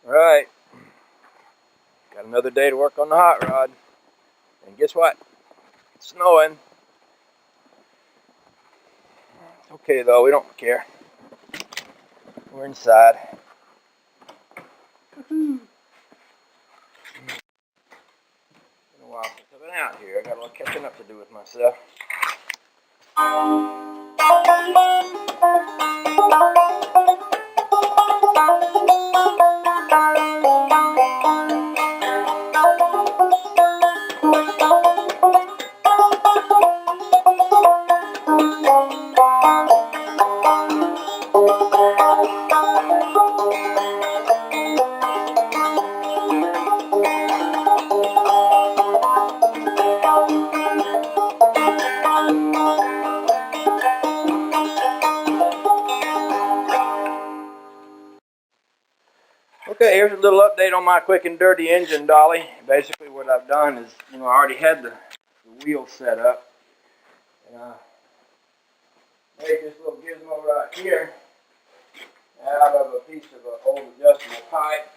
Alright, got another day to work on the hot rod. And guess what? It's snowing. It's okay though, we don't care. We're inside. Been a while since I've been out here. I got a little catching up to do with myself. Okay, here's a little update on my quick and dirty engine dolly. Basically what I've done is, I already had the wheels set up. And I made this little gizmo right here out of a piece of an old adjustable pipe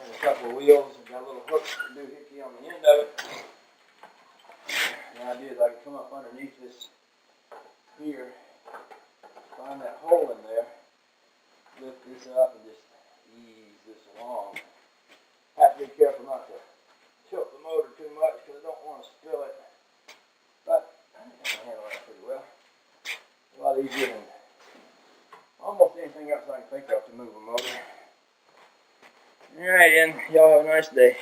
and a couple of wheels. And got a little hook doohickey on the end of it. The idea is I can come up underneath this here, find that hole in there, lift this up and just ease this along. Have to be careful not to tilt the motor too much because I don't want to spill it. But I think I can handle that pretty well. A lot easier than almost anything else I can think of to move a motor. Alright then, y'all have a nice day.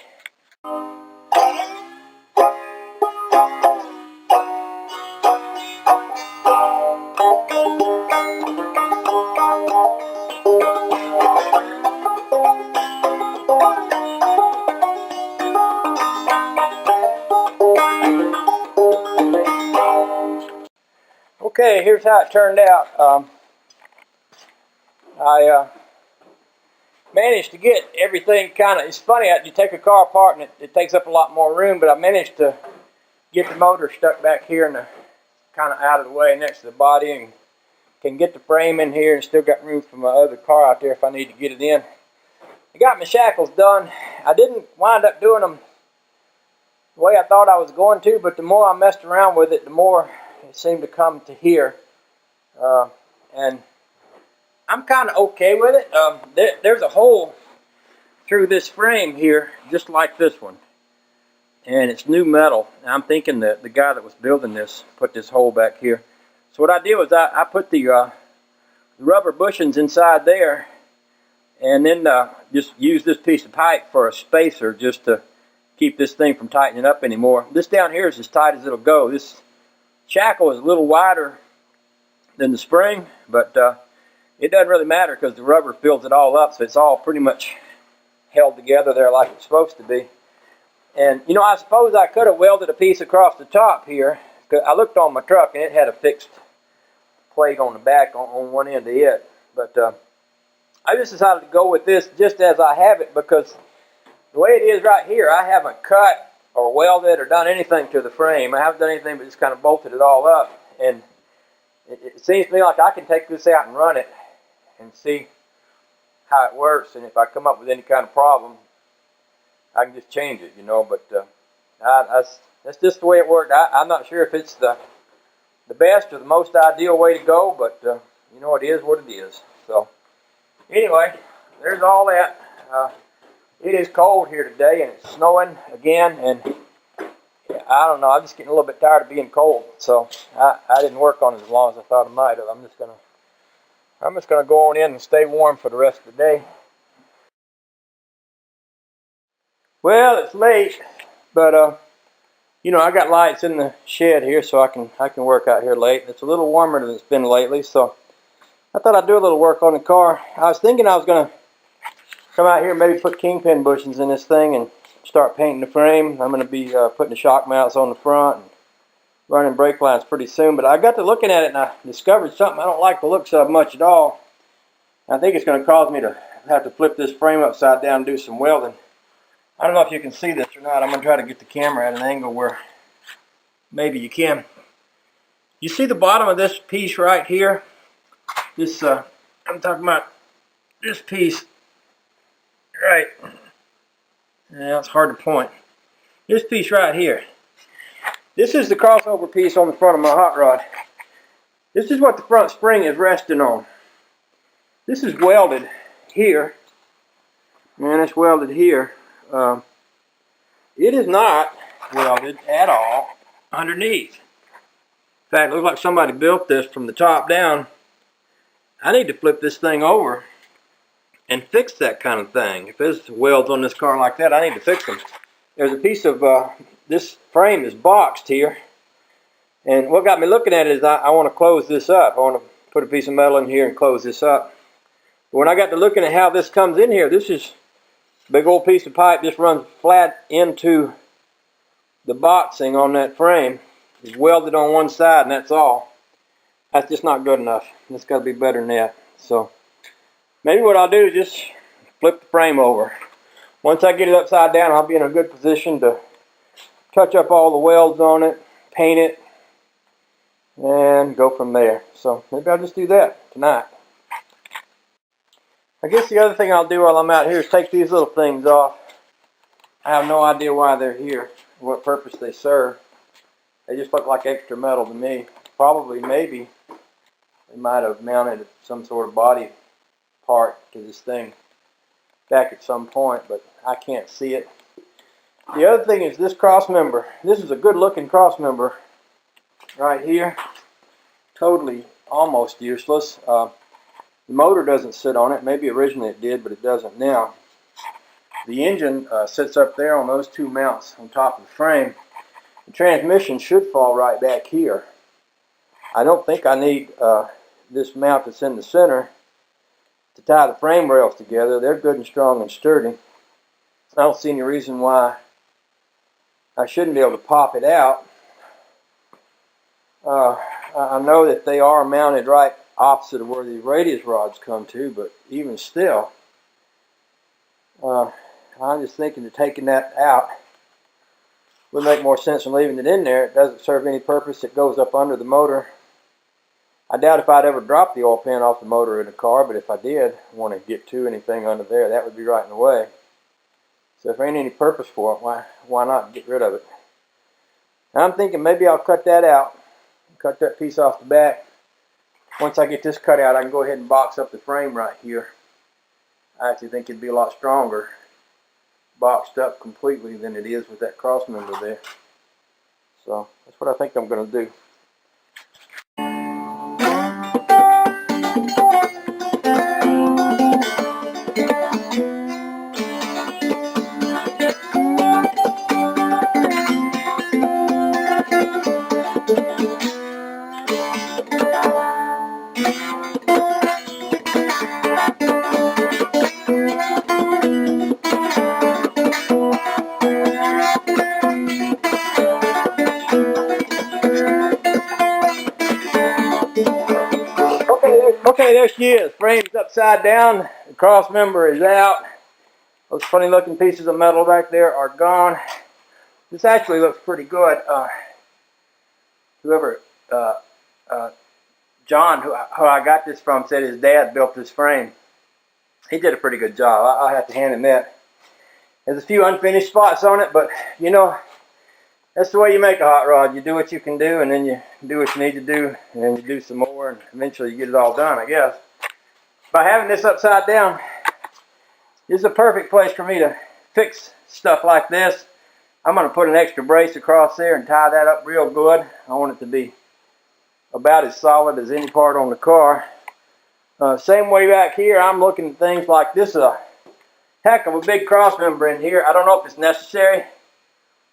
Okay, here's how it turned out. I managed to get everything kind of, it's funny, you take a car apart and it takes up a lot more room, but I managed to get the motor stuck back here in the, kind of out of the way next to the body, and can get the frame in here and still got room for my other car out there if I need to get it in. I got my shackles done. I didn't wind up doing them the way I thought I was going to, but the more I messed around with it, the more it seemed to come to here, and I'm kind of okay with it. There's a hole through this frame here, just like this one, and it's new metal. And I'm thinking that the guy that was building this put this hole back here. So what I did was I put the rubber bushings inside there, and then just use this piece of pipe for a spacer just to keep this thing from tightening up anymore. This down here is as tight as it'll go. This shackle is a little wider than the spring, but it doesn't really matter because the rubber fills it all up, so it's all pretty much held together there like it's supposed to be. And I suppose I could have welded a piece across the top here. I looked on my truck and it had a fixed plate on the back on one end of it, but I just decided to go with this just as I have it, because the way it is right here, I haven't cut or welded or done anything to the frame. I haven't done anything but just kind of bolted it all up, and it seems to me like I can take this out and run it and see how it works, and if I come up with any kind of problem, I can just change it, but that's just the way it worked. I'm not sure if it's the best or the most ideal way to go, but it is what it is. So anyway, there's all that. It is cold here today, and it's snowing again, and I don't know, I'm just getting a little bit tired of being cold, so I didn't work on it as long as I thought I might have. I'm just gonna go on in and stay warm for the rest of the day. Well, it's late, but I got lights in the shed here, so I can work out here late. It's a little warmer than it's been lately, so I thought I'd do a little work on the car. I was thinking I was gonna come out here and maybe put kingpin bushings in this thing and start painting the frame. I'm going to be putting the shock mounts on the front and running brake lines pretty soon. But I got to looking at it and I discovered something I don't like the looks of much at all. I think it's going to cause me to have to flip this frame upside down and do some welding. I don't know if you can see this or not. I'm going to try to get the camera at an angle where maybe you can. You see the bottom of this piece right here? This, I'm talking about this piece Right. Yeah, it's hard to point. This piece right here. This is the crossover piece on the front of my hot rod. This is what the front spring is resting on. This is welded here. And it's welded here. It is not welded at all underneath. In fact, it looks like somebody built this from the top down. I need to flip this thing over and fix that kind of thing. If there's welds on this car like that, I need to fix them. There's a piece of, this frame is boxed here. And what got me looking at it is I want to close this up. I want to put a piece of metal in here and close this up. But when I got to looking at how this comes in here, this is a big old piece of pipe just runs flat into the boxing on that frame. It's welded on one side and that's all. That's just not good enough. It's got to be better than that. So maybe what I'll do is just flip the frame over. Once I get it upside down, I'll be in a good position to touch up all the welds on it, paint it, and go from there. So maybe I'll just do that tonight. I guess the other thing I'll do while I'm out here is take these little things off. I have no idea why they're here, what purpose they serve. They just look like extra metal to me. Probably, maybe, they might have mounted some sort of body part to this thing back at some point, but I can't see it. The other thing is this crossmember. This is a good looking crossmember right here. Totally almost useless. The motor doesn't sit on it. Maybe originally it did, but it doesn't now. The engine sits up there on those two mounts on top of the frame. The transmission should fall right back here. I don't think I need this mount that's in the center to tie the frame rails together. They're good and strong and sturdy. I don't see any reason why I shouldn't be able to pop it out. I know that they are mounted right opposite of where the radius rods come to, but even still, I'm just thinking that taking that out would make more sense than leaving it in there. It doesn't serve any purpose. It goes up under the motor. I doubt if I'd ever drop the oil pan off the motor in a car, but if I did want to get to anything under there, that would be right in the way. So if there ain't any purpose for it, why not get rid of it? Now I'm thinking maybe I'll cut that out, cut that piece off the back. Once I get this cut out, I can go ahead and box up the frame right here. I actually think it'd be a lot stronger boxed up completely than it is with that crossmember there. So that's what I think I'm going to do. Okay, there she is. Frame's upside down. The crossmember is out. Those funny looking pieces of metal back there are gone. This actually looks pretty good. John, who I got this from, said his dad built this frame. He did a pretty good job. I'll have to hand him that. There's a few unfinished spots on it, but you know, that's the way you make a hot rod. You do what you can do, and then you do what you need to do, and then you do some more, and eventually you get it all done, I guess. By having this upside down, this is a perfect place for me to fix stuff like this. I'm going to put an extra brace across there and tie that up real good. I want it to be about as solid as any part on the car. Same way back here, I'm looking at things like this. A heck of a big crossmember in here. I don't know if it's necessary,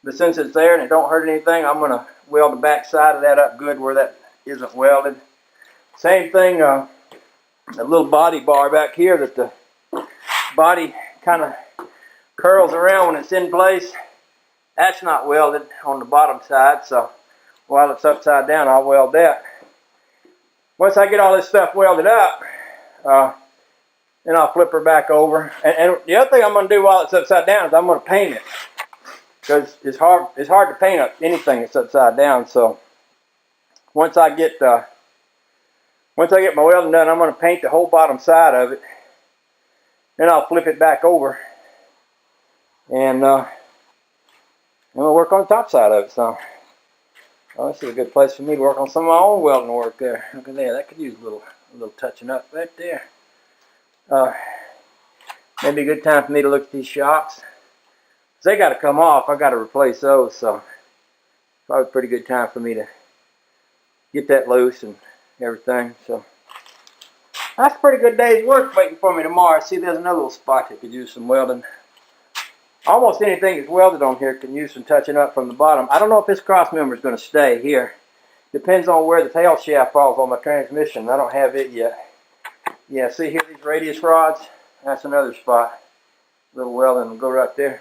but since it's there and it don't hurt anything, I'm going to weld the back side of that up good where that isn't welded. Same thing, a little body bar back here that the body kind of curls around when it's in place. That's not welded on the bottom side, so while it's upside down, I'll weld that. Once I get all this stuff welded up, then I'll flip her back over. And the other thing I'm going to do while it's upside down is I'm going to paint it, because it's hard to paint up anything that's upside down. So once I get my welding done, I'm going to paint the whole bottom side of it. Then I'll flip it back over And we'll work on the top side of it. So, oh, this is a good place for me to work on some of my own welding work there. Look at there. That could use a little touching up right there. Maybe a good time for me to look at these shocks. They got to come off. I got to replace those. So, probably a pretty good time for me to get that loose and everything. So, that's a pretty good day's work waiting for me tomorrow. See, there's another little spot that could use some welding. Almost anything that's welded on here can use some touching up from the bottom. I don't know if this cross member is going to stay here. Depends on where the tail shaft falls on my transmission. I don't have it yet. Yeah, see here these radius rods? That's another spot. A little welding will go right there.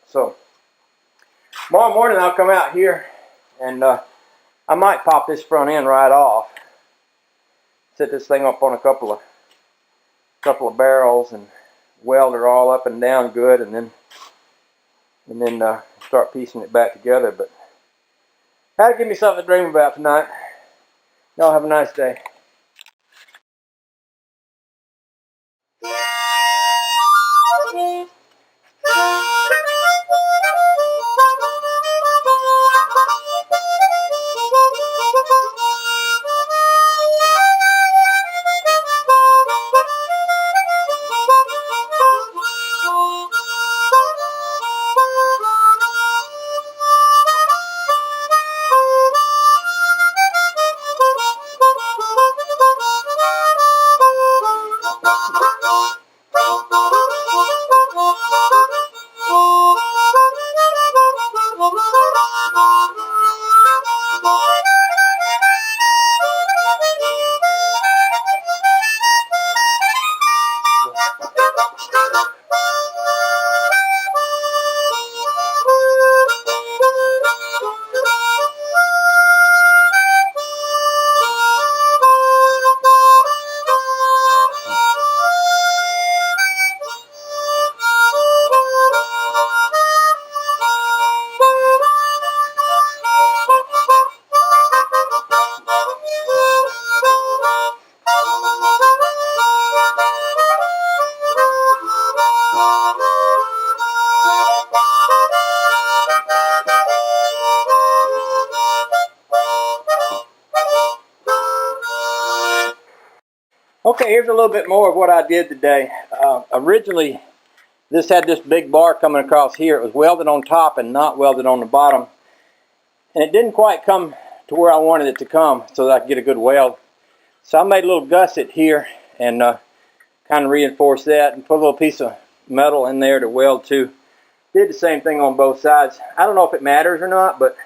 So, tomorrow morning I'll come out here and I might pop this front end right off. Set this thing up on a couple of barrels and weld her all up and down good, and then start piecing it back together. But that'll give me something to dream about tonight. Y'all have a nice day. Okay, here's a little bit more of what I did today. Originally, this had this big bar coming across here. It was welded on top and not welded on the bottom. And it didn't quite come to where I wanted it to come so that I could get a good weld. So I made a little gusset here and kind of reinforced that and put a little piece of metal in there to weld to. Did the same thing on both sides. I don't know if it matters or not, but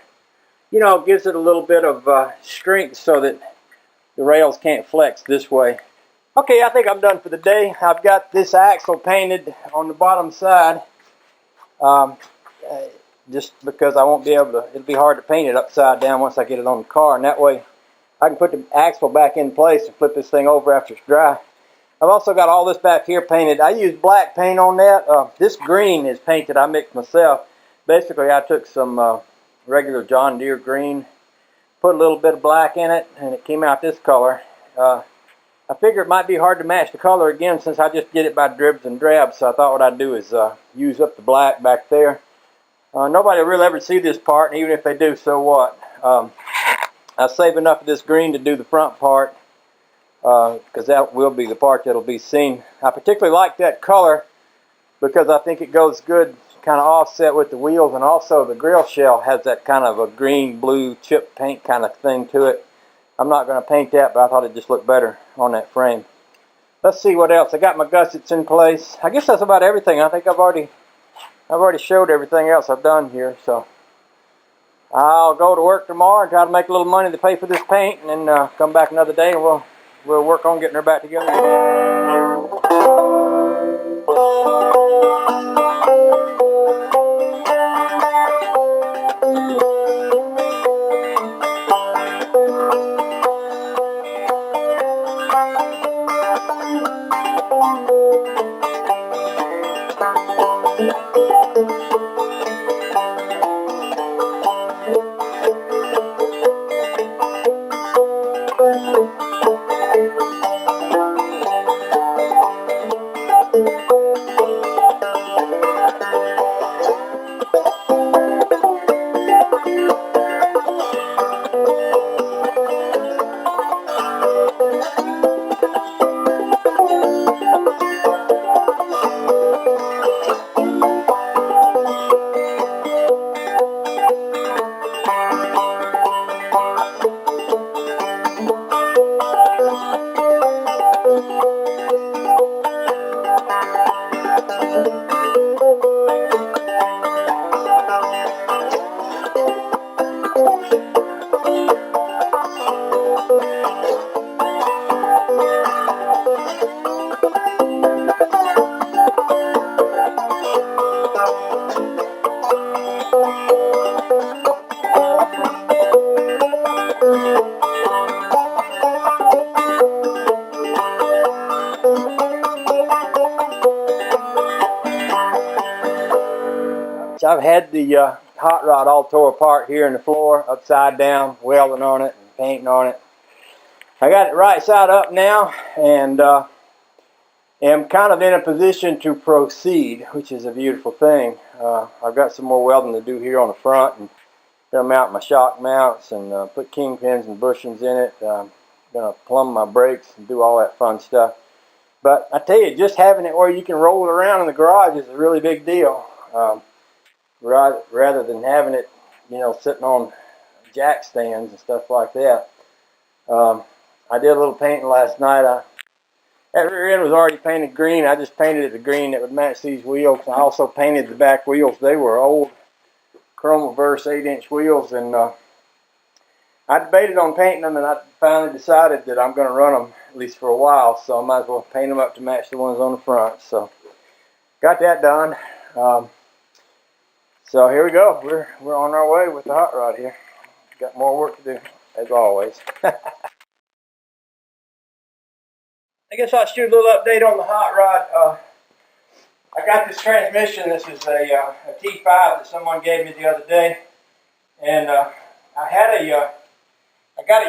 you know, it gives it a little bit of strength so that the rails can't flex this way. Okay, I think I'm done for the day. I've got this axle painted on the bottom side. Just because I won't be able to, it'll be hard to paint it upside down once I get it on the car, and that way I can put the axle back in place and flip this thing over after it's dry. I've also got all this back here painted. I used black paint on that. This green is painted I mixed myself. Basically, I took some regular John Deere green, put a little bit of black in it, and it came out this color. I figure it might be hard to match the color again since I just did it by dribs and drabs, so I thought what I'd do is use up the black back there. Nobody will really ever see this part, and even if they do, so what? I saved enough of this green to do the front part, because that will be the part that will be seen. I particularly like that color because I think it goes good kind of offset with the wheels, and also the grill shell has that kind of a green blue chip paint kind of thing to it. I'm not going to paint that, but I thought it'd just look better on that frame. Let's see what else. I got my gussets in place. I guess that's about everything. I think I've already showed everything else I've done here. So I'll go to work tomorrow and try to make a little money to pay for this paint, and then come back another day and we'll work on getting her back together. I've had the hot rod all tore apart here in the floor, upside down, welding on it and painting on it. I got it right side up now, and am kind of in a position to proceed, which is a beautiful thing. I've got some more welding to do here on the front, and gonna mount my shock mounts and put kingpins and bushings in it. Gonna plumb my brakes and do all that fun stuff. But I tell you, just having it where you can roll it around in the garage is a really big deal. Rather than having it, you know, sitting on jack stands and stuff like that. I did a little painting last night. That rear end was already painted green. I just painted it the green that would match these wheels. I also painted the back wheels. They were old Chromaverse 8-inch wheels, and I debated on painting them, and I finally decided that I'm going to run them at least for a while, so I might as well paint them up to match the ones on the front. So got that done. So here we go. We're on our way with the hot rod here. Got more work to do, as always. I guess I'll shoot a little update on the hot rod. I got this transmission. This is a T5 that someone gave me the other day, and I got a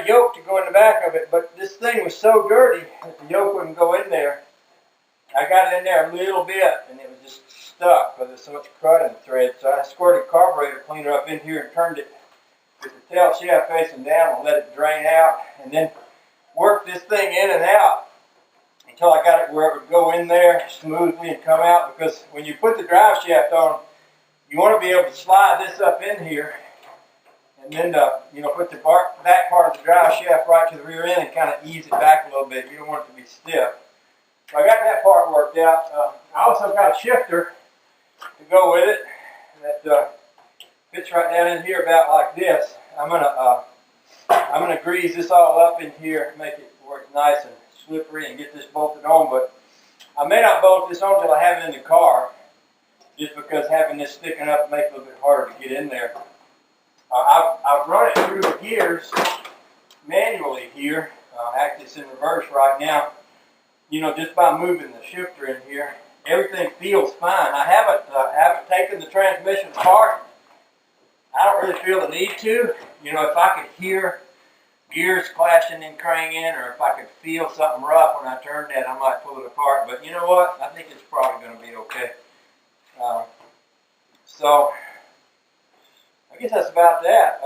yoke to go in the back of it, but this thing was so dirty that the yoke wouldn't go in there. I got it in there a little bit, and it was just stuck because there's so much crud in the thread. So I squirted carburetor cleaner up in here and turned it with the tail shaft facing down and let it drain out, and then worked this thing in and out until I got it where it would go in there smoothly and come out. Because when you put the drive shaft on, you want to be able to slide this up in here, and then you know, put the back part of the drive shaft right to the rear end and kind of ease it back a little bit. You don't want it to be stiff. So I got that part worked out. I also got a shifter to go with it that fits right down in here about like this. I'm gonna grease this all up in here, make it where it's nice and slippery, and get this bolted on. But I may not bolt this on until I have it in the car, just because having this sticking up makes it a little bit harder to get in there. I've run it through the gears manually here. Actually, it's in reverse right now. You know, just by moving the shifter in here, everything feels fine. I haven't taken the transmission apart. I don't really feel the need to. You know, if I could hear gears clashing and cranking, or if I could feel something rough when I turned that, I might pull it apart. But you know what? I think it's probably going to be okay. So I guess that's about that.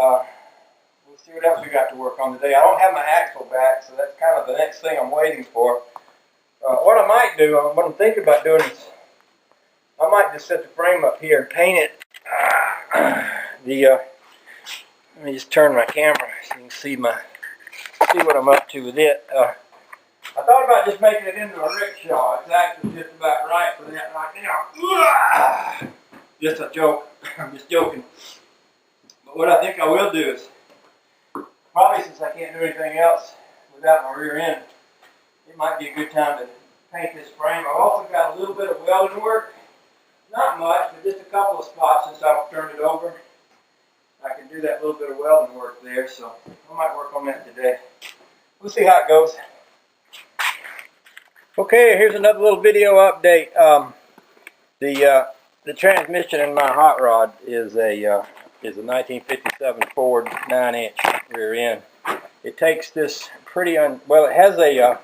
We'll see what else we got to work on today. I don't have my axle back, so that's kind of the next thing I'm waiting for. What I might do, what I'm thinking about doing is, I might just set the frame up here and paint it. Let me just turn my camera so you can see what I'm up to with it. I thought about just making it into a rickshaw. It's actually just about right for that right now. Just a joke. I'm just joking. But what I think I will do is, probably since I can't do anything else without my rear end, it might be a good time to paint this frame. I've also got a little bit of welding work. Not much, but just a couple of spots since I've turned it over. I can do that little bit of welding work there, so I might work on that today. We'll see how it goes. Okay, here's another little video update. The transmission in my hot rod is a 1957 Ford 9-inch rear end. It takes this well, it has a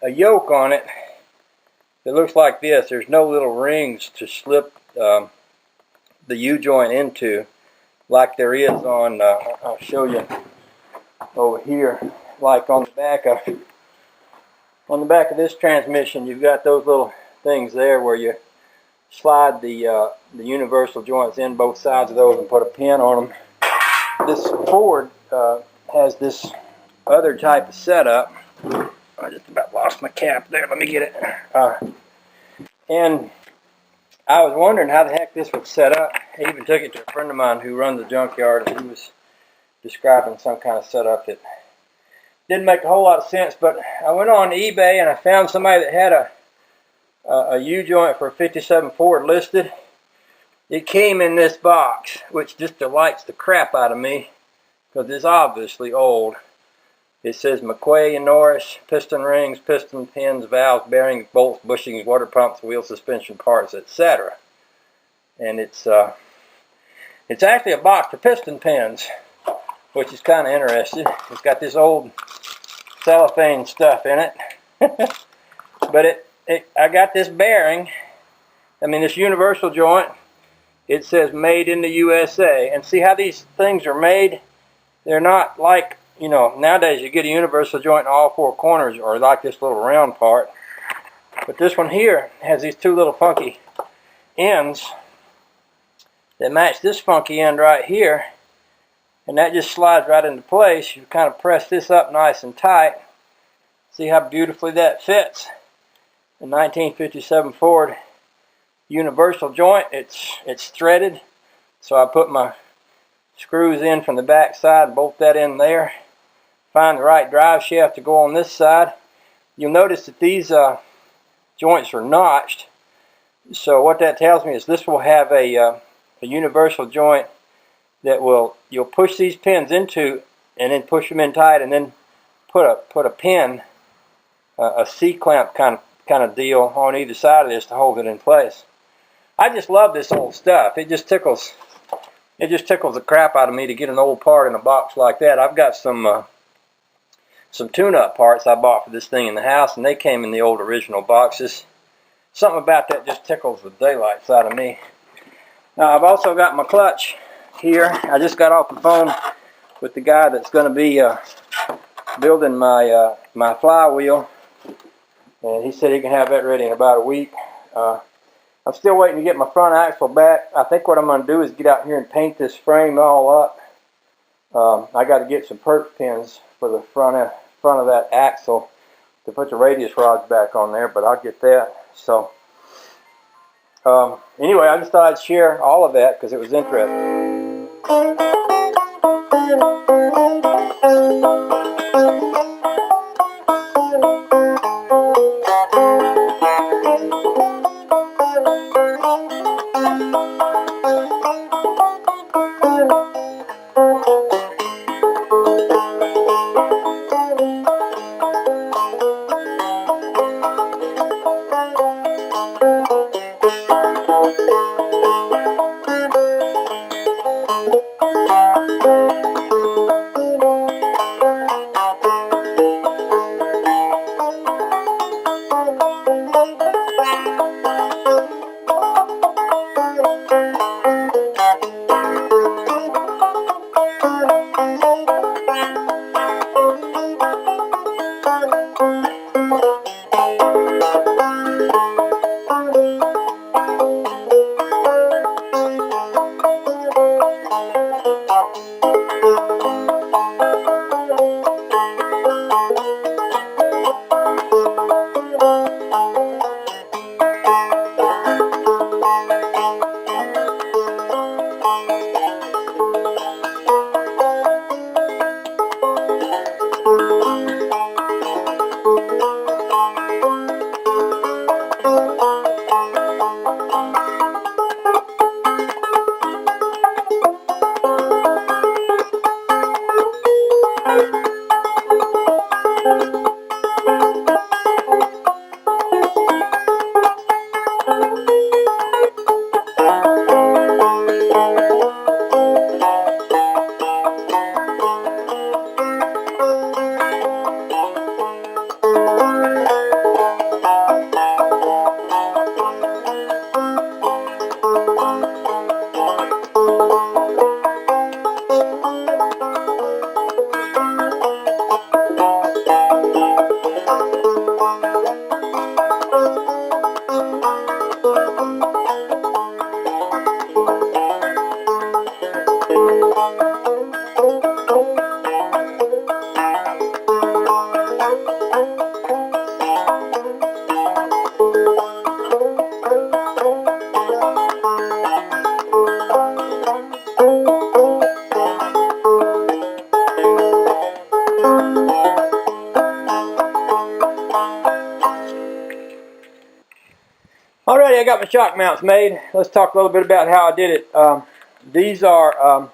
yoke on it that looks like this. There's no little rings to slip the U-joint into like there is on, I'll show you over here, like on the back of this transmission. You've got those little things there where you slide the universal joints in both sides of those and put a pin on them. This Ford has this other type of setup. I just about lost my cap there. Let me get it. And I was wondering how the heck this would set up. I even took it to a friend of mine who runs a junkyard, and he was describing some kind of setup that didn't make a whole lot of sense. But I went on eBay and I found somebody that had a U-joint for a 57 Ford listed. It came in this box, which just delights the crap out of me because it's obviously old. It says McQuay and Norris, piston rings, piston pins, valves, bearings, bolts, bushings, water pumps, wheel suspension parts, etc. And it's It's actually a box for piston pins, which is kind of interesting. It's got this old cellophane stuff in it. But I got this bearing, this universal joint. It says made in the USA. And see how these things are made? They're not like, nowadays you get a universal joint in all four corners, or like this little round part. But this one here has these two little funky ends that match this funky end right here. And that just slides right into place. You kind of press this up nice and tight. See how beautifully that fits? The 1957 Ford universal joint. It's threaded. So I put my screws in from the back side, bolt that in there. Find the right drive shaft to go on this side. You'll notice that these joints are notched. So what that tells me is this will have a universal joint that you'll push these pins into and then push them in tight and then put a pin, a C-clamp kind of deal on either side of this to hold it in place. I just love this old stuff. It just tickles the crap out of me to get an old part in a box like that. I've got some tune-up parts I bought for this thing in the house, and they came in the old original boxes. Something about that just tickles the daylights out of me. Now I've also got my clutch here. I just got off the phone with the guy that's going to be building my flywheel, and he said he can have that ready in about a week. I'm still waiting to get my front axle back. I think what I'm going to do is get out here and paint this frame all up. I got to get some perch pins for the front of that axle to put the radius rods back on there, but I'll get that. So anyway, I just thought I'd share all of that because it was interesting. Alrighty, I got my shock mounts made. Let's talk a little bit about how I did it. These are,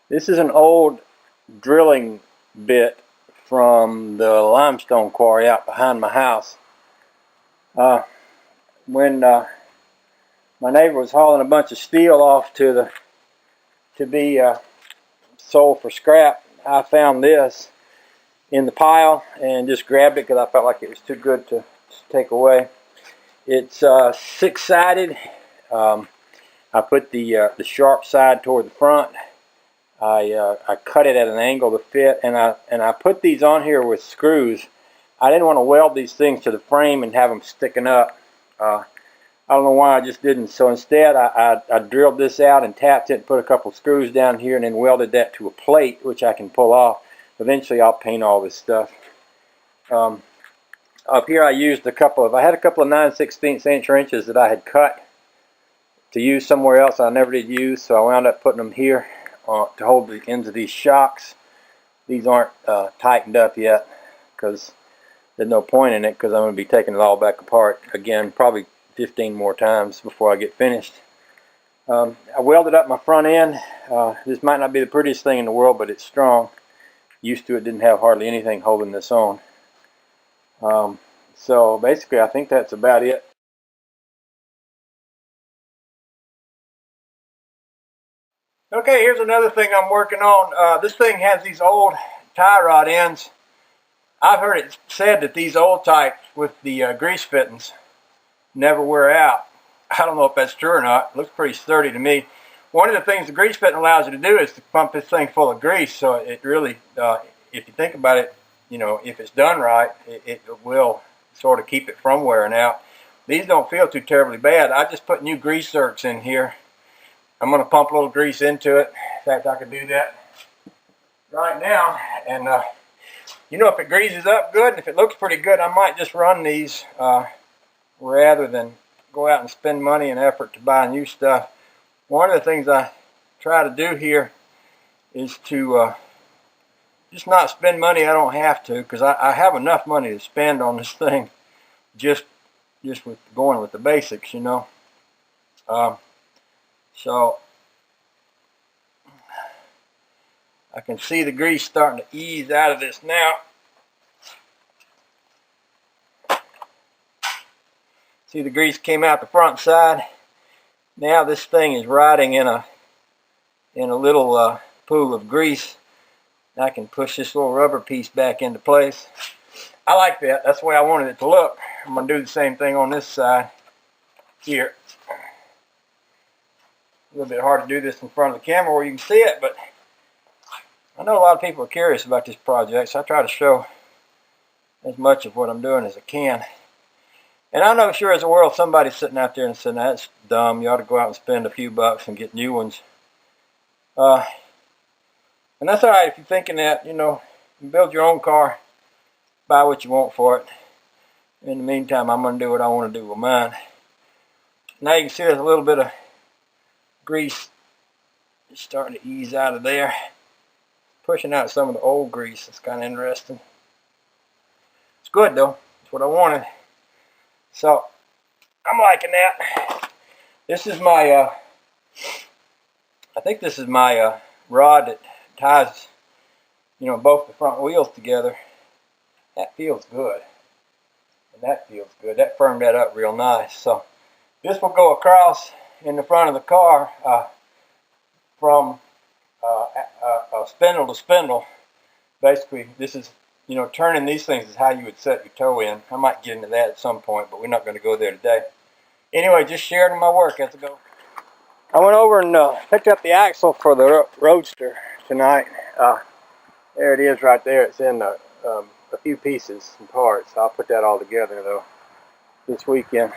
this is an old drilling bit from the limestone quarry out behind my house. When my neighbor was hauling a bunch of steel off to be sold for scrap. I found this in the pile and just grabbed it because I felt like it was too good to take away. It's six-sided. I put the sharp side toward the front. I cut it at an angle to fit, and I put these on here with screws. I didn't want to weld these things to the frame and have them sticking up. I don't know why I just didn't. So instead, I drilled this out and tapped it and put a couple screws down here and then welded that to a plate, which I can pull off. Eventually, I'll paint all this stuff. Up here, I used I had a couple of 9/16 inch wrenches that I had cut to use somewhere else I never did use, so I wound up putting them here to hold the ends of these shocks. These aren't tightened up yet because there's no point in it, because I'm going to be taking it all back apart again, probably 15 more times before I get finished. I welded up my front end. This might not be the prettiest thing in the world, but it's strong. Used to it, didn't have hardly anything holding this on. So basically, I think that's about it. Okay, here's another thing I'm working on. This thing has these old tie rod ends. I've heard it said that these old types with the grease fittings never wear out. I don't know if that's true or not. It looks pretty sturdy to me. One of the things the grease fitting allows you to do is to pump this thing full of grease. So it really, if you think about it, you know, if it's done right, it will sort of keep it from wearing out. These don't feel too terribly bad. I just put new grease zerks in here. I'm going to pump a little grease into it. In fact, I could do that right now. And, you know, if it greases up good and if it looks pretty good, I might just run these rather than go out and spend money and effort to buy new stuff. One of the things I try to do here is to just not spend money I don't have to, because I have enough money to spend on this thing just with going with the basics, you know. So I can see the grease starting to ease out of this now. See, the grease came out the front side. Now this thing is riding in a little pool of grease. I can push this little rubber piece back into place. I like that. That's the way I wanted it to look. I'm going to do the same thing on this side here. A little bit hard to do this in front of the camera where you can see it, but I know a lot of people are curious about this project, so I try to show as much of what I'm doing as I can. And I know sure as the world somebody's sitting out there and saying, that's dumb, you ought to go out and spend a few bucks and get new ones. And that's alright if you're thinking that, you know, you build your own car, buy what you want for it. In the meantime, I'm going to do what I want to do with mine. Now you can see there's a little bit of grease just starting to ease out of there. Pushing out some of the old grease. It's kind of interesting. It's good though. It's what I wanted. So I'm liking that. This is my, I think this is my rod that ties, you know, both the front wheels together. That feels good. And that feels good. That firmed that up real nice. So this will go across in the front of the car from spindle to spindle. Basically, this is, you know, turning these things is how you would set your toe in. I might get into that at some point, but we're not going to go there today. Anyway, just sharing my work as I go. I went over and picked up the axle for the Roadster tonight. There it is right there. It's in a few pieces and parts. I'll put that all together though this weekend.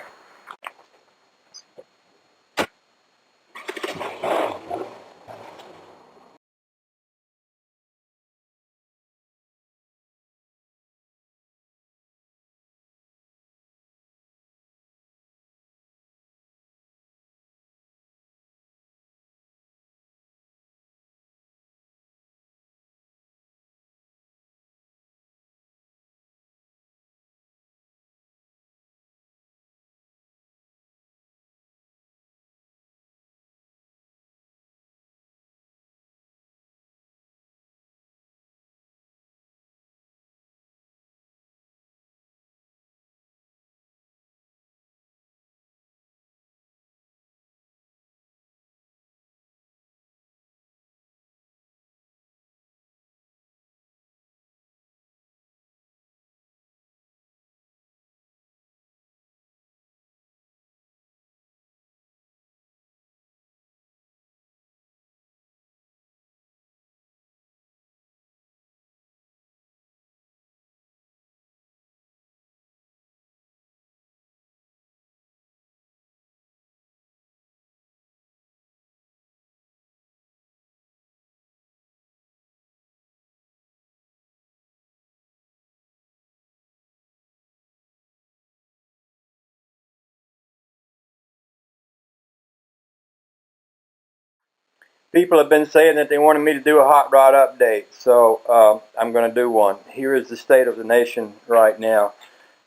People have been saying that they wanted me to do a hot rod update, so I'm going to do one. Here is the state of the nation right now.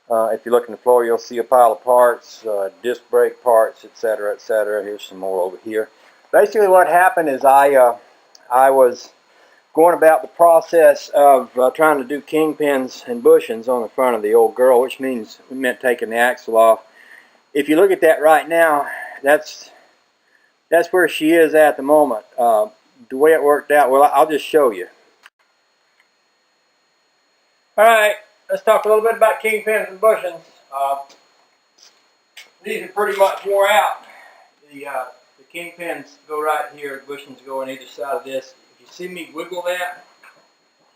If you look on the floor, you'll see a pile of parts, disc brake parts, etc., etc. Here's some more over here. Basically, what happened is I was going about the process of trying to do kingpins and bushings on the front of the old girl, which meant taking the axle off. If you look at that right now, that's where she is at the moment. The way it worked out, well, I'll just show you. Alright, let's talk a little bit about kingpins and bushings. These are pretty much wore out. The kingpins go right here, the bushings go on either side of this. If you see me wiggle that,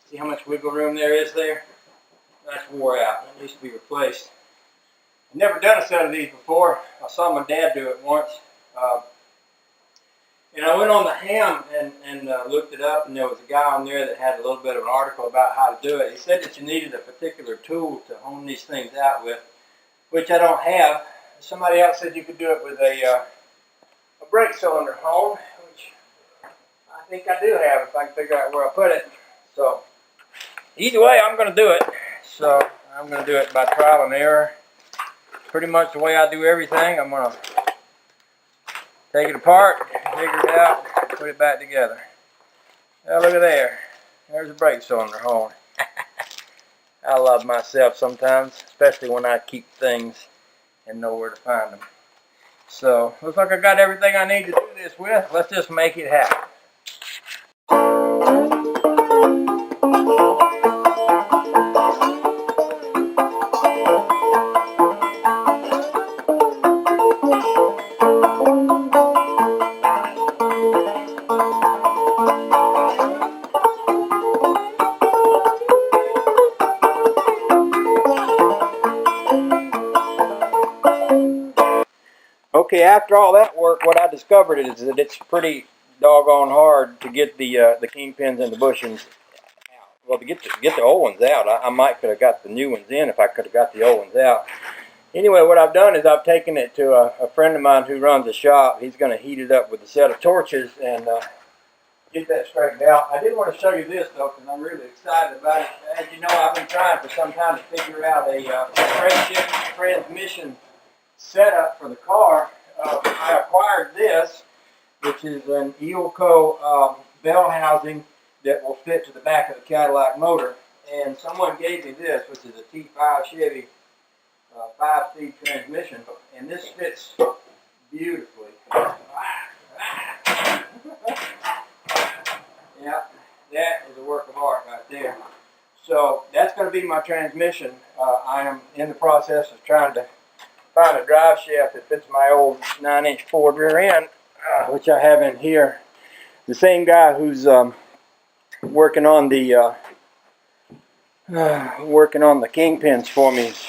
see how much wiggle room there is there? That's wore out. It needs to be replaced. I've never done a set of these before. I saw my dad do it once. And I went on the ham and looked it up, and there was a guy on there that had a little bit of an article about how to do it. He said that you needed a particular tool to hone these things out with, which I don't have. Somebody else said you could do it with a brake cylinder hone, which I think I do have if I can figure out where I put it. So either way, I'm going to do it. So I'm going to do it by trial and error. Pretty much the way I do everything. I'm going to take it apart, figure it out, put it back together. Now look at there. There's a brake cylinder hole. I love myself sometimes, especially when I keep things and know where to find them. So, looks like I got everything I need to do this with. Let's just make it happen. Okay, after all that work, what I discovered is that it's pretty doggone hard to get the kingpins and the bushings out. Well, to get the old ones out, I might could have got the new ones in if I could have got the old ones out. Anyway, what I've done is I've taken it to a friend of mine who runs a shop. He's going to heat it up with a set of torches and get that straightened out. I did want to show you this, though, because I'm really excited about it. As you know, I've been trying for some time to figure out a transmission setup for the car. I acquired this, which is an Yoke bell housing that will fit to the back of the Cadillac motor. And someone gave me this, which is a T5 Chevy 5-speed transmission, and this fits beautifully. Yeah, that is a work of art right there. So that's going to be my transmission. I am in the process of trying to find a drive shaft that fits my old 9-inch Ford rear end, which I have in here. The same guy who's working on the kingpins for me is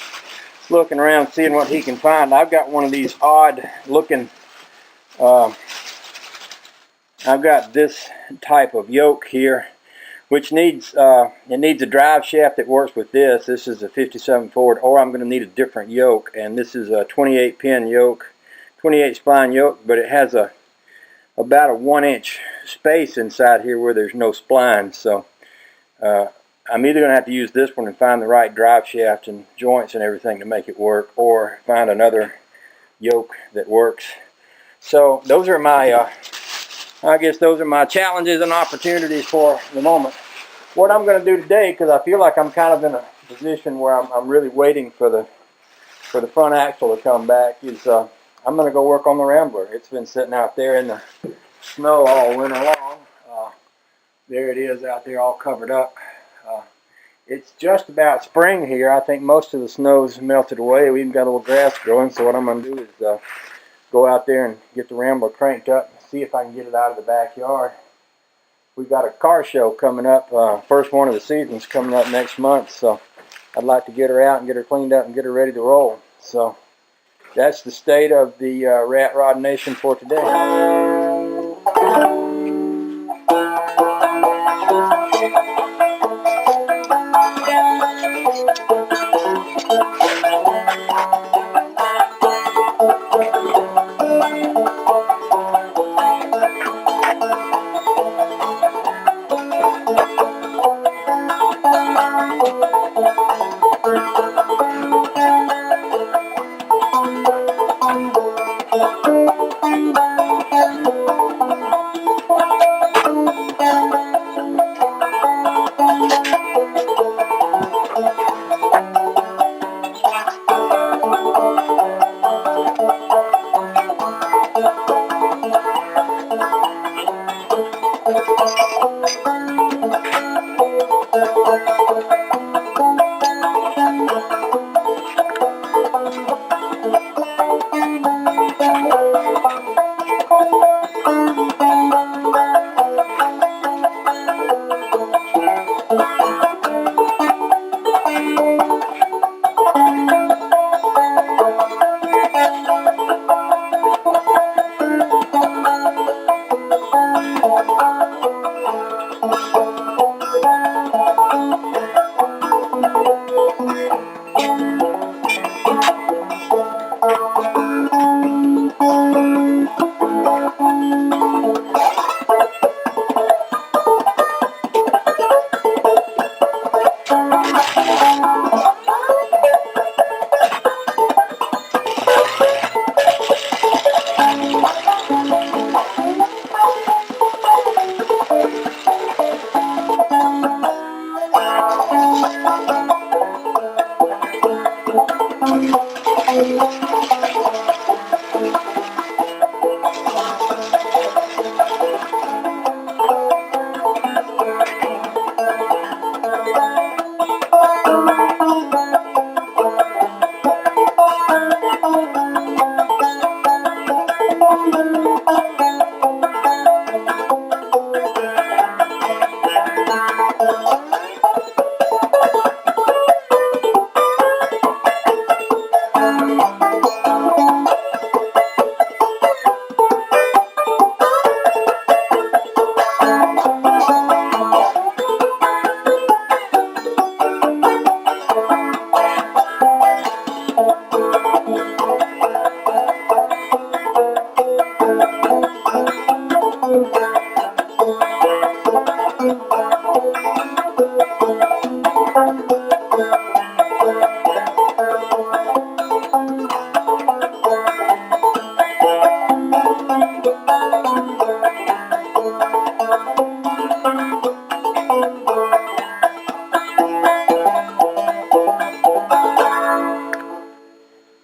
looking around seeing what he can find. I've got one of these odd looking I've got this type of yoke here, which needs it needs a drive shaft that works with this. This is a 57 Ford, or I'm going to need a different yoke, and this is a 28 pin yoke, 28 spline yoke, but it has about a 1-inch space inside here where there's no spline. So I'm either going to have to use this one and find the right drive shaft and joints and everything to make it work, or find another yoke that works. So those are my I guess those are my challenges and opportunities for the moment. What I'm going to do today, because I feel like I'm kind of in a position where I'm really waiting for the front axle to come back, is I'm going to go work on the Rambler. It's been sitting out there in the snow all winter long. There it is out there all covered up. It's just about spring here. I think most of the snow's melted away. We've got a little grass growing, so what I'm going to do is go out there and get the Rambler cranked up and see if I can get it out of the backyard. We've got a car show coming up, first one of the season's coming up next month, so I'd like to get her out and get her cleaned up and get her ready to roll. So that's the state of the Rat Rod Nation for today.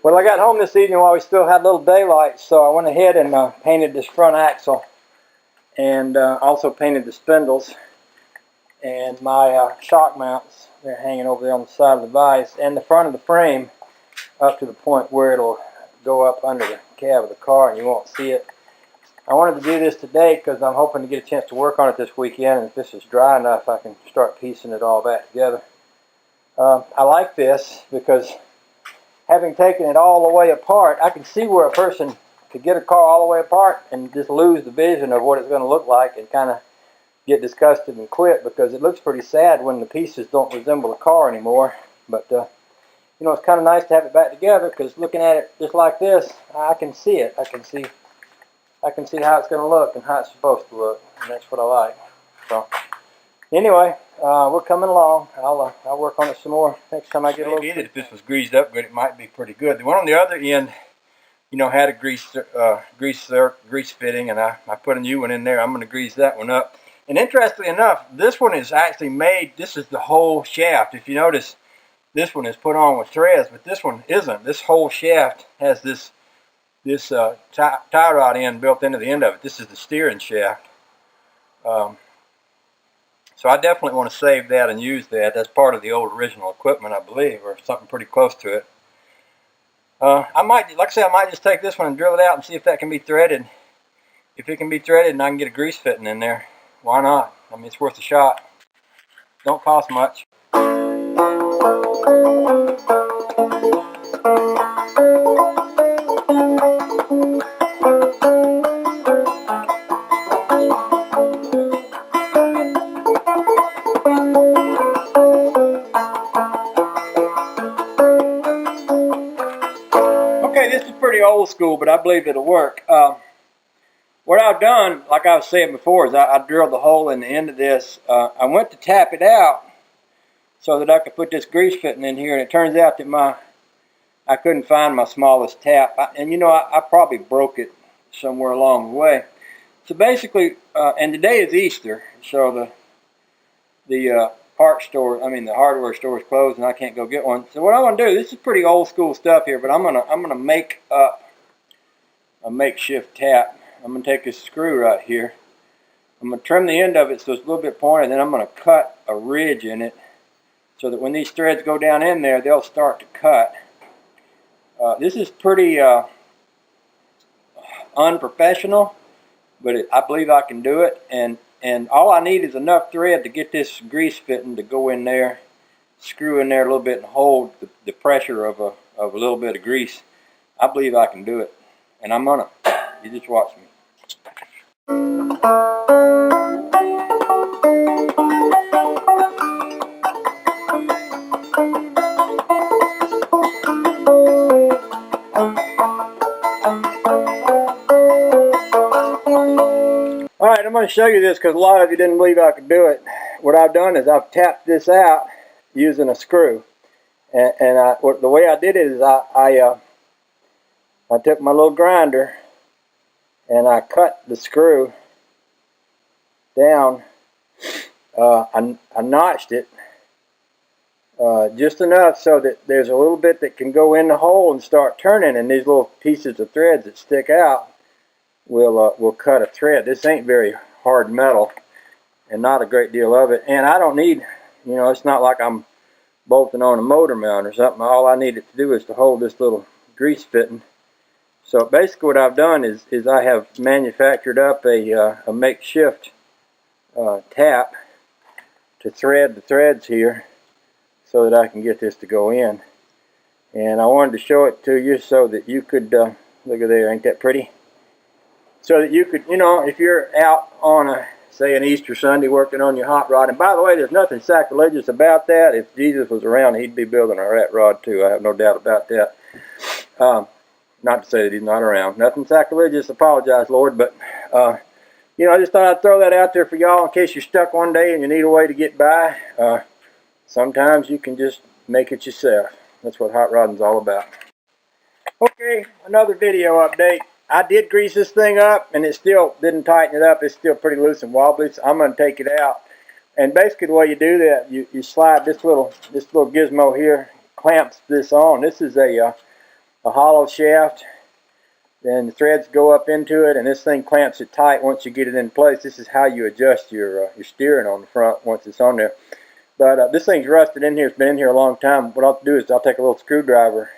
Well, I got home this evening while we still had a little daylight, so I went ahead and painted this front axle, and also painted the spindles, and my shock mounts. They're hanging over there on the side of the vise, and the front of the frame up to the point where it'll go up under the cab of the car and you won't see it. I wanted to do this today because I'm hoping to get a chance to work on it this weekend, and if this is dry enough I can start piecing it all back together. I like this because having taken it all the way apart, I can see where a person could get a car all the way apart and just lose the vision of what it's going to look like and kind of get disgusted and quit, because it looks pretty sad when the pieces don't resemble a car anymore. But you know, it's kind of nice to have it back together, because looking at it just like this, I can see it. I can see how it's going to look and how it's supposed to look, and that's what I like. So anyway, we're coming along. I'll work on it some more next time I get a little. Maybe if this was greased up good, it might be pretty good. The one on the other end, you know, had a grease fitting, and I put a new one in there. I'm going to grease that one up. And interestingly enough, this one is actually made. This is the whole shaft. If you notice, this one is put on with threads, but this one isn't. This whole shaft has this tie rod end built into the end of it. This is the steering shaft. So I definitely want to save that and use that. That's part of the old original equipment, I believe, or something pretty close to it. I might, like I said, I might just take this one and drill it out and see if that can be threaded. If it can be threaded and I can get a grease fitting in there, why not? I mean, it's worth a shot. Don't cost much. Okay, this is pretty old school, but I believe it'll work. What I've done, like I was saying before, is I drilled the hole in the end of this. I went to tap it out so that I could put this grease fitting in here, and it turns out that I couldn't find my smallest tap. And you know, I probably broke it somewhere along the way. So basically, and today is Easter, so the parts store, I mean the hardware store is closed, and I can't go get one. So what I'm gonna do, this is pretty old school stuff here, but I'm gonna make up a makeshift tap. I'm gonna take this screw right here. I'm gonna trim the end of it so it's a little bit pointed, and then I'm gonna cut a ridge in it so that when these threads go down in there, they'll start to cut. This is pretty unprofessional, but I believe I can do it, and all I need is enough thread to get this grease fitting to go in there, screw in there a little bit, and hold the pressure of a little bit of grease. I believe I can do it, and I'm gonna. You just watch me. Alright, I'm going to show you this because a lot of you didn't believe I could do it. What I've done is I've tapped this out using a screw. And the way I did it is I took my little grinder and I cut the screw down. I notched it just enough so that there's a little bit that can go in the hole and start turning, and these little pieces of threads that stick out will cut a thread. This ain't very hard metal, and not a great deal of it. And I don't need, you know, it's not like I'm bolting on a motor mount or something. All I need it to do is to hold this little grease fitting. So basically what I've done is I have manufactured up a makeshift tap to thread the threads here so that I can get this to go in. And I wanted to show it to you so that you could, look at there, ain't that pretty? So that you could, you know, if you're out on a, say an Easter Sunday working on your hot rod, and by the way, there's nothing sacrilegious about that. If Jesus was around, he'd be building a rat rod too. I have no doubt about that. Not to say that he's not around. Nothing sacrilegious, apologize, Lord, but you know, I just thought I'd throw that out there for y'all in case you're stuck one day and you need a way to get by. Sometimes you can just make it yourself. That's what hot rodding's all about. Okay, another video update. I did grease this thing up, and it still didn't tighten it up. It's still pretty loose and wobbly, so I'm going to take it out. And basically the way you do that, you slide this little gizmo here, clamps this on. This is a hollow shaft. Then the threads go up into it, and this thing clamps it tight once you get it in place. This is how you adjust your steering on the front once it's on there. But this thing's rusted in here. It's been in here a long time. What I'll do is I'll take a little screwdriver,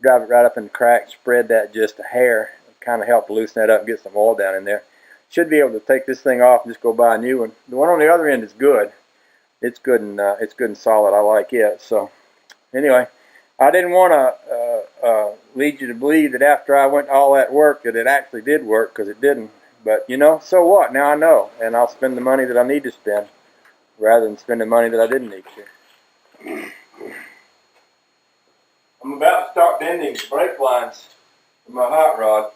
drive it right up in the crack, spread that just a hair, kind of help to loosen that up and get some oil down in there. Should be able to take this thing off and just go buy a new one. The one on the other end is good. It's good and solid. I like it. So anyway, I didn't want to lead you to believe that after I went all that work that it actually did work, because it didn't. But you know, so what? Now I know, and I'll spend the money that I need to spend rather than spending money that I didn't need to. I'm about to start bending the brake lines for my hot rod,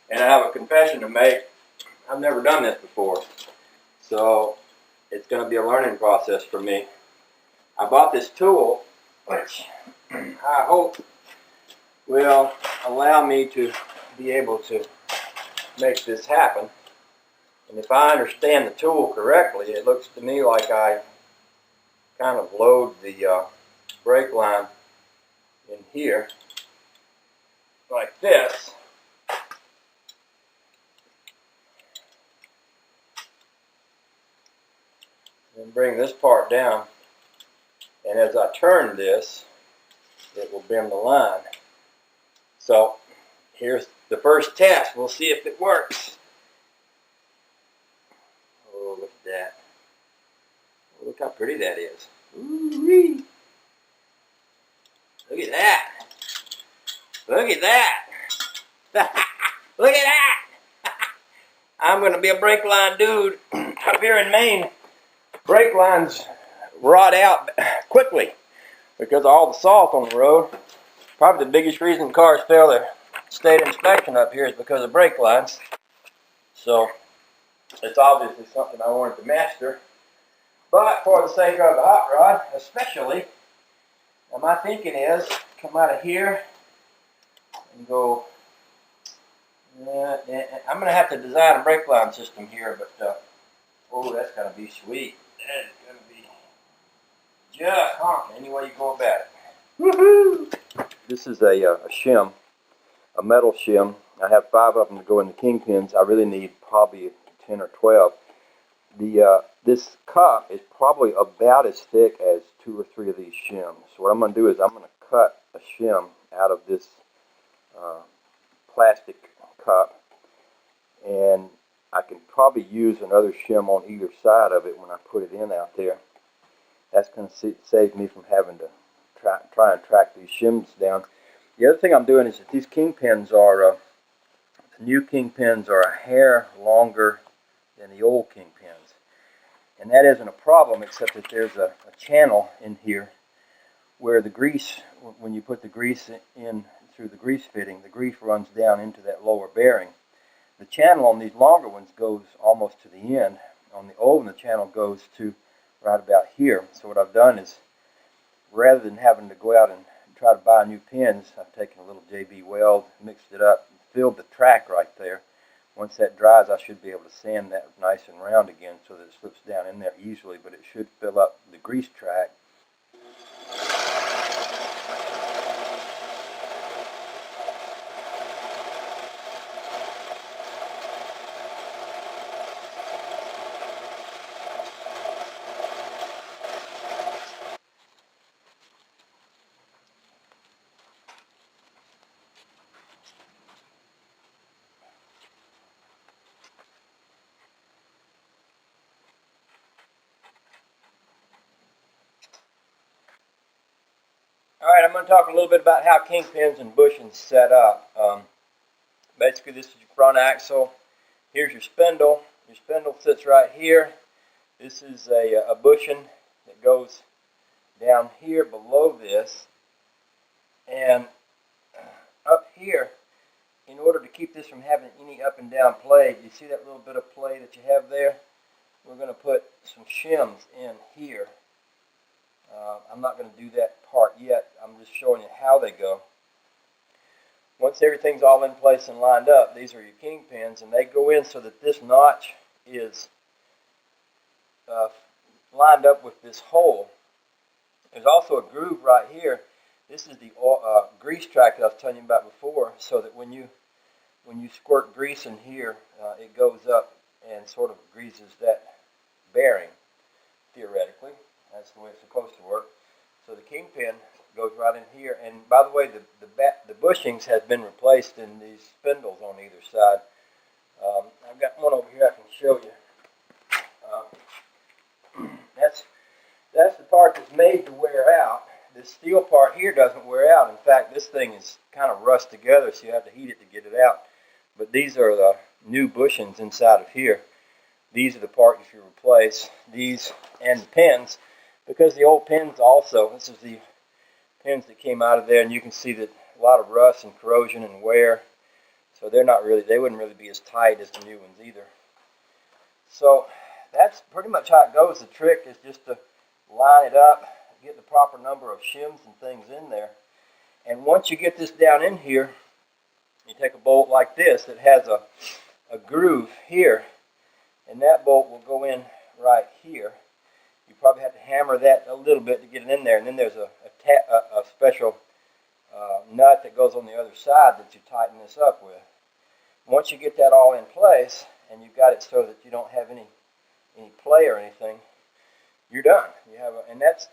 and I have a confession to make. I've never done this before, so it's going to be a learning process for me. I bought this tool, which I hope will allow me to be able to make this happen. And if I understand the tool correctly, it looks to me like I kind of load the brake line in here like this. And bring this part down, and as I turn this, it will bend the line. So here's the first test. We'll see if it works. Oh, look at that. Look how pretty that is. Ooh-wee. Look at that. Look at that. Look at that. I'm going to be a brake line dude. Up here in Maine, brake lines rot out quickly because of all the salt on the road. Probably the biggest reason cars fail their state inspection up here is because of brake lines. So it's obviously something I wanted to master. But for the sake of the hot rod, especially, my thinking is come out of here and go. I'm going to have to design a brake line system here, but oh, that's going to be sweet. That is going to be just honking any way you go about it. Woohoo! This is a shim, a metal shim. I have 5 of them to go in the kingpins. I really need probably 10 or 12. This cup is probably about as thick as 2 or 3 of these shims. So what I'm going to do is I'm going to cut a shim out of this plastic cup, and I can probably use another shim on either side of it when I put it in out there. That's going to save me from having to try and track these shims down. The other thing I'm doing is that these kingpins are, the new kingpins are a hair longer than the old kingpins. And that isn't a problem, except that there's a channel in here where the grease, when you put the grease in through the grease fitting, the grease runs down into that lower bearing. The channel on these longer ones goes almost to the end. On the old one, the channel goes to right about here. So what I've done is, rather than having to go out and try to buy new pins, I've taken a little JB Weld, mixed it up, filled the track right there. Once that dries, I should be able to sand that nice and round again so that it slips down in there easily, but it should fill up the grease track. I'm going to talk a little bit about how kingpins and bushings set up. Basically, this is your front axle. Here's your spindle. Your spindle sits right here. This is a bushing that goes down here below this. And up here, in order to keep this from having any up and down play, you see that little bit of play that you have there? We're going to put some shims in here. I'm not going to do that part yet. I'm just showing you how they go. Once everything's all in place and lined up, these are your kingpins, and they go in so that this notch is lined up with this hole. There's also a groove right here. This is the grease track that I was telling you about before, so that when you squirt grease in here, it goes up and sort of greases that bearing, theoretically. That's the way it's supposed to work. So the kingpin goes right in here. And by the way, the bushings have been replaced in these spindles on either side. I've got one over here I can show you. That's the part that's made to wear out. This steel part here doesn't wear out. In fact, this thing is kind of rust together, so you have to heat it to get it out. But these are the new bushings inside of here. These are the parts you replace. These and the pins. Because the old pins also, this is the pins that came out of there, and you can see that a lot of rust and corrosion and wear. So they wouldn't really be as tight as the new ones either. So that's pretty much how it goes. The trick is just to line it up, get the proper number of shims and things in there. And once you get this down in here, you take a bolt like this that has a groove here, and that bolt will go in right here. You probably have to hammer that a little bit to get it in there, and then there's a special nut that goes on the other side that you tighten this up with. Once you get that all in place, and you've got it so that you don't have any play or anything, you're done. You have and that's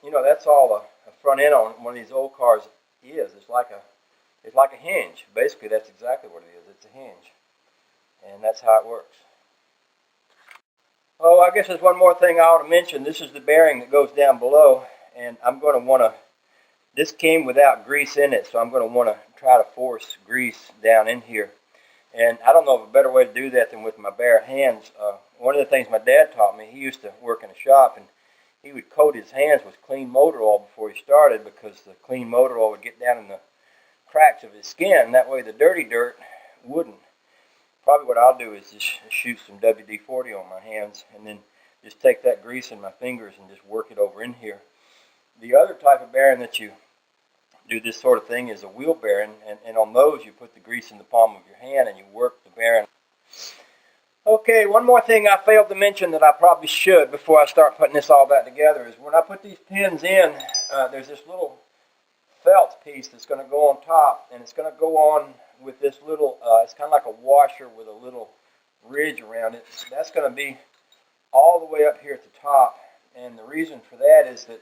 all a front end on one of these old cars is. It's like a hinge. Basically, that's exactly what it is. It's a hinge, and that's how it works. Oh, I guess there's one more thing I ought to mention. This is the bearing that goes down below, and I'm going to want to, this came without grease in it, so I'm going to want to try to force grease down in here. And I don't know of a better way to do that than with my bare hands. One of the things my dad taught me, he used to work in a shop, and he would coat his hands with clean motor oil before he started, because the clean motor oil would get down in the cracks of his skin. That way the dirty dirt wouldn't. Probably what I'll do is just shoot some WD-40 on my hands, and then just take that grease in my fingers and just work it over in here. The other type of bearing that you do this sort of thing is a wheel bearing, and on those you put the grease in the palm of your hand and you work the bearing. Okay, one more thing I failed to mention that I probably should before I start putting this all back together is when I put these pins in, there's this little felt piece that's going to go on top, and it's going to go on with this little, it's kind of like a washer with a little ridge around it. That's going to be all the way up here at the top, and the reason for that is that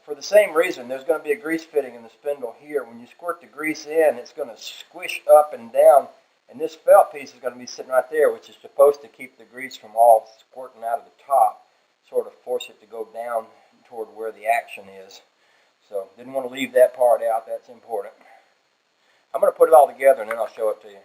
for the same reason, there's going to be a grease fitting in the spindle here. When you squirt the grease in, it's going to squish up and down, and this felt piece is going to be sitting right there, which is supposed to keep the grease from all squirting out of the top, sort of force it to go down toward where the action is. So didn't want to leave that part out. That's important. I'm going to put it all together and then I'll show it to you.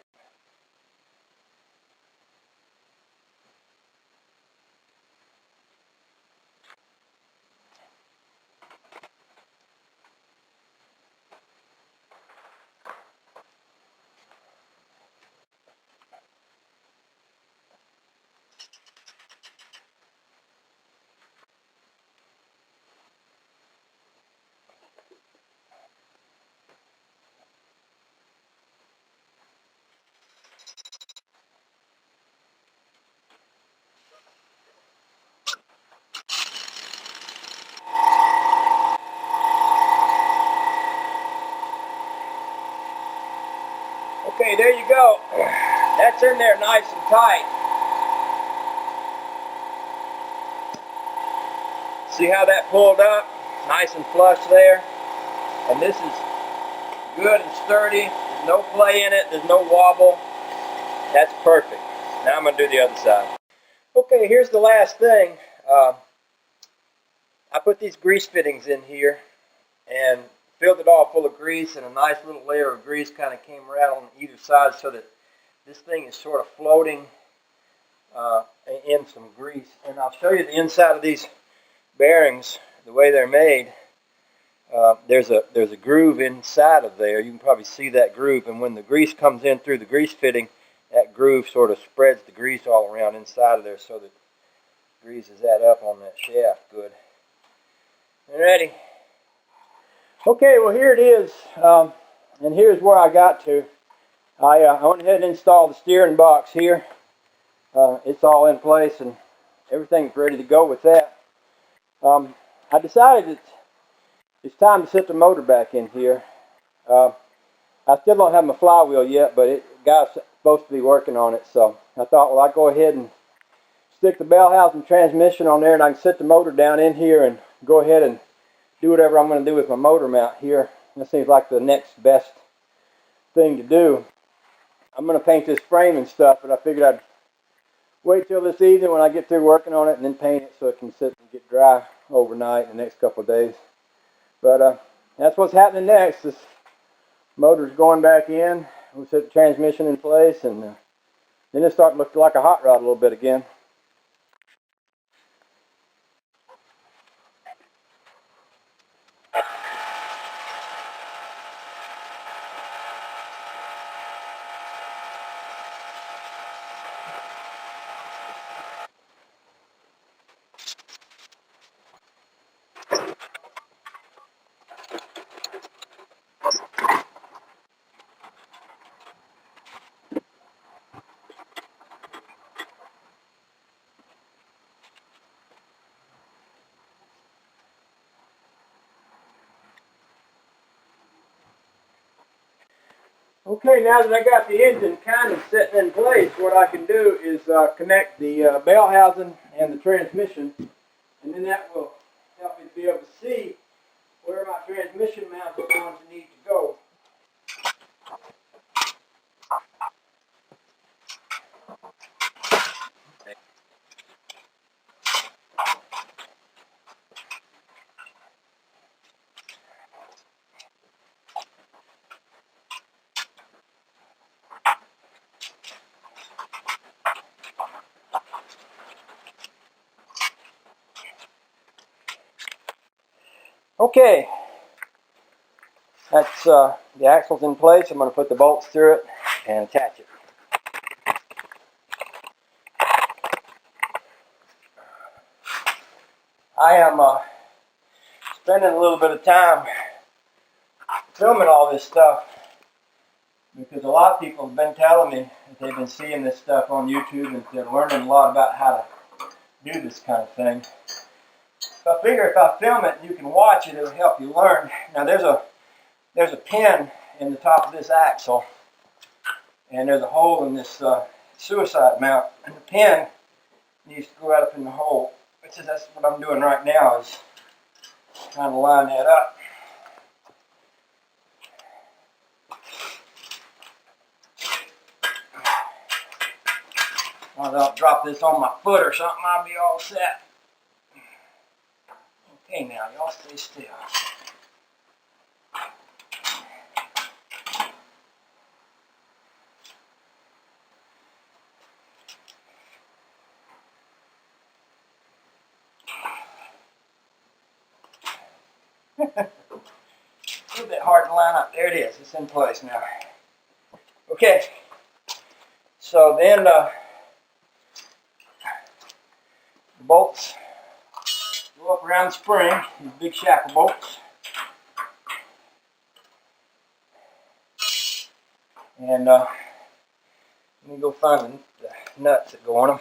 Okay, there you go. That's in there nice and tight. See how that pulled up? Nice and flush there. And this is good and sturdy. There's no play in it. There's no wobble. That's perfect. Now I'm going to do the other side. Okay, here's the last thing. I put these grease fittings in here, and filled it all full of grease, and a nice little layer of grease kind of came right on either side, so that this thing is sort of floating in some grease. And I'll show you the inside of these bearings, the way they're made. There's a groove inside of there. You can probably see that groove, and when the grease comes in through the grease fitting, that groove sort of spreads the grease all around inside of there, so that greases that up on that shaft good. Ready? Okay, well here it is, and here's where I got to. I went ahead and installed the steering box here. It's all in place and everything's ready to go with that. I decided that it's time to set the motor back in here. I still don't have my flywheel yet, but the guy's supposed to be working on it, so I thought, well, I'll go ahead and stick the bell housing transmission on there, and I can set the motor down in here and go ahead and do whatever I'm going to do with my motor mount here. That seems like the next best thing to do. I'm going to paint this frame and stuff, but I figured I'd wait till this evening when I get through working on it and then paint it so it can sit and get dry overnight in the next couple of days. But that's what's happening next. This motor's going back in. We'll set the transmission in place, and then it'll start to look like a hot rod a little bit again. Okay, now that I got the engine kind of sitting in place, what I can do is connect the bell housing and the transmission, and then that will help me to be able to see where my transmission mount is going to need to go. Okay, that's the axle's in place. I'm going to put the bolts through it and attach it. I am spending a little bit of time filming all this stuff because a lot of people have been telling me that they've been seeing this stuff on YouTube and they're learning a lot about how to do this kind of thing. So I figure if I film it and you can watch it, it'll help you learn. Now there's a pin in the top of this axle, and there's a hole in this suicide mount, and the pin needs to go right up in the hole. That's what I'm doing right now, is trying to line that up. Well, I'll drop this on my foot or something, I'll be all set. Okay, now y'all stay still. A little bit hard to line up. There it is. It's in place now. Okay. So then the bolts go up around the spring, these big shackle bolts. And let me go find the nuts that go on them.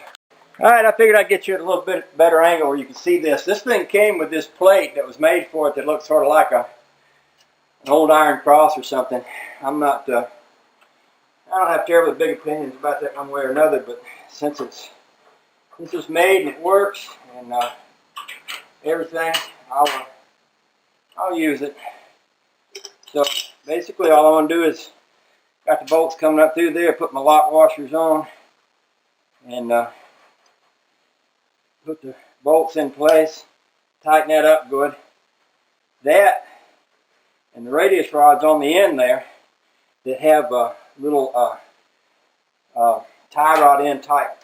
Alright, I figured I'd get you at a little bit better angle where you can see this. This thing came with this plate that was made for it that looks sort of like an old iron cross or something. I don't have terribly big opinions about that one way or another, but since this was made and it works and everything, I'll use it. So basically all I want to do is got the bolts coming up through there, put my lock washers on, and put the bolts in place, tighten that up good. That And the radius rods on the end there that have little tie rod end type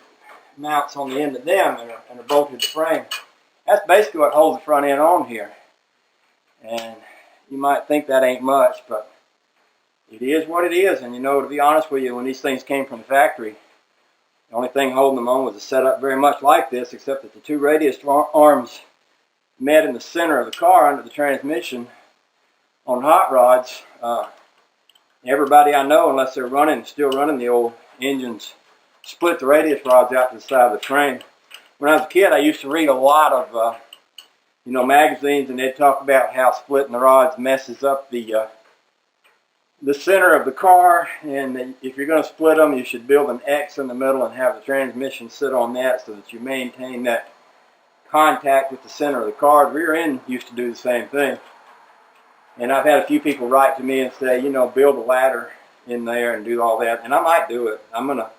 mounts on the end of them and are bolted to the frame. That's basically what holds the front end on here. And you might think that ain't much, but it is what it is. And you know, to be honest with you, when these things came from the factory, the only thing holding them on was a setup very much like this, except that the two radius arms met in the center of the car under the transmission on hot rods. Everybody I know, unless they're still running the old engines, split the radius rods out to the side of the frame. When I was a kid, I used to read a lot of magazines, and they'd talk about how splitting the rods messes up the center of the car, and if you're going to split them, you should build an X in the middle and have the transmission sit on that so that you maintain that contact with the center of the car. The rear end used to do the same thing. And I've had a few people write to me and say, you know, build a ladder in there and do all that. And I might do it. I'm going to,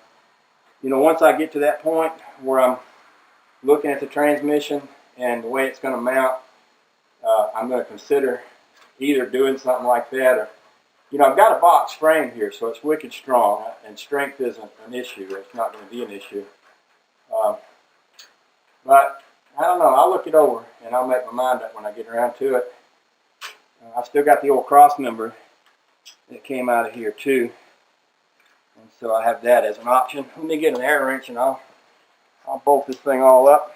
once I get to that point where I'm looking at the transmission and the way it's going to mount, I'm going to consider either doing something like that or, I've got a box frame here, so it's wicked strong, and strength isn't an issue. It's not going to be an issue. But I don't know. I'll look it over, and I'll make my mind up when I get around to it. I've still got the old Crossmember that came out of here, too. And so I have that as an option. Let me get an air wrench, and I'll bolt this thing all up.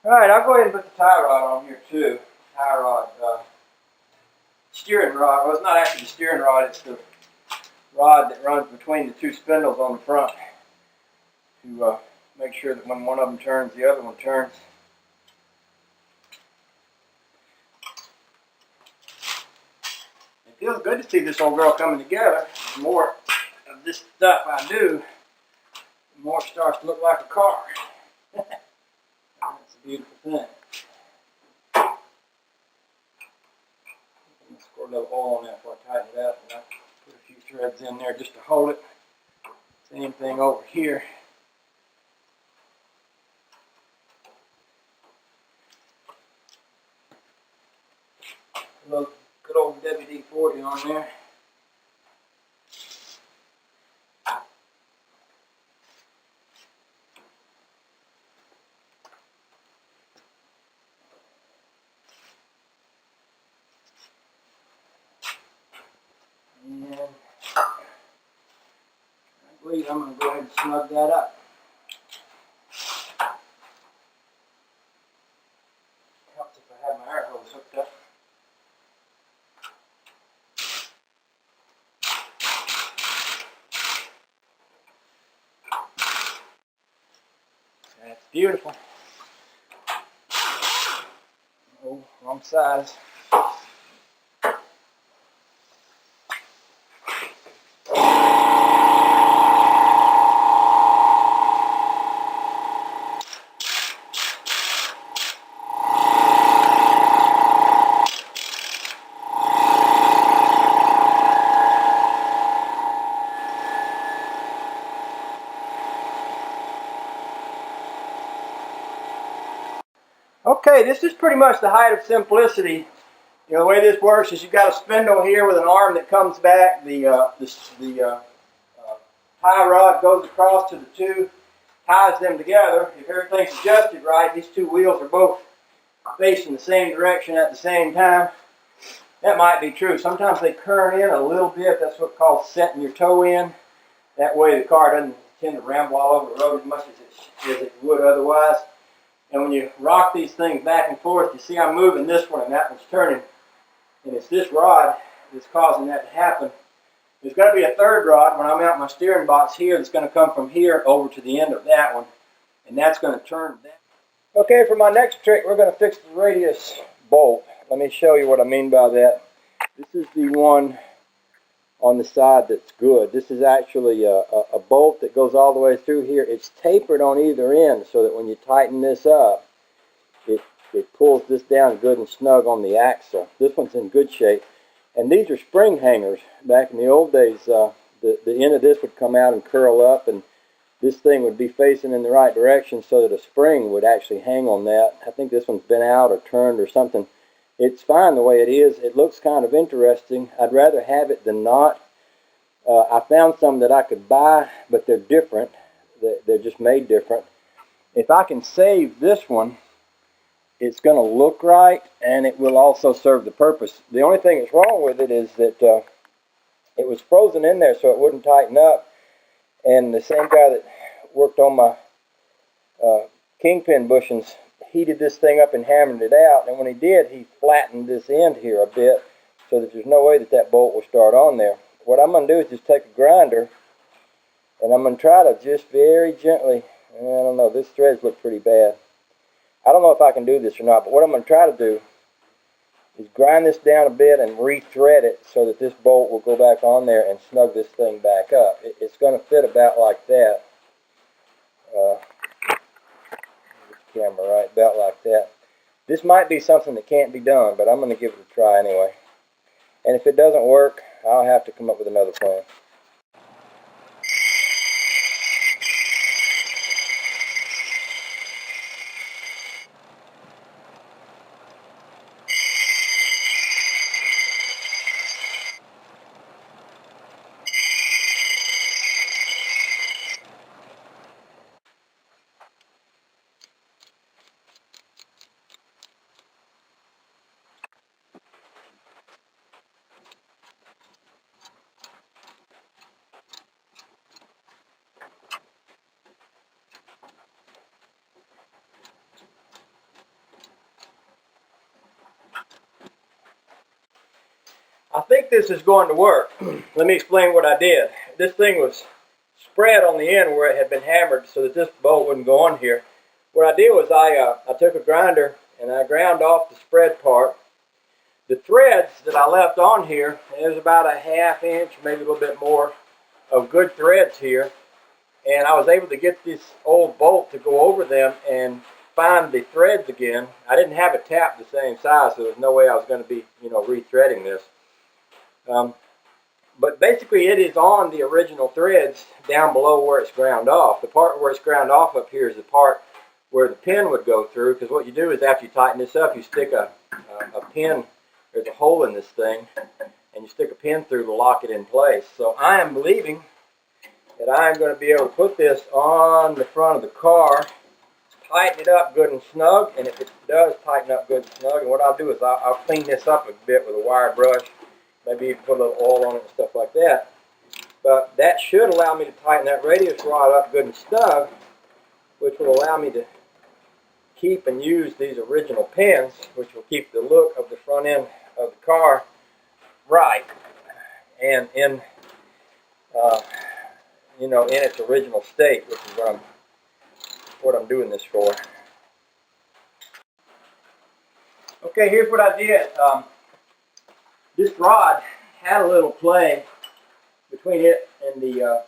Alright, I'll go ahead and put the tie rod on here too. Tie rod, steering rod. Well, it's not actually the steering rod, it's the rod that runs between the two spindles on the front to make sure that when one of them turns, the other one turns. It feels good to see this old girl coming together. The more of this stuff I do, the more it starts to look like a car. That's a beautiful thing. Let's squirt a little oil on that before I tighten it up. And I'll put a few threads in there just to hold it. Same thing over here. A little good old WD-40 on there. And I believe I'm going to go ahead and snug that up. Helps if I have my air hose hooked up. That's beautiful. Oh, wrong size. Okay, this is pretty much the height of simplicity. The way this works is you've got a spindle here with an arm that comes back. The tie rod goes across to the two, ties them together. If everything's adjusted right, these two wheels are both facing the same direction at the same time. That might be true. Sometimes they curve in a little bit. That's what's called setting your toe in. That way the car doesn't tend to ramble all over the road as much as it would otherwise. And when you rock these things back and forth, you see I'm moving this one and that one's turning. And it's this rod that's causing that to happen. There's got to be a third rod when I mount my steering box here that's going to come from here over to the end of that one. And that's going to turn that. Okay, for my next trick, we're going to fix the radius bolt. Let me show you what I mean by that. This is the one on the side that's good. This is actually a bolt that goes all the way through here. It's tapered on either end so that when you tighten this up, it pulls this down good and snug on the axle. This one's in good shape. And these are spring hangers. Back in the old days, the end of this would come out and curl up, and this thing would be facing in the right direction so that a spring would actually hang on that. I think this one's been out or turned or something. It's fine the way it is. It looks kind of interesting. I'd rather have it than not. I found some that I could buy, but they're different. They're just made different. If I can save this one, it's going to look right, and it will also serve the purpose. The only thing that's wrong with it is that it was frozen in there so it wouldn't tighten up. And the same guy that worked on my kingpin bushings heated this thing up and hammered it out. And when he did, he flattened this end here a bit so that there's no way that that bolt will start on there. What I'm going to do is just take a grinder, and I'm going to try to just very gently, I don't know, this threads look pretty bad. I don't know if I can do this or not, but what I'm going to try to do is grind this down a bit and re-thread it so that this bolt will go back on there and snug this thing back up. It's going to fit about like that. Camera right, about like that. This might be something that can't be done, but I'm going to give it a try anyway. And if it doesn't work, I'll have to come up with another plan. I think this is going to work. Let me explain what I did. This thing was spread on the end where it had been hammered so that this bolt wouldn't go on here. What I did was I took a grinder and I ground off the spread part. The threads that I left on here, there's about a ½ inch, maybe a little bit more, of good threads here. And I was able to get this old bolt to go over them and find the threads again. I didn't have a tap the same size, so there's no way I was going to be, rethreading this. But basically it is on the original threads down below where it's ground off. The part where it's ground off up here is the part where the pin would go through, because what you do is after you tighten this up, you stick a pin, there's a hole in this thing, and you stick a pin through to lock it in place. So I am believing that I am going to be able to put this on the front of the car, tighten it up good and snug, and if it does tighten up good and snug, and what I'll do is I'll clean this up a bit with a wire brush, maybe even put a little oil on it and stuff like that. But that should allow me to tighten that radius rod up good and snug, which will allow me to keep and use these original pins, which will keep the look of the front end of the car right and in in its original state, which is what I'm doing this for. Okay, here's what I did. This rod had a little play between it and the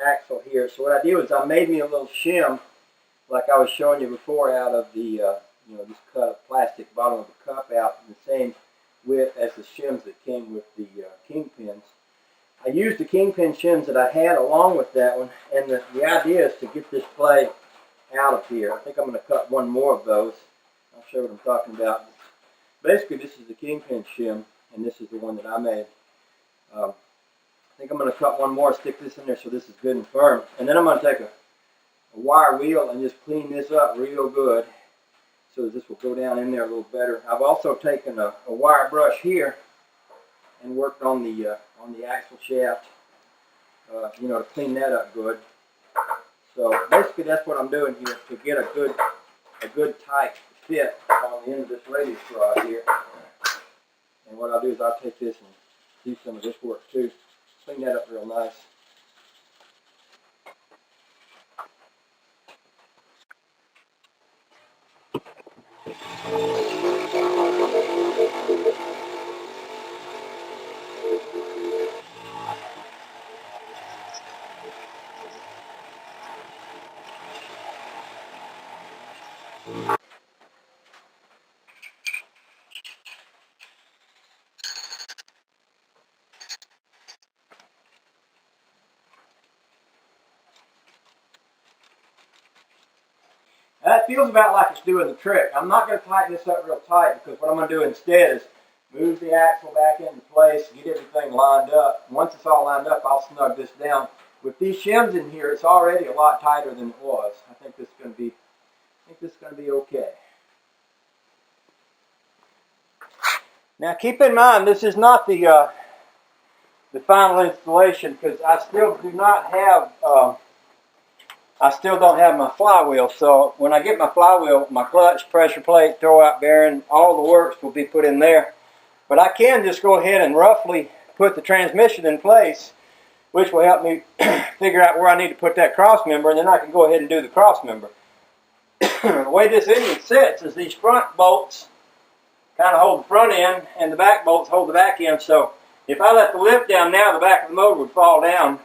axle here. So what I did was I made me a little shim, like I was showing you before, out of the just cut a plastic bottom of the cup out in the same width as the shims that came with the kingpins. I used the kingpin shims that I had along with that one, and the idea is to get this play out of here. I think I'm going to cut one more of those. I'll show you what I'm talking about. Basically, this is the kingpin shim, and this is the one that I made. I think I'm going to cut one more, stick this in there so this is good and firm. And then I'm going to take a wire wheel and just clean this up real good so that this will go down in there a little better. I've also taken a wire brush here and worked on the axle shaft, to clean that up good. So basically that's what I'm doing here to get a good tight fit on the end of this radius rod here. And what I'll do is I'll take this and do some of this work too. Clean that up real nice. That feels about like it's doing the trick. I'm not going to tighten this up real tight because what I'm going to do instead is move the axle back into place, get everything lined up. Once it's all lined up, I'll snug this down. With these shims in here, it's already a lot tighter than it was. I think this is going to be okay. Now keep in mind, this is not the final installation because I still do not have. I still don't have my flywheel, so when I get my flywheel, my clutch, pressure plate, throwout bearing, all the works will be put in there. But I can just go ahead and roughly put the transmission in place, which will help me figure out where I need to put that crossmember, and then I can go ahead and do the crossmember. The way this engine sits is these front bolts kind of hold the front end, and the back bolts hold the back end, so if I let the lift down now, the back of the motor would fall down.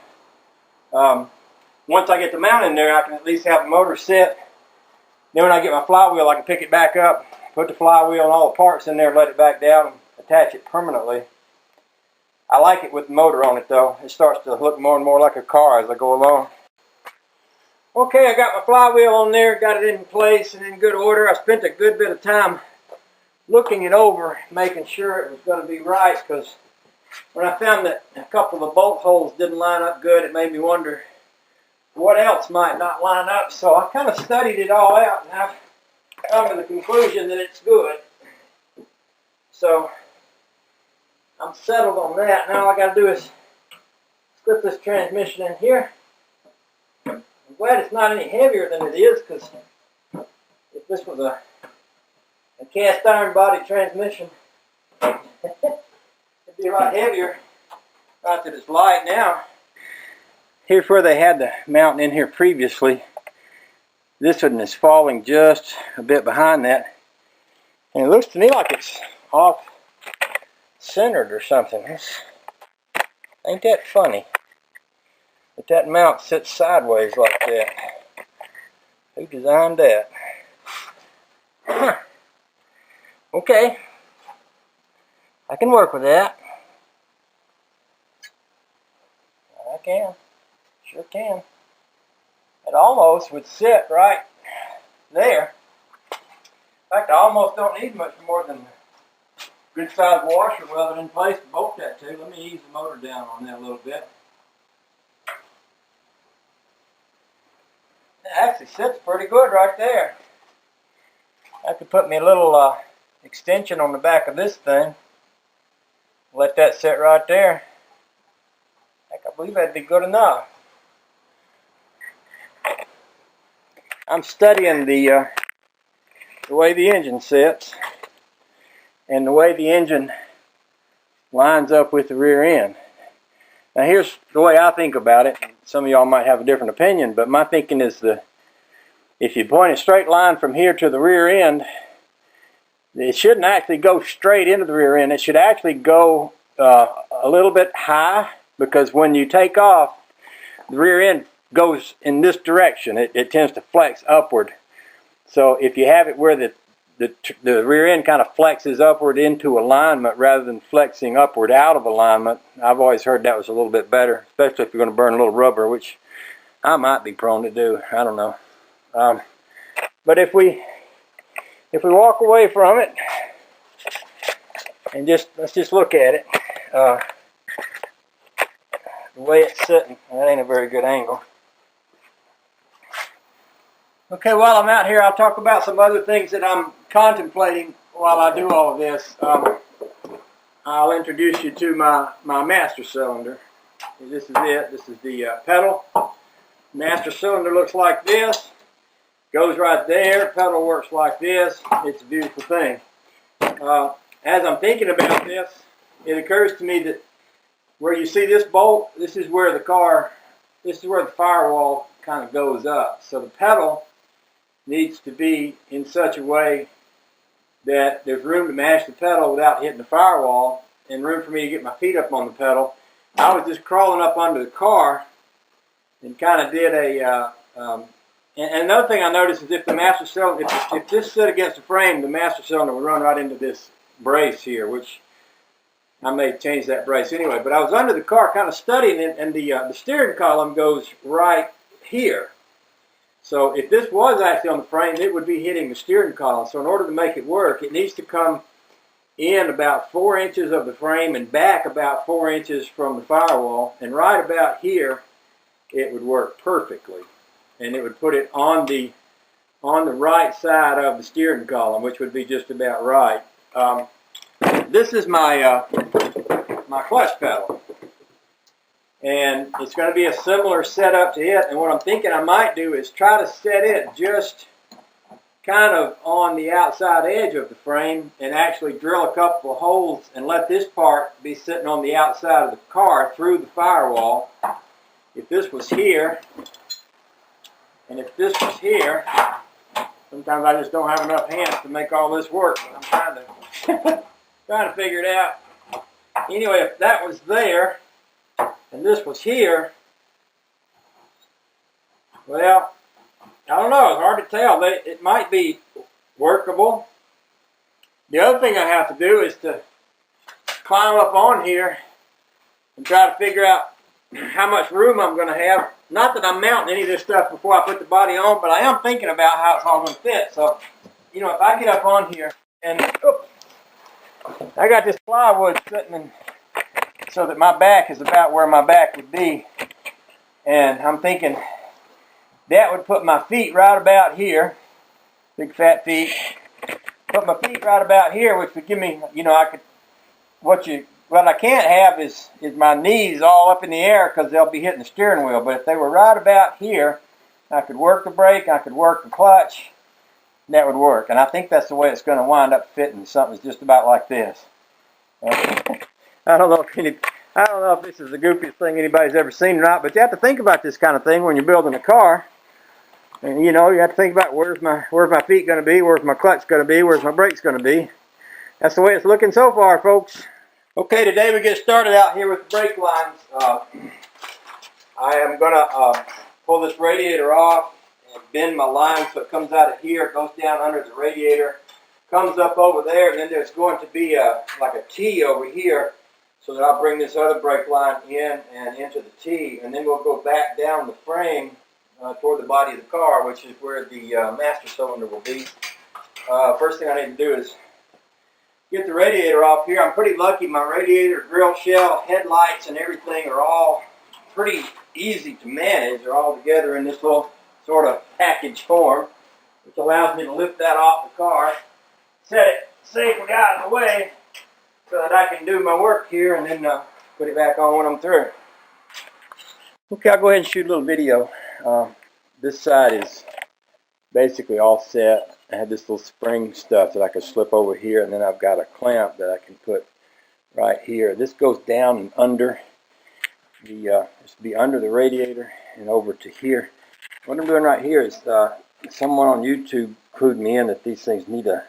Once I get the mount in there, I can at least have the motor sit. Then when I get my flywheel, I can pick it back up, put the flywheel and all the parts in there, let it back down, and attach it permanently. I like it with the motor on it though. It starts to look more and more like a car as I go along. Okay, I got my flywheel on there, got it in place and in good order. I spent a good bit of time looking it over, making sure it was going to be right, because when I found that a couple of the bolt holes didn't line up good, it made me wonder what else might not line up. So I kind of studied it all out, and I've come to the conclusion that it's good. So I'm settled on that. Now all I got to do is slip this transmission in here. I'm glad it's not any heavier than it is, because if this was a cast iron body transmission, it'd be a lot heavier. Not that it's light now. Here's where they had the mountain in here previously. This one is falling just a bit behind that. And it looks to me like it's off centered or something. Ain't that funny? But that mount sits sideways like that. Who designed that? Huh. Okay. I can work with that. I can. Sure can. It almost would sit right there. In fact, I almost don't need much more than a good sized washer welded in place to bolt that to. Let me ease the motor down on that a little bit. It actually sits pretty good right there. I could put me a little extension on the back of this thing. Let that sit right there. Heck, I believe that'd be good enough. I'm studying the way the engine sits and the way the engine lines up with the rear end. Now here's the way I think about it. Some of y'all might have a different opinion, but my thinking is if you point a straight line from here to the rear end, it shouldn't actually go straight into the rear end. It should actually go a little bit high, because when you take off, the rear end goes in this direction. It tends to flex upward. So if you have it where the rear end kind of flexes upward into alignment rather than flexing upward out of alignment, I've always heard that was a little bit better, especially if you're going to burn a little rubber, which I might be prone to do. I don't know. But if we walk away from it and let's just look at it, the way it's sitting, that ain't a very good angle. Okay, while I'm out here, I'll talk about some other things that I'm contemplating while I do all of this. I'll introduce you to my master cylinder. This is it. This is the pedal. Master cylinder looks like this. Goes right there. Pedal works like this. It's a beautiful thing. As I'm thinking about this, it occurs to me that where you see this bolt, this is where the firewall kind of goes up. So the pedal needs to be in such a way that there's room to mash the pedal without hitting the firewall and room for me to get my feet up on the pedal. I was just crawling up under the car and kind of did a, and another thing I noticed is if the master cylinder, if this sit against the frame, the master cylinder would run right into this brace here, which I may change that brace anyway. But I was under the car kind of studying it, and the steering column goes right here. So if this was actually on the frame, it would be hitting the steering column. So in order to make it work, it needs to come in about 4 inches of the frame and back about 4 inches from the firewall. And right about here, it would work perfectly. And it would put it on the right side of the steering column, which would be just about right. This is my my clutch pedal. And it's going to be a similar setup to it. And what I'm thinking I might do is try to set it just kind of on the outside edge of the frame and actually drill a couple of holes and let this part be sitting on the outside of the car through the firewall. If this was here, and if this was here, sometimes I just don't have enough hands to make all this work. I'm trying to figure it out. Anyway, if that was there, and this was here, well, I don't know. It's hard to tell. It might be workable. The other thing I have to do is to climb up on here and try to figure out how much room I'm going to have. Not that I'm mounting any of this stuff before I put the body on, but I am thinking about how it's all going to fit. So, you know, if I get up on here and I got this plywood sitting in so that my back is about where my back would be, and I'm thinking that would put my feet right about here, big fat feet, put my feet right about here, which would give me, you know, I could, what I can't have is my knees all up in the air because they'll be hitting the steering wheel, but if they were right about here, I could work the brake, I could work the clutch, and that would work, and I think that's the way it's going to wind up fitting. Something's just about like this. I don't know if this is the goofiest thing anybody's ever seen or not, but you have to think about this kind of thing when you're building a car. And you know, you have to think about where's my feet going to be, where's my clutch going to be, where's my brakes going to be. That's the way it's looking so far, folks. Okay, today we get started out here with the brake lines. I am going to pull this radiator off and bend my line so it comes out of here, goes down under the radiator, comes up over there, and then there's going to be like a T over here, so that I'll bring this other brake line in and into the T, and then we'll go back down the frame toward the body of the car, which is where the master cylinder will be. First thing I need to do is get the radiator off here. I'm pretty lucky. My radiator, grill shell, headlights, and everything are all pretty easy to manage. They're all together in this little sort of package form, which allows me to lift that off the car, set it safely out of the way so that I can do my work here and then put it back on when I'm through. Okay, I'll go ahead and shoot a little video. This side is basically all set. I have this little spring stuff that I can slip over here, and then I've got a clamp that I can put right here. This goes down and under the, this will be under the radiator and over to here. What I'm doing right here is someone on YouTube clued me in that these things need a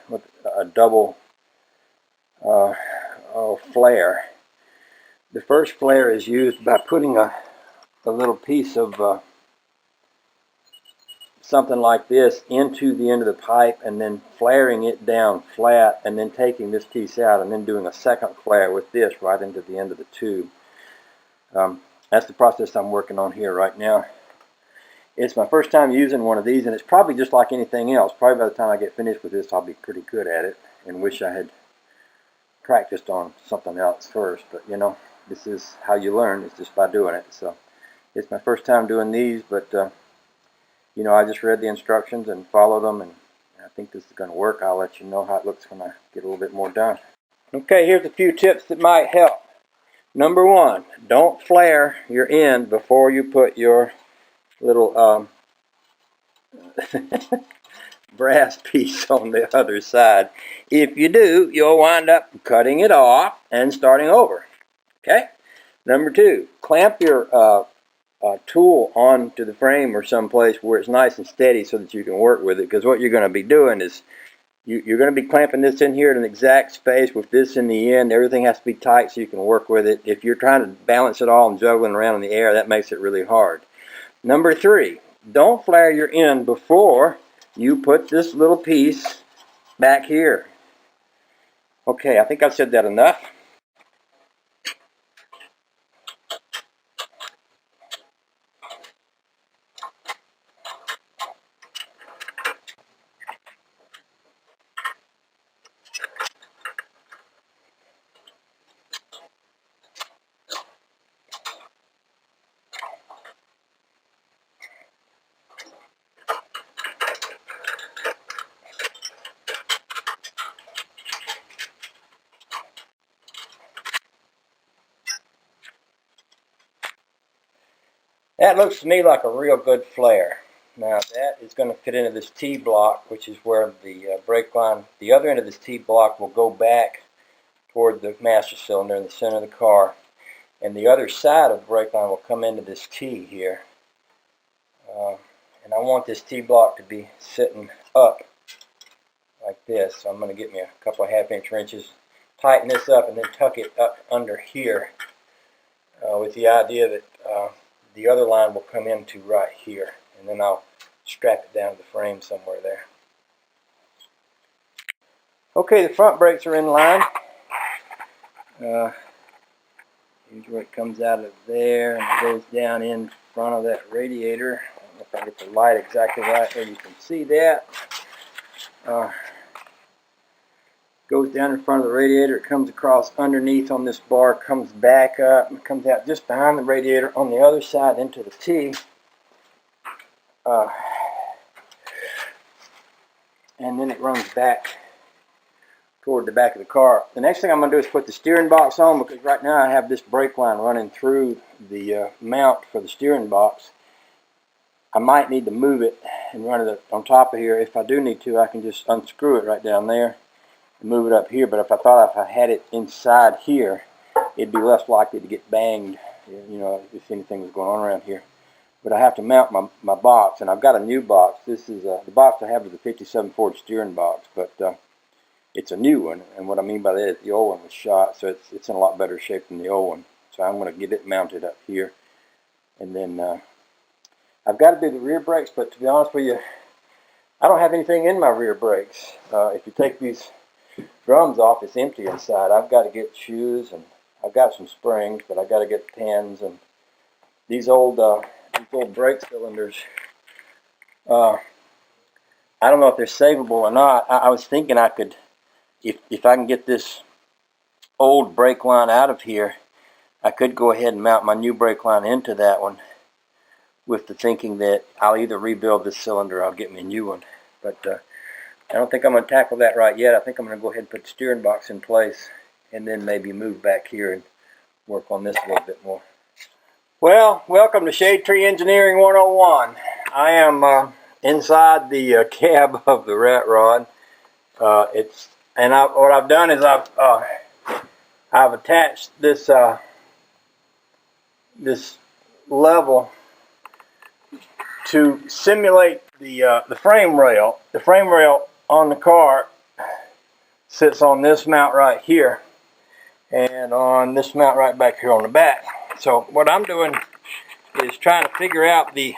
double flare. The first flare is used by putting a little piece of something like this into the end of the pipe and then flaring it down flat and then taking this piece out and then doing a second flare with this right into the end of the tube. That's the process I'm working on here right now. It's my first time using one of these, and it's probably just like anything else. Probably by the time I get finished with this, I'll be pretty good at it and wish I had practiced on something else first. But you know, this is how you learn, is just by doing it. So it's my first time doing these, but you know, I just read the instructions and followed them, and I think this is going to work. I'll let you know how it looks when I get a little bit more done. Okay, here's a few tips that might help. Number one, don't flare your end before you put your little brass piece on the other side. If you do, you'll wind up cutting it off and starting over. Okay? Number two, clamp your tool onto the frame or someplace where it's nice and steady so that you can work with it, because what you're going to be doing is You're going to be clamping this in here at an exact space with this in the end. Everything has to be tight so you can work with it. If you're trying to balance it all and juggling around in the air, that makes it really hard. Number 3, don't flare your end before you put this little piece back here. Okay, I think I've said that enough. That looks to me like a real good flare. Now that is going to fit into this T-block, which is where the brake line, the other end of this T-block will go back toward the master cylinder in the center of the car. And the other side of the brake line will come into this T here. And I want this T-block to be sitting up like this. So I'm going to get me a couple of half-inch wrenches, tighten this up, and then tuck it up under here with the idea that the other line will come into right here, and then I'll strap it down to the frame somewhere there. Okay, the front brakes are in line. Here's where it comes out of there and goes down in front of that radiator. I don't know if I get the light exactly right there. You can see that. Goes down in front of the radiator. It comes across underneath on this bar, comes back up, and comes out just behind the radiator on the other side into the T. And then it runs back toward the back of the car. The next thing I'm going to do is put the steering box on, because right now I have this brake line running through the mount for the steering box. I might need to move it and run it on top of here. If I do need to, I can just unscrew it right down there and move it up here. But if I had it inside here, it'd be less likely to get banged, you know, if anything was going on around here. But I have to mount my box, and I've got a new box. This is the box I have is a 57 Ford steering box, but it's a new one, and what I mean by that is the old one was shot, so it's in a lot better shape than the old one. So I'm going to get it mounted up here, and then I've got to do the rear brakes, but to be honest with you, I don't have anything in my rear brakes. If you take these drums off, it's empty inside. I've got to get shoes, and I've got some springs, but I've got to get pins, and these old brake cylinders, I don't know if they're savable or not. I was thinking I could, if I can get this old brake line out of here, I could go ahead and mount my new brake line into that one, with the thinking that I'll either rebuild this cylinder or I'll get me a new one. But I don't think I'm going to tackle that right yet. I think I'm going to go ahead and put the steering box in place, and then maybe move back here and work on this a little bit more. Well, welcome to Shade Tree Engineering 101. I am inside the cab of the rat rod. What I've done is I've attached this this level to simulate the frame rail. The frame rail on the car sits on this mount right here, and on this mount right back here on the back. So what I'm doing is trying to figure out the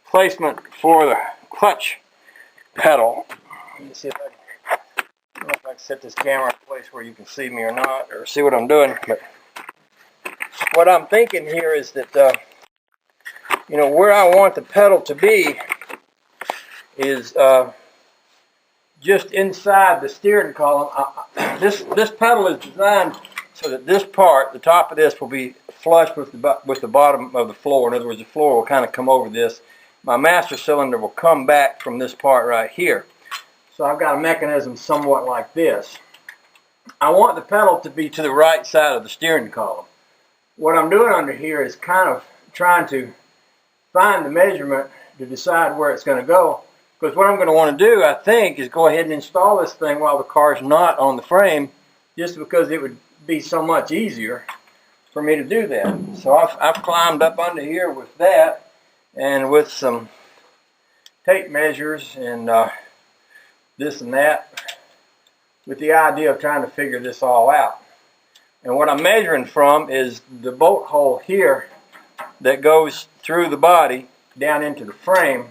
placement for the clutch pedal. Let me see if I don't know if I can set this camera in a place where you can see me or not, or see what I'm doing. But what I'm thinking here is that you know, where I want the pedal to be is just inside the steering column. This pedal is designed so that this part, the top of this, will be flush with the bottom of the floor. In other words, the floor will kind of come over this. My master cylinder will come back from this part right here. So I've got a mechanism somewhat like this. I want the pedal to be to the right side of the steering column. What I'm doing under here is kind of trying to find the measurement to decide where it's going to go. Because what I'm going to want to do, I think, is go ahead and install this thing while the car is not on the frame, just because it would be so much easier for me to do that. So I've climbed up under here with that, and with some tape measures and this and that, with the idea of trying to figure this all out. And what I'm measuring from is the bolt hole here that goes through the body down into the frame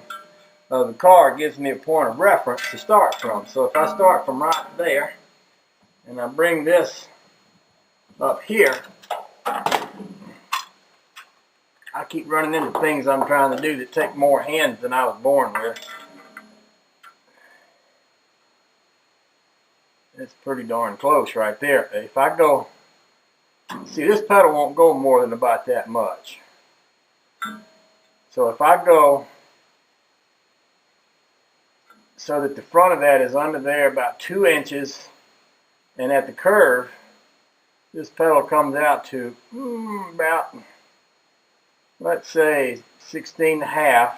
of the car. Gives me a point of reference to start from. So if I start from right there and I bring this up here, I keep running into things I'm trying to do that take more hands than I was born with. It's pretty darn close right there. If I go, see, this pedal won't go more than about that much. So if I go so that the front of that is under there about 2 inches, and at the curve, this pedal comes out to about, let's say, 16.5.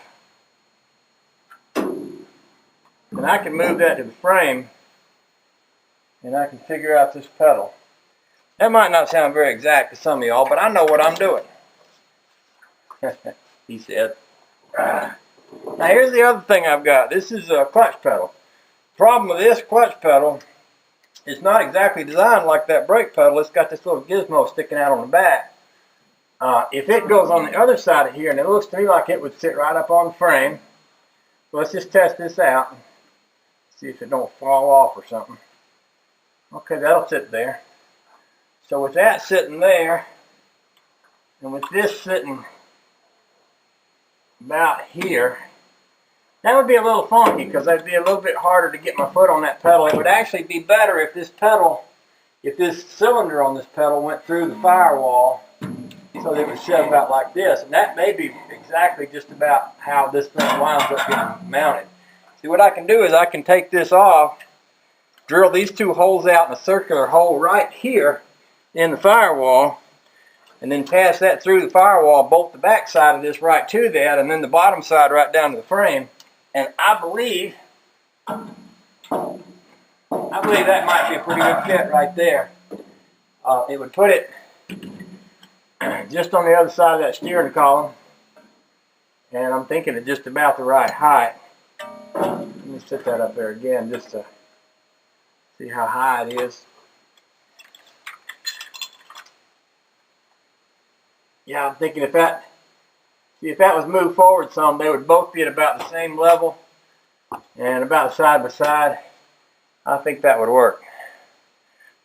And I can move that to the frame, and I can figure out this pedal. That might not sound very exact to some of y'all, but I know what I'm doing. He said. Now here's the other thing I've got. This is a clutch pedal. Problem with this clutch pedal, it's not exactly designed like that brake pedal. It's got this little gizmo sticking out on the back. If it goes on the other side of here, and it looks to me like it would sit right up on the frame. So let's just test this out. See if it don't fall off or something. Okay, that'll sit there. So with that sitting there, and with this sitting about here, that would be a little funky because it'd be a little bit harder to get my foot on that pedal. It would actually be better if this pedal, if this cylinder on this pedal went through the firewall so that it would sit about like this. And that may be exactly just about how this thing winds up getting mounted. See, what I can do is I can take this off, drill these 2 holes out in a circular hole right here in the firewall, and then pass that through the firewall, bolt the back side of this right to that, and then the bottom side right down to the frame. And I believe that might be a pretty good fit right there. It would put it just on the other side of that steering column, and I'm thinking it just about the right height. Let me set that up there again just to see how high it is. Yeah, I'm thinking if that was moved forward some, they would both be at about the same level and about side by side. I think that would work.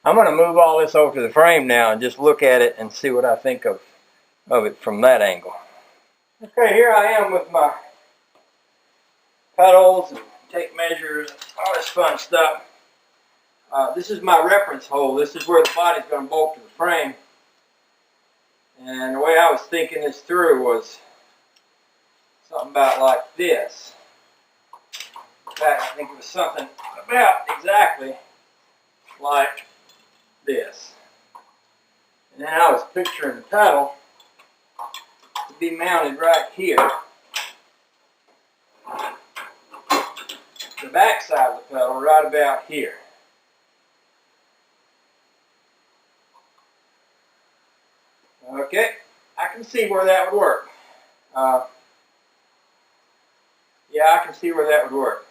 I'm going to move all this over to the frame now and just look at it and see what I think of it from that angle. Okay, here I am with my pedals and tape measures and all this fun stuff. This is my reference hole. This is where the body's going to bolt to the frame. And the way I was thinking this through was something about like this. In fact, I think it was something about exactly like this. And then I was picturing the pedal to be mounted right here. The back side of the pedal right about here. Okay, I can see where that would work. Yeah, I can see where that would work.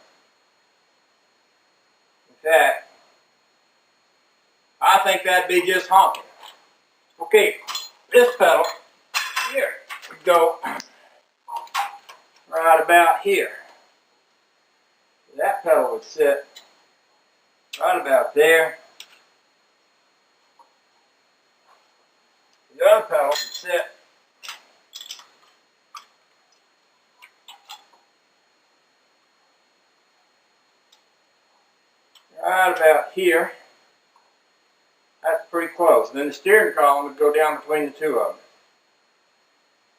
In fact, I think that'd be just honking. Okay, this pedal here would go right about here. That pedal would sit right about there. The other pedal would sit right about here. That's pretty close. And then the steering column would go down between the 2 of them.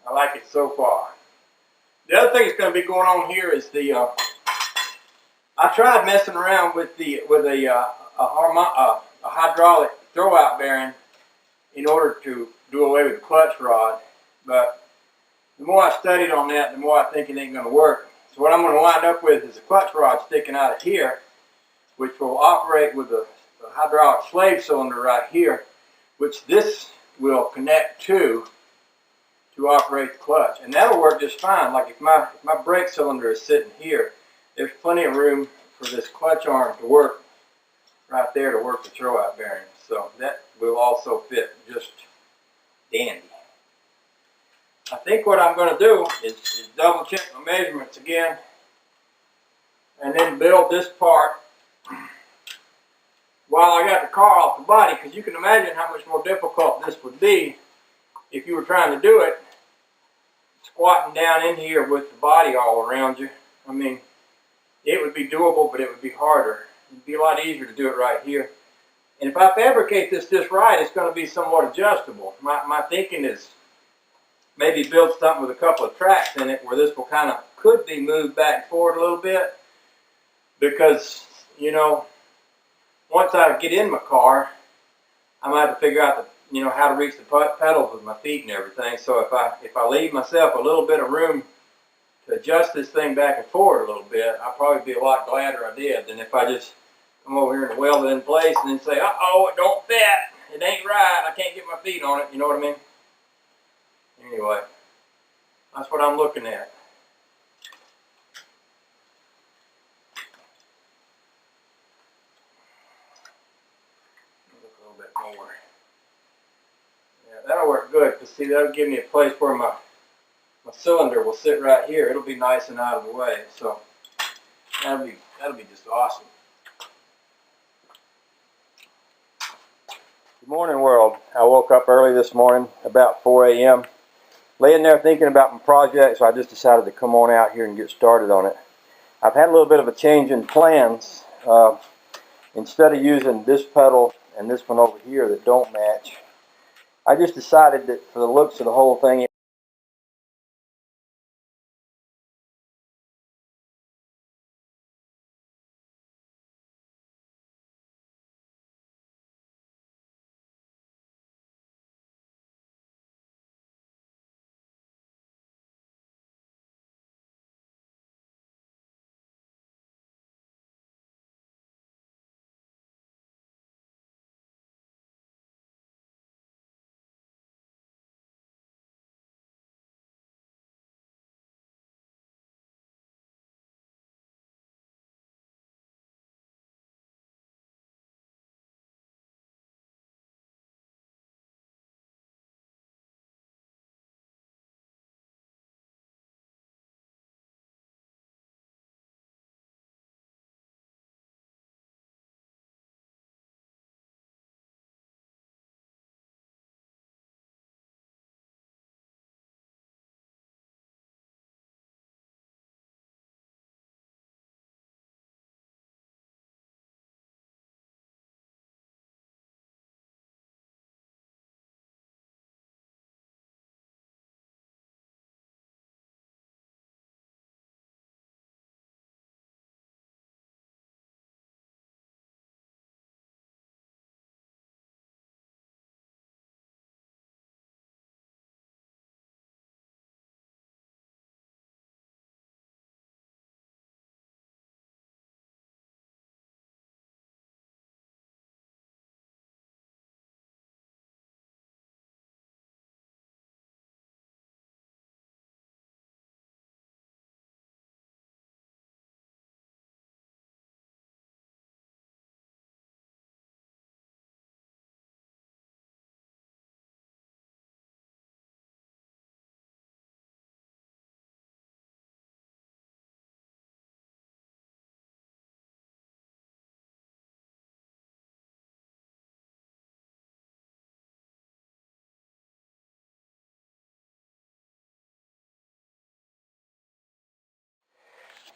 I like it so far. The other thing that's going to be going on here is the I tried messing around with a hydraulic throwout bearing in order to do away with the clutch rod, but the more I studied on that, the more I think it ain't going to work. So what I'm going to wind up with is a clutch rod sticking out of here, which will operate with a hydraulic slave cylinder right here, which this will connect to operate the clutch. And that'll work just fine. Like if my brake cylinder is sitting here, there's plenty of room for this clutch arm to work right there to work the throwout bearing. So that will also fit just dandy. I think what I'm going to do is double check my measurements again and then build this part while I got the car off the body, because you can imagine how much more difficult this would be if you were trying to do it squatting down in here with the body all around you. I mean, it would be doable, but it would be harder. It would be a lot easier to do it right here. And if I fabricate this just right, it's going to be somewhat adjustable. My thinking is maybe build something with a couple of tracks in it where this will kind of could be moved back and forward a little bit, because, you know, once I get in my car, I'm going to have to figure out how to reach the pedals with my feet and everything. So if I leave myself a little bit of room to adjust this thing back and forward a little bit, I'll probably be a lot gladder I did than if I just come over here and weld it in place and then say, uh-oh, it don't fit, it ain't right, I can't get my feet on it, you know what I mean? Anyway, that's what I'm looking at. Look a little bit more. Yeah, that'll work good, because see, that'll give me a place where my cylinder will sit right here. It'll be nice and out of the way, so that'll be just awesome. Good morning, world. I woke up early this morning, about 4 a.m. Laying there thinking about my project, so I just decided to come on out here and get started on it. I've had a little bit of a change in plans. Instead of using this pedal and this one over here that don't match, I just decided that for the looks of the whole thing,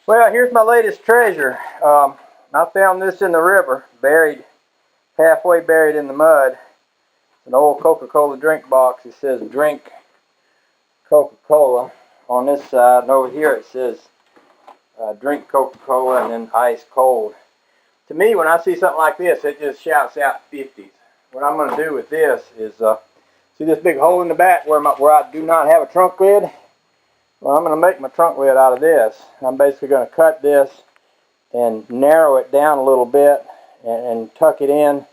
well, here's my latest treasure. I found this in the river, halfway buried in the mud. It's an old Coca-Cola drink box. It says drink Coca-Cola on this side, and over here it says drink Coca-Cola and then ice cold. To me, when I see something like this, it just shouts out 50s. What I'm going to do with this is, see this big hole in the back where I do not have a trunk lid? Well, I'm going to make my trunk lid out of this. I'm basically going to cut this and narrow it down a little bit and tuck it in.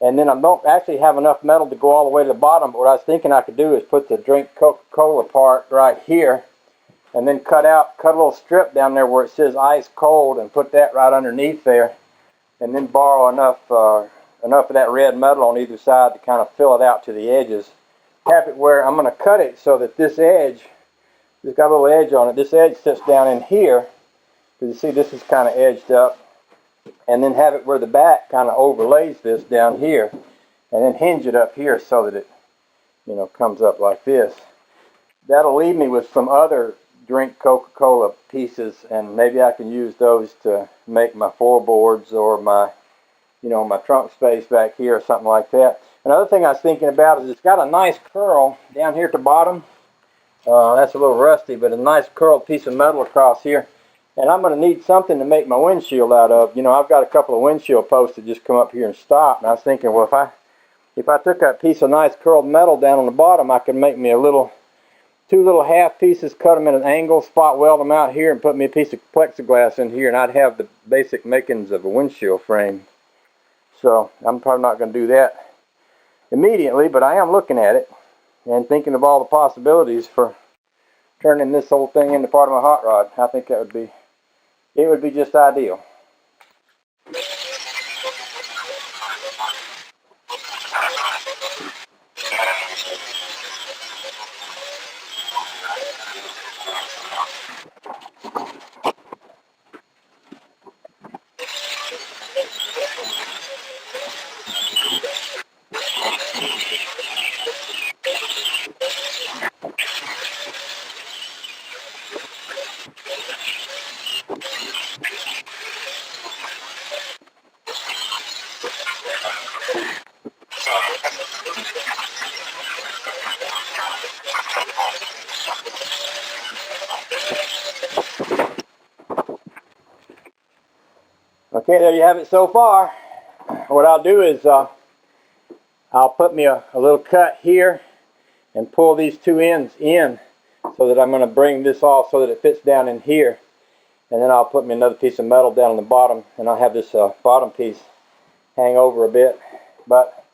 And then I don't actually have enough metal to go all the way to the bottom, but what I was thinking I could do is put the drink Coca-Cola part right here and then cut a little strip down there where it says ice cold and put that right underneath there, and then borrow enough of that red metal on either side to kind of fill it out to the edges. Have it where I'm going to cut it so that this edge, it's got a little edge on it, this edge sits down in here, because you see this is kind of edged up, and then have it where the back kind of overlays this down here, and then hinge it up here so that it, you know, comes up like this. That'll leave me with some other drink Coca-Cola pieces, and maybe I can use those to make my floorboards or my, you know, my trunk space back here or something like that. Another thing I was thinking about is it's got a nice curl down here at the bottom. That's a little rusty, but a nice curled piece of metal across here. And I'm going to need something to make my windshield out of. You know, I've got a couple of windshield posts that just come up here and stop. And I was thinking, well, if I took that piece of nice curled metal down on the bottom, I could make me two little half pieces, cut them at an angle, spot weld them out here, and put me a piece of plexiglass in here, and I'd have the basic makings of a windshield frame. So I'm probably not going to do that immediately, but I am looking at it and thinking of all the possibilities for turning this whole thing into part of my hot rod. I think it would be just ideal. Okay, there you have it so far. What I'll do is I'll put me a little cut here and pull these two ends in so that I'm going to bring this off so that it fits down in here. And then I'll put me another piece of metal down on the bottom, and I'll have this bottom piece hang over a bit. But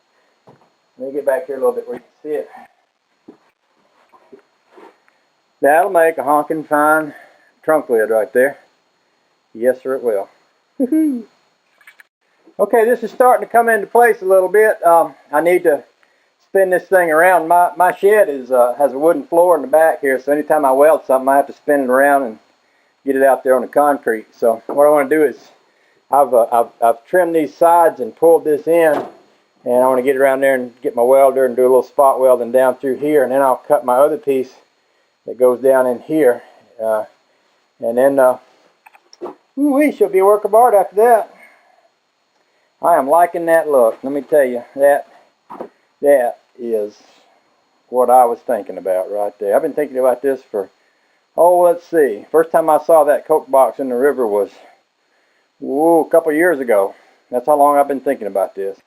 let me get back here a little bit where you can see it. That'll make a honking fine trunk lid right there. Yes, sir, it will. Okay, this is starting to come into place a little bit. I need to spin this thing around. My shed has a wooden floor in the back here, so anytime I weld something, I have to spin it around and get it out there on the concrete. So what I want to do is I've trimmed these sides and pulled this in, and I want to get around there and get my welder and do a little spot welding down through here, and then I'll cut my other piece that goes down in here, and then we shall be a work of art after that. I am liking that look. Let me tell you, that is what I was thinking about right there. I've been thinking about this for, let's see. First time I saw that Coke box in the river was, a couple years ago. That's how long I've been thinking about this.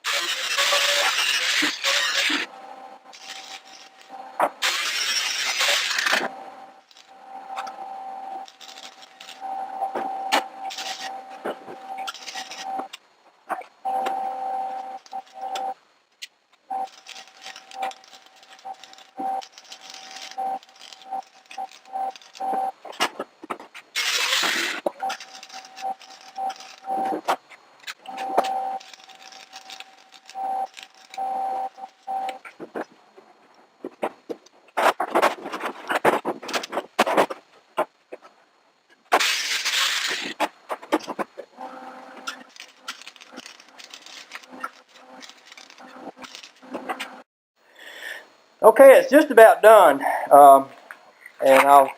Okay, it's just about done, and I'll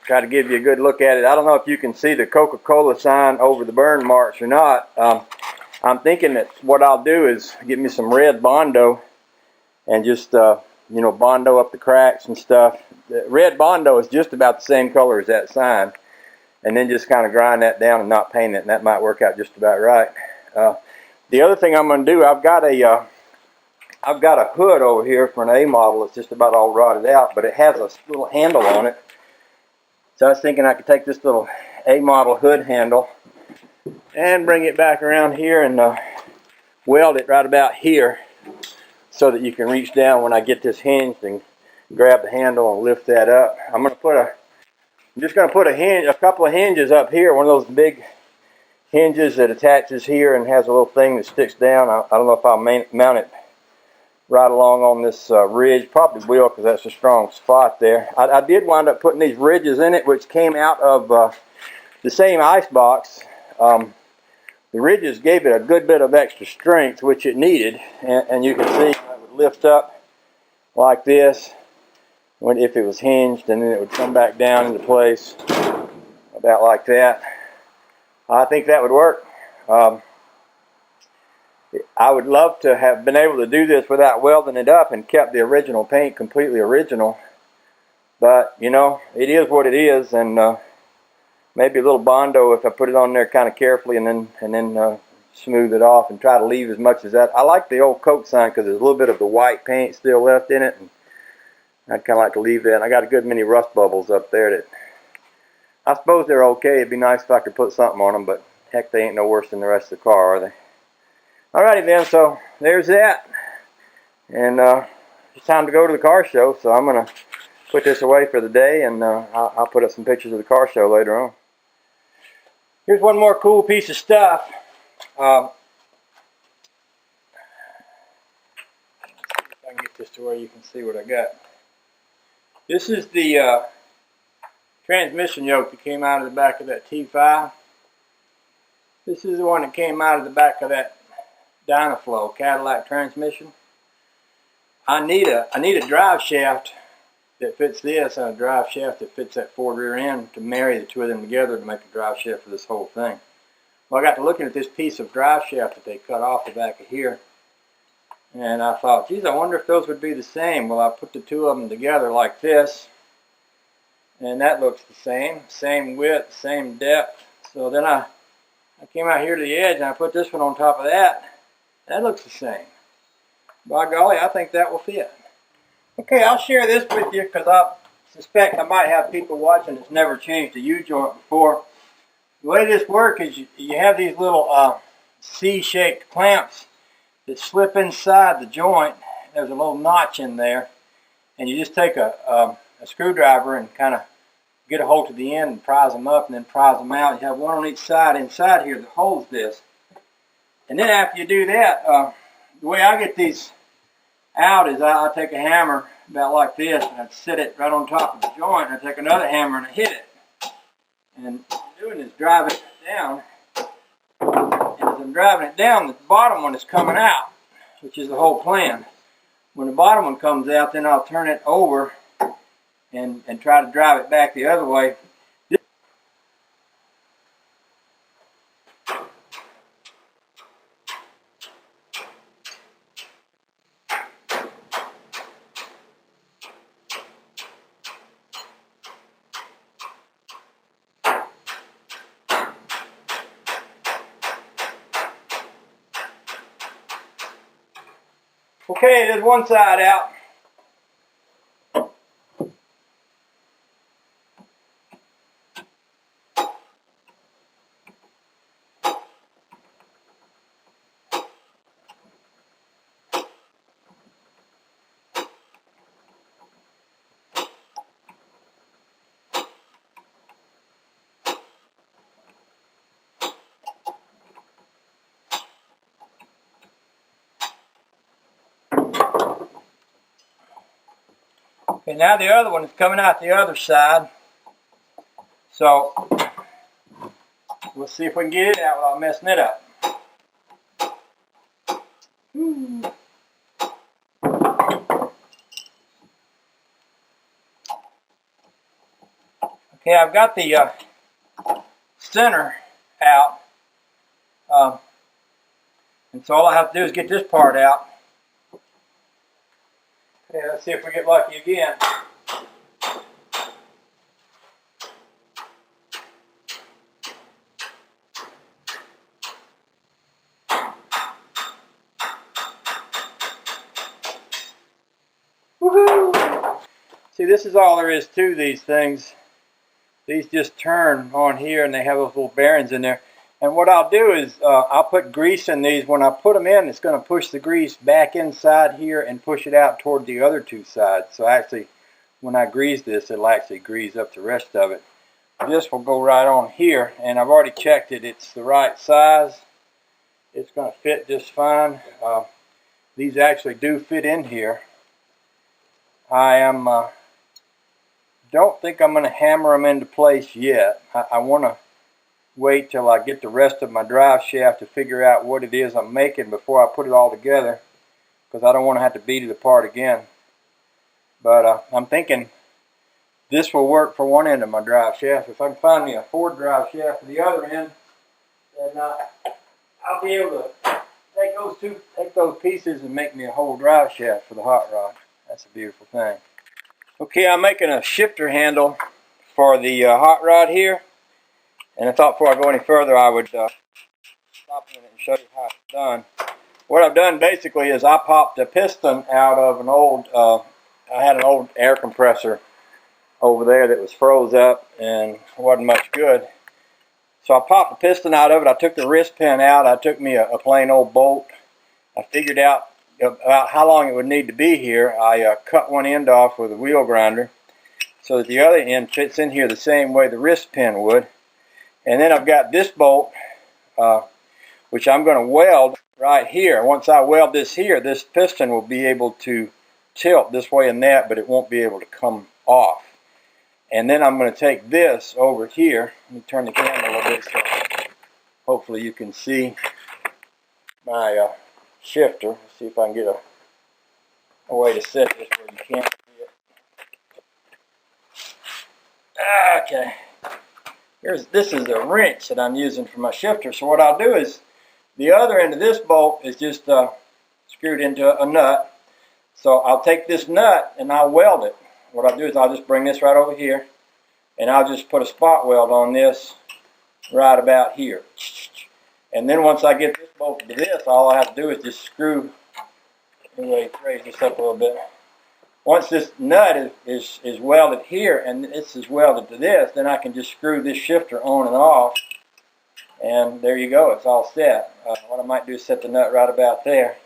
try to give you a good look at it. I don't know if you can see the Coca-Cola sign over the burn marks or not. I'm thinking that what I'll do is get me some red Bondo and just, Bondo up the cracks and stuff. The red Bondo is just about the same color as that sign, and then just kind of grind that down and not paint it, and that might work out just about right. The other thing I'm going to do, I've got a hood over here for an A model. It's just about all rotted out, but it has a little handle on it. So I was thinking I could take this little A model hood handle and bring it back around here and weld it right about here so that you can reach down when I get this hinged and grab the handle and lift that up. I'm going to put I'm just going to put a couple of hinges up here, one of those big hinges that attaches here and has a little thing that sticks down. I don't know if I'll mount it right along on this ridge. Probably will, because that's a strong spot there. I did wind up putting these ridges in it, which came out of the same ice box. The ridges gave it a good bit of extra strength, which it needed, and you can see it would lift up like this if it was hinged, and then it would come back down into place about like that. I think that would work. I would love to have been able to do this without welding it up and kept the original paint completely original, but you know, it is what it is, and maybe a little Bondo if I put it on there kind of carefully, and then smooth it off and try to leave as much as that. I like the old Coke sign because there's a little bit of the white paint still left in it, and I'd kind of like to leave that. And I got a good many rust bubbles up there that I suppose they're okay. It'd be nice if I could put something on them, but heck, they ain't no worse than the rest of the car, are they? Alrighty then, so there's that, and it's time to go to the car show, so I'm going to put this away for the day, and I'll put up some pictures of the car show later on. Here's one more cool piece of stuff. See if I can get this to where you can see what I got. This is the transmission yoke that came out of the back of that T5. This is the one that came out of the back of that Dynaflow Cadillac transmission. I need a drive shaft that fits this, and a drive shaft that fits that Ford rear end to marry the two of them together to make a drive shaft for this whole thing. Well, I got to looking at this piece of drive shaft that they cut off the back of here, and I thought, geez, I wonder if those would be the same. Well, I put the two of them together like this, and that looks the same width, same depth. So then I came out here to the edge and I put this one on top of that. That looks the same. By golly, I think that will fit. Okay, I'll share this with you because I suspect I might have people watching that's never changed a U-joint before. The way this works is you have these little C-shaped clamps that slip inside the joint. There's a little notch in there, and you just take a screwdriver and kind of get a hold to the end and prise them up and then prise them out. You have one on each side inside here that holds this. And then after you do that, the way I get these out is I take a hammer about like this, and I set it right on top of the joint, and I take another hammer and I hit it. And what I'm doing is driving it down. And as I'm driving it down, the bottom one is coming out, which is the whole plan. When the bottom one comes out, then I'll turn it over and try to drive it back the other way. Okay, there's one side out. Okay, now the other one is coming out the other side. So we'll see if we can get it out without messing it up. Okay, I've got the center out. And so all I have to do is get this part out. Okay, let's see if we get lucky again. Woohoo! See, this is all there is to these things. These just turn on here, and they have those little bearings in there. And what I'll do is I'll put grease in these. When I put them in, it's going to push the grease back inside here and push it out toward the other two sides. So actually, when I grease this, it'll actually grease up the rest of it. this will go right on here, and I've already checked it. It's the right size. It's going to fit just fine. These actually do fit in here. I don't think I'm going to hammer them into place yet. I want to wait till I get the rest of my drive shaft to figure out what it is I'm making before I put it all together, because I don't want to have to beat it apart again. But I'm thinking this will work for one end of my drive shaft. If I can find me a Ford drive shaft for the other end, then I'll be able to take those pieces and make me a whole drive shaft for the hot rod. That's a beautiful thing. Okay, I'm making a shifter handle for the hot rod here, and I thought before I go any further I would stop a minute and show you how it's done. What I've done basically is I popped a piston out of an old, I had an old air compressor over there that was froze up and wasn't much good. So I popped the piston out of it. I took the wrist pin out. I took me a plain old bolt. I figured out about how long it would need to be here. I cut one end off with a wheel grinder so that the other end fits in here the same way the wrist pin would. And then I've got this bolt, which I'm going to weld right here. Once I weld this here, this piston will be able to tilt this way and that, but it won't be able to come off. And then I'm going to take this over here. Let me turn the camera a little bit so hopefully you can see my shifter. Let's see if I can get a way to set this where you can't see it. Okay. This is a wrench that I'm using for my shifter. So what I'll do is the other end of this bolt is just screwed into a nut. So I'll take this nut and I'll weld it. What I'll do is I'll just bring this right over here and I'll just put a spot weld on this right about here. And then once I get this bolted to this, all I have to do is just screw, anyway, raise this up a little bit. Once this nut is welded here and this is welded to this, then I can just screw this shifter on and off, and there you go, it's all set. What I might do is set the nut right about there,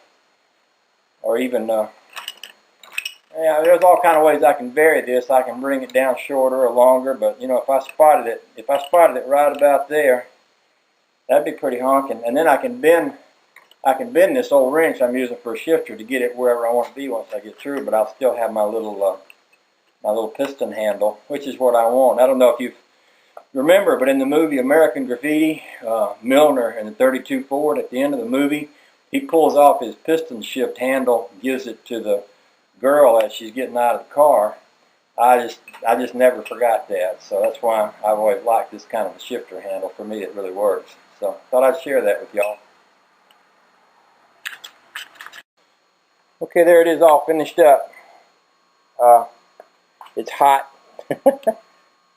or even, yeah, there's all kind of ways I can vary this. I can bring it down shorter or longer, but you know, if I spotted it right about there, that'd be pretty honking. And then I can bend this old wrench I'm using for a shifter to get it wherever I want to be once I get through, but I'll still have my little piston handle, which is what I want. I don't know if you remember, but in the movie American Graffiti, Milner in the 32 Ford, at the end of the movie, he pulls off his piston shift handle, gives it to the girl as she's getting out of the car. I just never forgot that, so that's why I've always liked this kind of a shifter handle. For me, it really works. So thought I'd share that with y'all. Okay, there it is, all finished up. It's hot.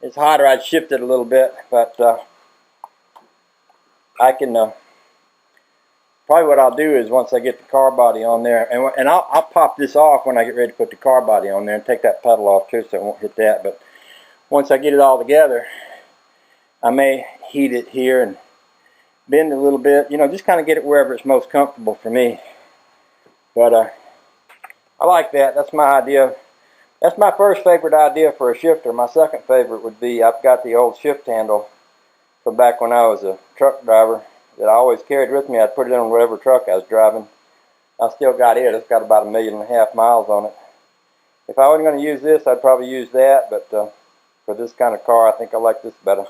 It's hotter. I'd shift it a little bit, but I can. Probably what I'll do is once I get the car body on there, and I'll pop this off when I get ready to put the car body on there and take that pedal off too, so it won't hit that. But once I get it all together, I may heat it here and bend it a little bit. You know, just kind of get it wherever it's most comfortable for me. But I like that. That's my idea. That's my first favorite idea for a shifter. My second favorite would be, I've got the old shift handle from back when I was a truck driver that I always carried with me. I'd put it on whatever truck I was driving. I still got it. It's got about 1.5 million miles on it. If I wasn't going to use this, I'd probably use that, but for this kind of car, I think I like this better.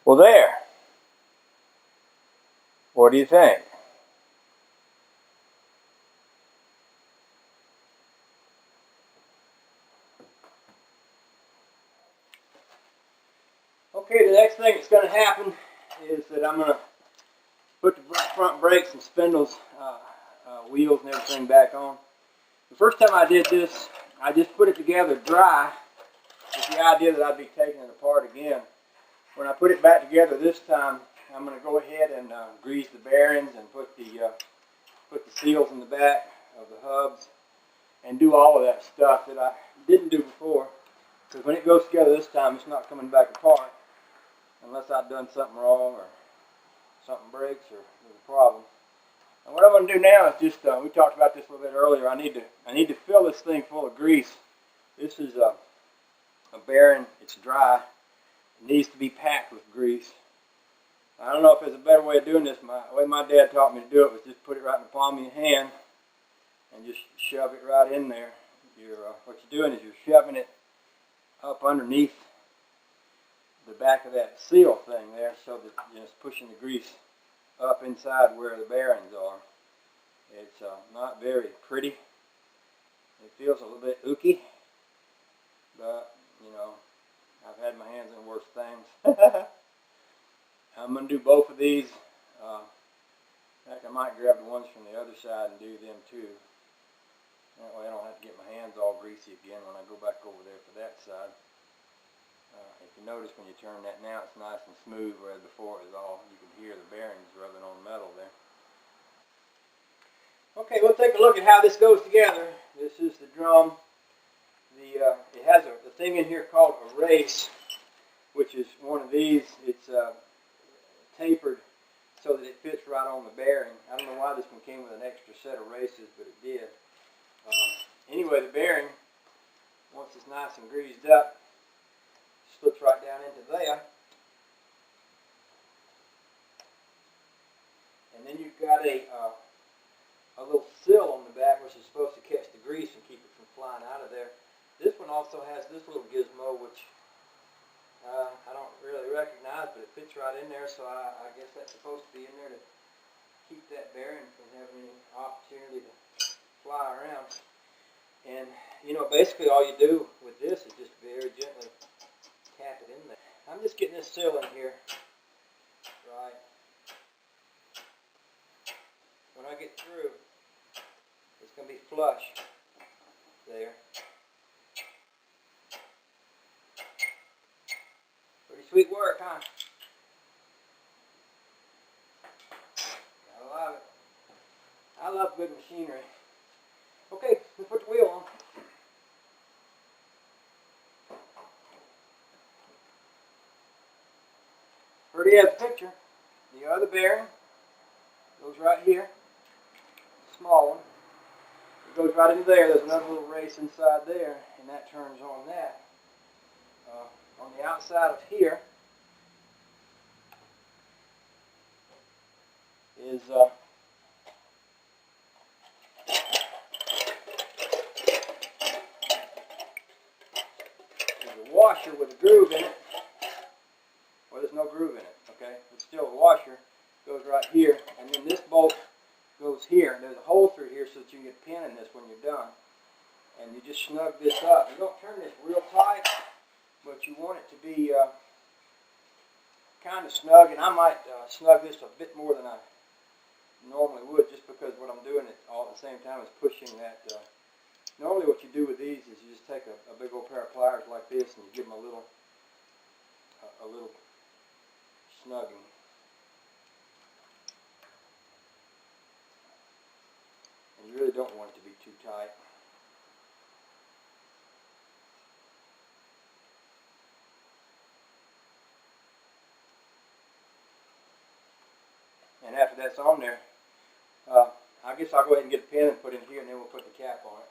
Well, there. What do you think? Okay, the next thing that's going to happen is that I'm going to put the front brakes and Spindles wheels and everything back on. The first time I did this, I just put it together dry with the idea that I'd be taking it apart again. When I put it back together this time, I'm going to go ahead and grease the bearings and put the seals in the back of the hubs and do all of that stuff that I didn't do before. Because when it goes together this time, it's not coming back apart unless I've done something wrong or something breaks or there's a problem. And what I'm going to do now is just, we talked about this a little bit earlier, I need to fill this thing full of grease. This is a bearing, it's dry, it needs to be packed with grease. I don't know if there's a better way of doing this. The way my dad taught me to do it was just put it right in the palm of your hand and just shove it right in there. What you're doing is you're shoving it up underneath the back of that seal thing there, so that it's pushing the grease up inside where the bearings are. It's not very pretty. It feels a little bit ooky, but I've had my hands in worse things. I'm going to do both of these. In fact, I might grab the ones from the other side and do them too. That way I don't have to get my hands all greasy again when I go back over there for that side. If you notice when you turn that now, it's nice and smooth, whereas before it was all, you could hear the bearings rubbing on metal there. Okay, we'll take a look at how this goes together. This is the drum. It has a thing in here called a race, which is one of these. It's tapered so that it fits right on the bearing. I don't know why this one came with an extra set of races, but it did. Anyway, the bearing, once it's nice and greased up, slips right down into there. And then you've got a little sill on the back which is supposed to catch the grease and keep it from flying out of there. This one also has this little gizmo which I don't really recognize, but it fits right in there, so I guess that's supposed to be in there to keep that bearing from having any opportunity to fly around. And basically all you do with this is just very gently tap it in there. I'm just getting this seal in here right. When I get through, it's going to be flush there. Pretty sweet work, huh? Gotta love it. I love good machinery. Okay, let's put the wheel on. Already has a picture. The other bearing goes right here. Small one. It goes right into there. There's another little race inside there, and that turns on that. On the outside of here is a washer with a groove in it. Well, there's no groove in it, okay? It's still a washer. Goes right here, and then this bolt goes here. There's a hole through here so that you can get a pin in this when you're done. And you just snug this up. You don't turn this real tight, but you want it to be kind of snug. And I might snug this a bit more than I normally would, just because what I'm doing all at the same time is pushing that. Normally what you do with these is you just take a big old pair of pliers like this and you give them a little snugging. And you really don't want it to be too tight. And after that's on there, I guess I'll go ahead and get a pin and put in here, and then we'll put the cap on it.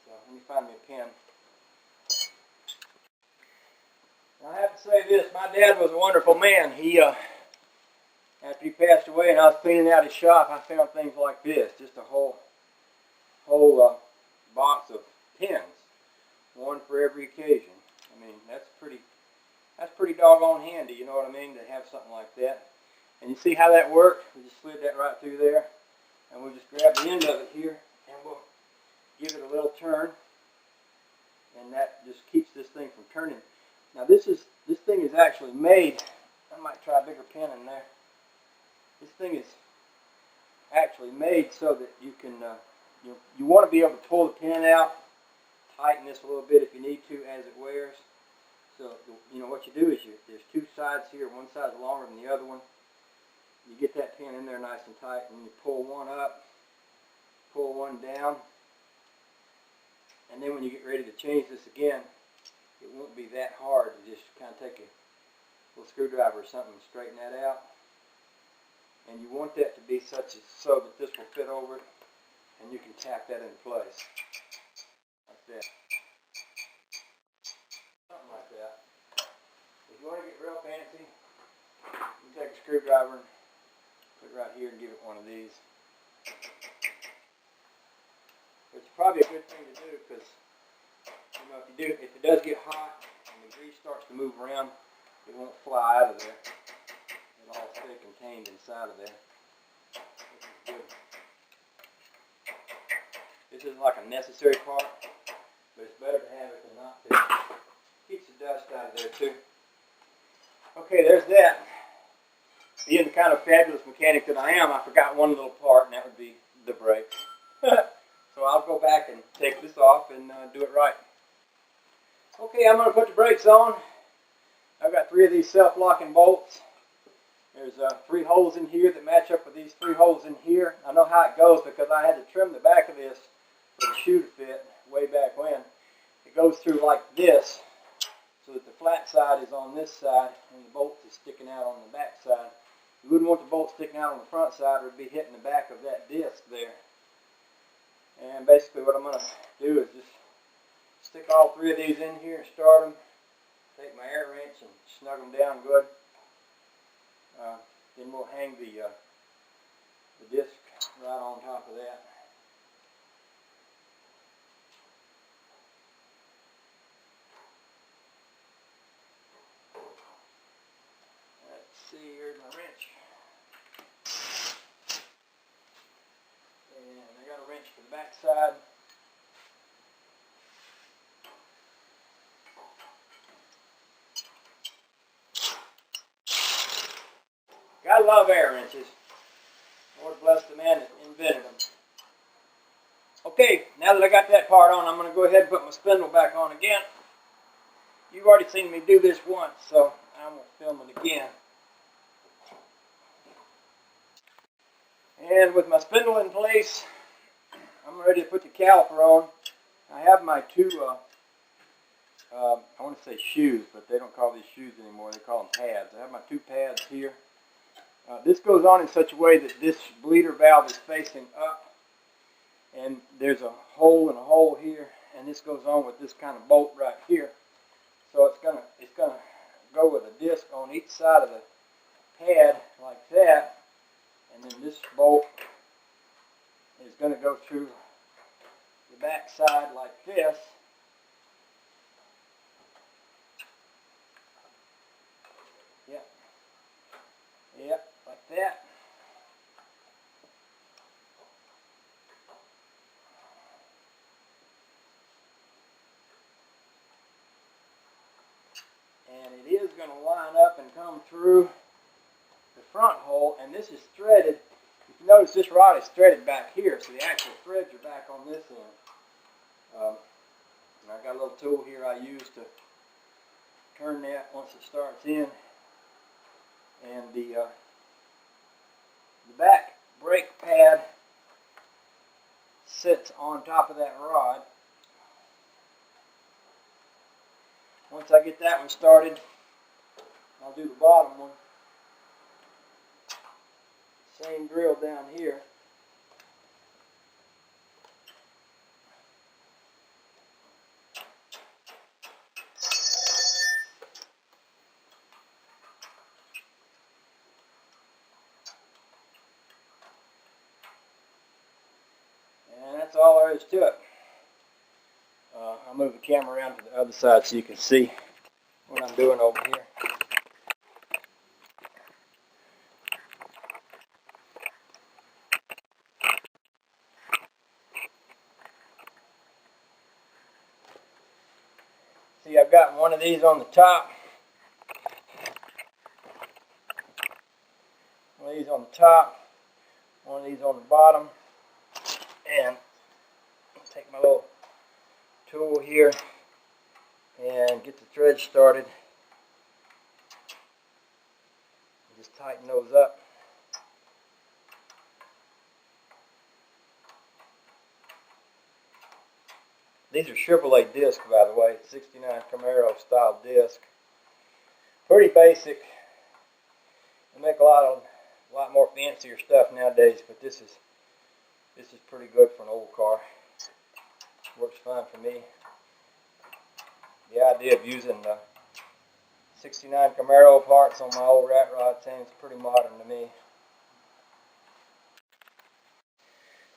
So let me find me a pin. I have to say this, my dad was a wonderful man. He, after he passed away and I was cleaning out his shop, I found things like this, just a whole box of pins, one for every occasion. I mean, that's pretty doggone handy, you know what I mean, to have something like that. And you see how that worked? We just slid that right through there, and we'll just grab the end of it here, and we'll give it a little turn, and that just keeps this thing from turning. Now this thing is actually made. I might try a bigger pin in there. This thing is actually made so that you can you want to be able to pull the pin out, tighten this a little bit if you need to as it wears. So what you do is there's two sides here. One side is longer than the other one. You get that pin in there nice and tight, and you pull one up, pull one down, and then when you get ready to change this again, it won't be that hard. You just kind of take a little screwdriver or something and straighten that out. And you want that to be so that this will fit over it, and you can tap that into place like that. Something like that. If you want to get real fancy, you take a screwdriver and put it right here and give it one of these. Which is probably a good thing to do because if it does get hot and the grease starts to move around, it won't fly out of there. It'll all stay contained inside of there. Which is good. This isn't like a necessary part, but it's better to have it than not to. Keeps the dust out of there too. Okay, there's that. Being the kind of fabulous mechanic that I am, I forgot one little part, and that would be the brakes. So I'll go back and take this off and do it right. Okay, I'm going to put the brakes on. I've got 3 of these self-locking bolts. There's 3 holes in here that match up with these 3 holes in here. I know how it goes because I had to trim the back of this for the shoe to fit way back when. It goes through like this so that the flat side is on this side and the bolt is sticking out on the back side. You wouldn't want the bolt sticking out on the front side or it would be hitting the back of that disc there. And basically what I'm going to do is just stick all 3 of these in here and start them. Take my air wrench and snug them down good. Then we'll hang the disc right on top of that. Let's see, here's my wrench. And I got a wrench for the back side. I love air wrenches. Lord bless the man that invented them. Okay, now that I got that part on, I'm going to go ahead and put my spindle back on again. You've already seen me do this once, so I won't film it again. And with my spindle in place, I'm ready to put the caliper on. I have my 2, I want to say shoes, but they don't call these shoes anymore. They call them pads. I have my 2 pads here. This goes on in such a way that this bleeder valve is facing up, and there's a hole and a hole here, and this goes on with this kind of bolt right here. So it's gonna go with a disc on each side of the pad like that, and then this bolt is going to go through the back side like this. Yep, like that. And it is going to line up and come through the front hole, and this is threaded. If you notice, this rod is threaded back here, so the actual threads are back on this end. And I've got a little tool here I use to turn that once it starts in. And the back brake pad sits on top of that rod. Once I get that one started, I'll do the bottom one. Same drill down here. And that's all there is to it. I'll move the camera around to the other side so you can see what I'm doing over here. See, I've got one of these on the top. One of these on the top. One of these on the bottom. And I'll take my little tool here and get the thread started. Just tighten those up. These are Chevrolet disc, by the way, 69 Camaro style disc. Pretty basic. They make a lot more fancier stuff nowadays, but this is pretty good for an old car. Works fine for me. The idea of using the 69 Camaro parts on my old rat rod seems pretty modern to me.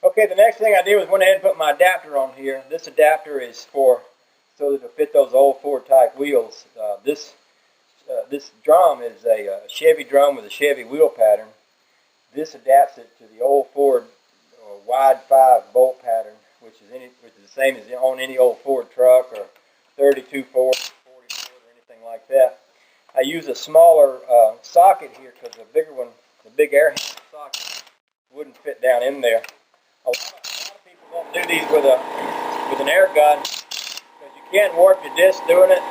Okay, the next thing I did was went ahead and put my adapter on here. This adapter is so that it'll fit those old Ford type wheels. This drum is a Chevy drum with a Chevy wheel pattern. This adapts it to the old Ford wide 5 bolt pattern, which is the same as on any old Ford truck or 32 Ford, 40 Ford, or anything like that. I use a smaller socket here because the bigger one, the big air handle socket, wouldn't fit down in there. A lot of people don't do these with an air gun because you can't warp your disc doing it.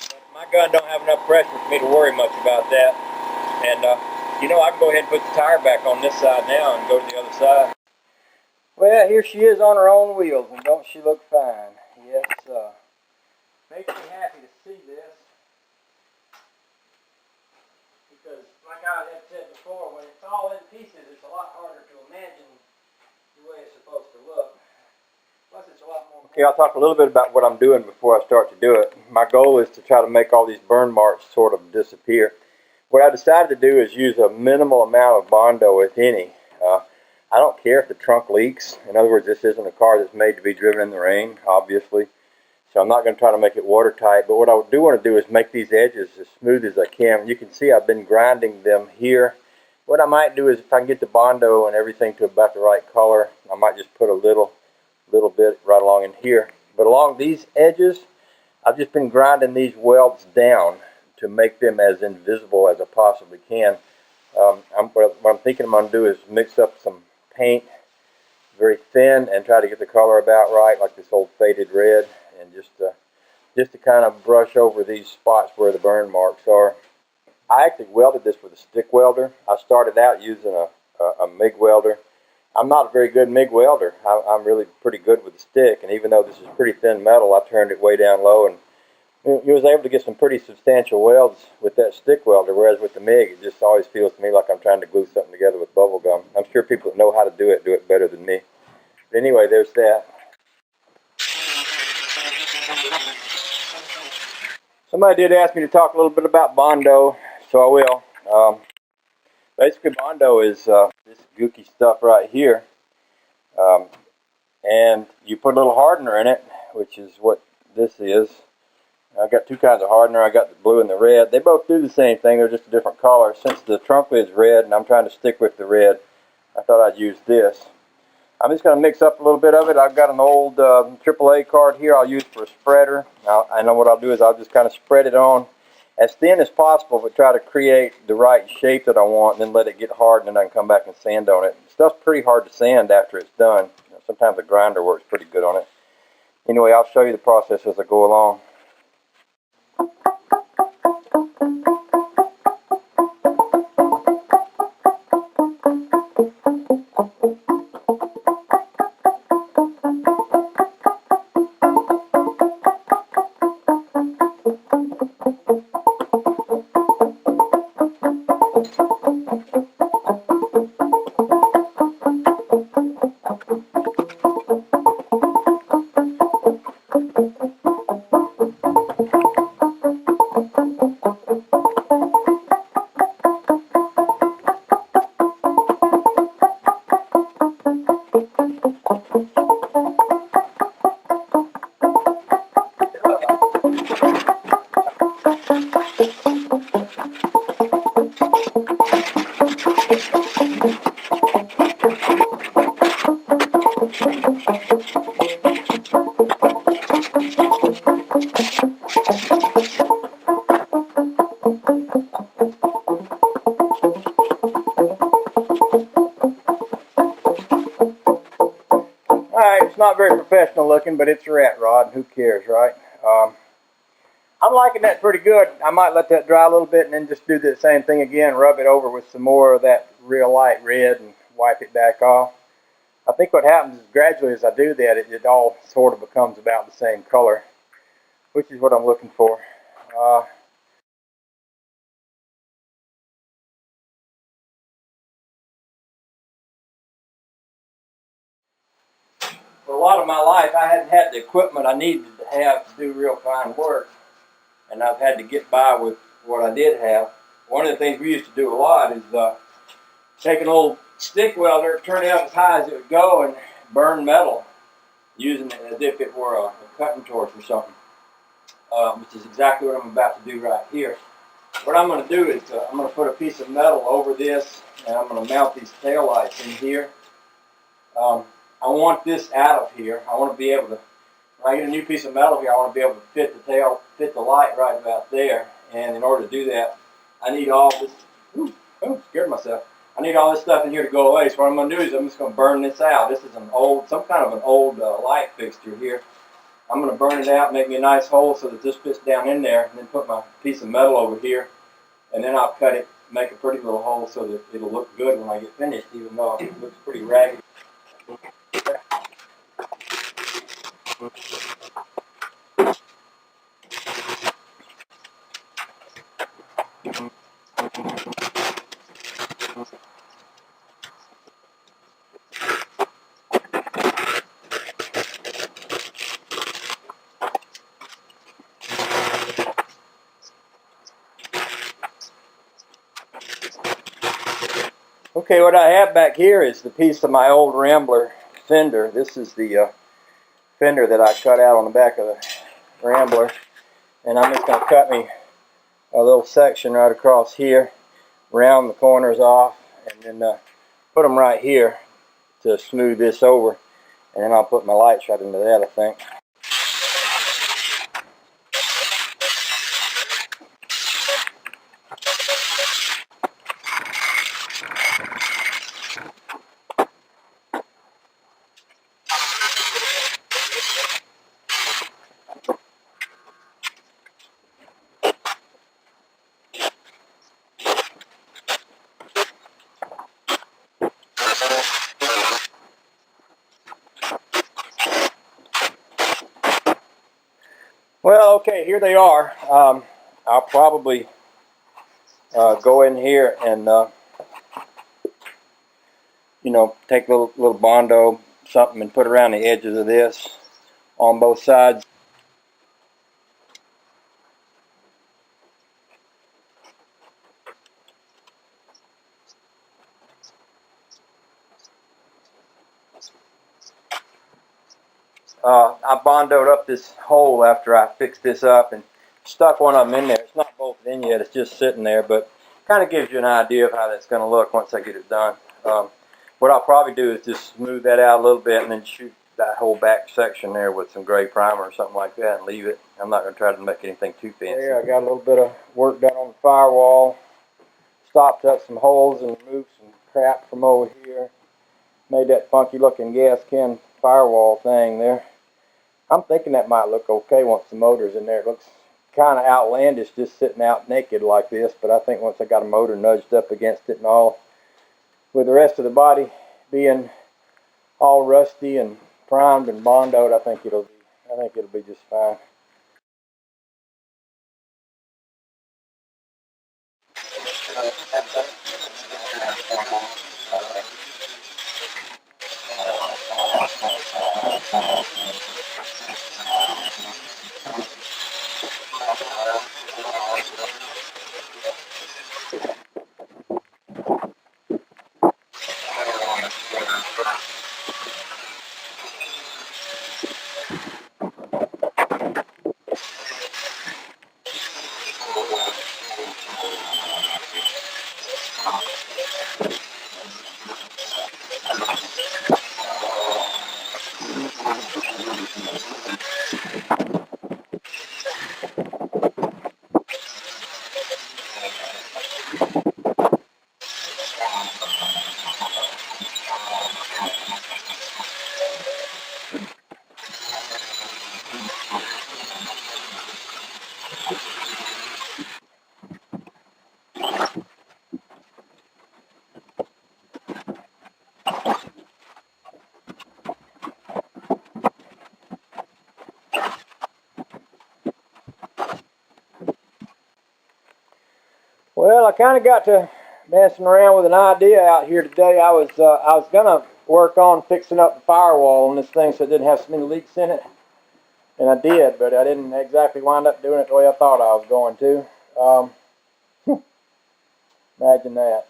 But my gun don't have enough pressure for me to worry much about that. And you know, I can go ahead and put the tire back on this side now and go to the other side. Well, here she is on her own wheels, and don't she look fine? Yes, makes me happy to see this. Because, like I had said before, when it's all in pieces, it's a lot harder to imagine the way it's supposed to look. Plus, it's a lot more... Okay, I'll talk a little bit about what I'm doing before I start to do it. My goal is to try to make all these burn marks sort of disappear. What I decided to do is use a minimal amount of Bondo, if any. I don't care if the trunk leaks. In other words, this isn't a car that's made to be driven in the rain, obviously. So I'm not going to try to make it watertight. But what I do want to do is make these edges as smooth as I can. You can see I've been grinding them here. What I might do is, if I can get the Bondo and everything to about the right color, I might just put a little bit right along in here. But along these edges, I've just been grinding these welds down to make them as invisible as I possibly can. What I'm thinking I'm going to do is mix up some paint very thin and try to get the color about right, like this old faded red, and just to kind of brush over these spots where the burn marks are. I actually welded this with a stick welder. I started out using a MIG welder. I'm not a very good MIG welder. I'm really pretty good with the stick, and even though this is pretty thin metal, I turned it way down low, and you was able to get some pretty substantial welds with that stick welder, whereas with the MIG, it just always feels to me like I'm trying to glue something together with bubble gum. I'm sure people that know how to do it better than me. But anyway, there's that. Somebody did ask me to talk a little bit about Bondo, so I will. Basically, Bondo is this gooky stuff right here. And you put a little hardener in it, which is what this is. I've got two kinds of hardener. I got the blue and the red. They both do the same thing. They're just a different color. Since the trunk lid's red and I'm trying to stick with the red, I thought I'd use this. I'm just going to mix up a little bit of it. I've got an old AAA card here I'll use for a spreader. Now, I know what I'll do is I'll just kind of spread it on as thin as possible, but try to create the right shape that I want, and then let it get hard, and then I can come back and sand on it. Stuff's pretty hard to sand after it's done. Sometimes a grinder works pretty good on it. Anyway, I'll show you the process as I go along. very professional looking, but it's a rat rod. Who cares, right? I'm liking that pretty good. I might let that dry a little bit and then just do the same thing again, rub it over with some more of that real light red and wipe it back off. I think what happens is gradually as I do that, it all sort of becomes about the same color, which is what I'm looking for. For a lot of my life, I hadn't had the equipment I needed to have to do real fine work, and I've had to get by with what I did have. One of the things we used to do a lot is take an old stick welder, turn it up as high as it would go, and burn metal, using it as if it were a cutting torch or something, which is exactly what I'm about to do right here. What I'm going to do is I'm going to put a piece of metal over this, and I'm going to mount these taillights in here. I want this out of here. I want to be able to, when I get a new piece of metal here, I want to be able to fit the light right about there. And in order to do that, I need all this, scared myself. I need all this stuff in here to go away. So what I'm going to do is I'm just going to burn this out. This is some kind of an old light fixture here. I'm going to burn it out, make me a nice hole so that this fits down in there, and then put my piece of metal over here, and then I'll cut it, make a pretty little hole so that it'll look good when I get finished, even though it looks pretty ragged. Okay, what I have back here is the piece of my old Rambler fender. This is the fender that I cut out on the back of the Rambler. And I'm just going to cut me a little section right across here, round the corners off, and then put them right here to smooth this over. And then I'll put my lights right into that, I think. Well, okay, here they are. I'll probably go in here and, take a little Bondo, something, and put around the edges of this on both sides. I Bondoed up this hole after I fixed this up and stuck one of them in there. It's not bolted in yet, it's just sitting there, but kind of gives you an idea of how that's going to look once I get it done. What I'll probably do is just smooth that out a little bit and then shoot that whole back section there with some gray primer or something like that and leave it. I'm not going to try to make anything too fancy. There, I got a little bit of work done on the firewall. Stopped up some holes and removed some crap from over here. Made that funky looking gas can firewall thing there. I'm thinking that might look okay once the motor's in there. It looks kind of outlandish just sitting out naked like this, but I think once I got a motor nudged up against it and all, with the rest of the body being all rusty and primed and Bondoed, I think it'll be just fine. Well, I kind of got to messing around with an idea out here today. I was gonna work on fixing up the firewall on this thing so it didn't have so many leaks in it, and I did, but I didn't exactly wind up doing it the way I thought I was going to. Imagine that.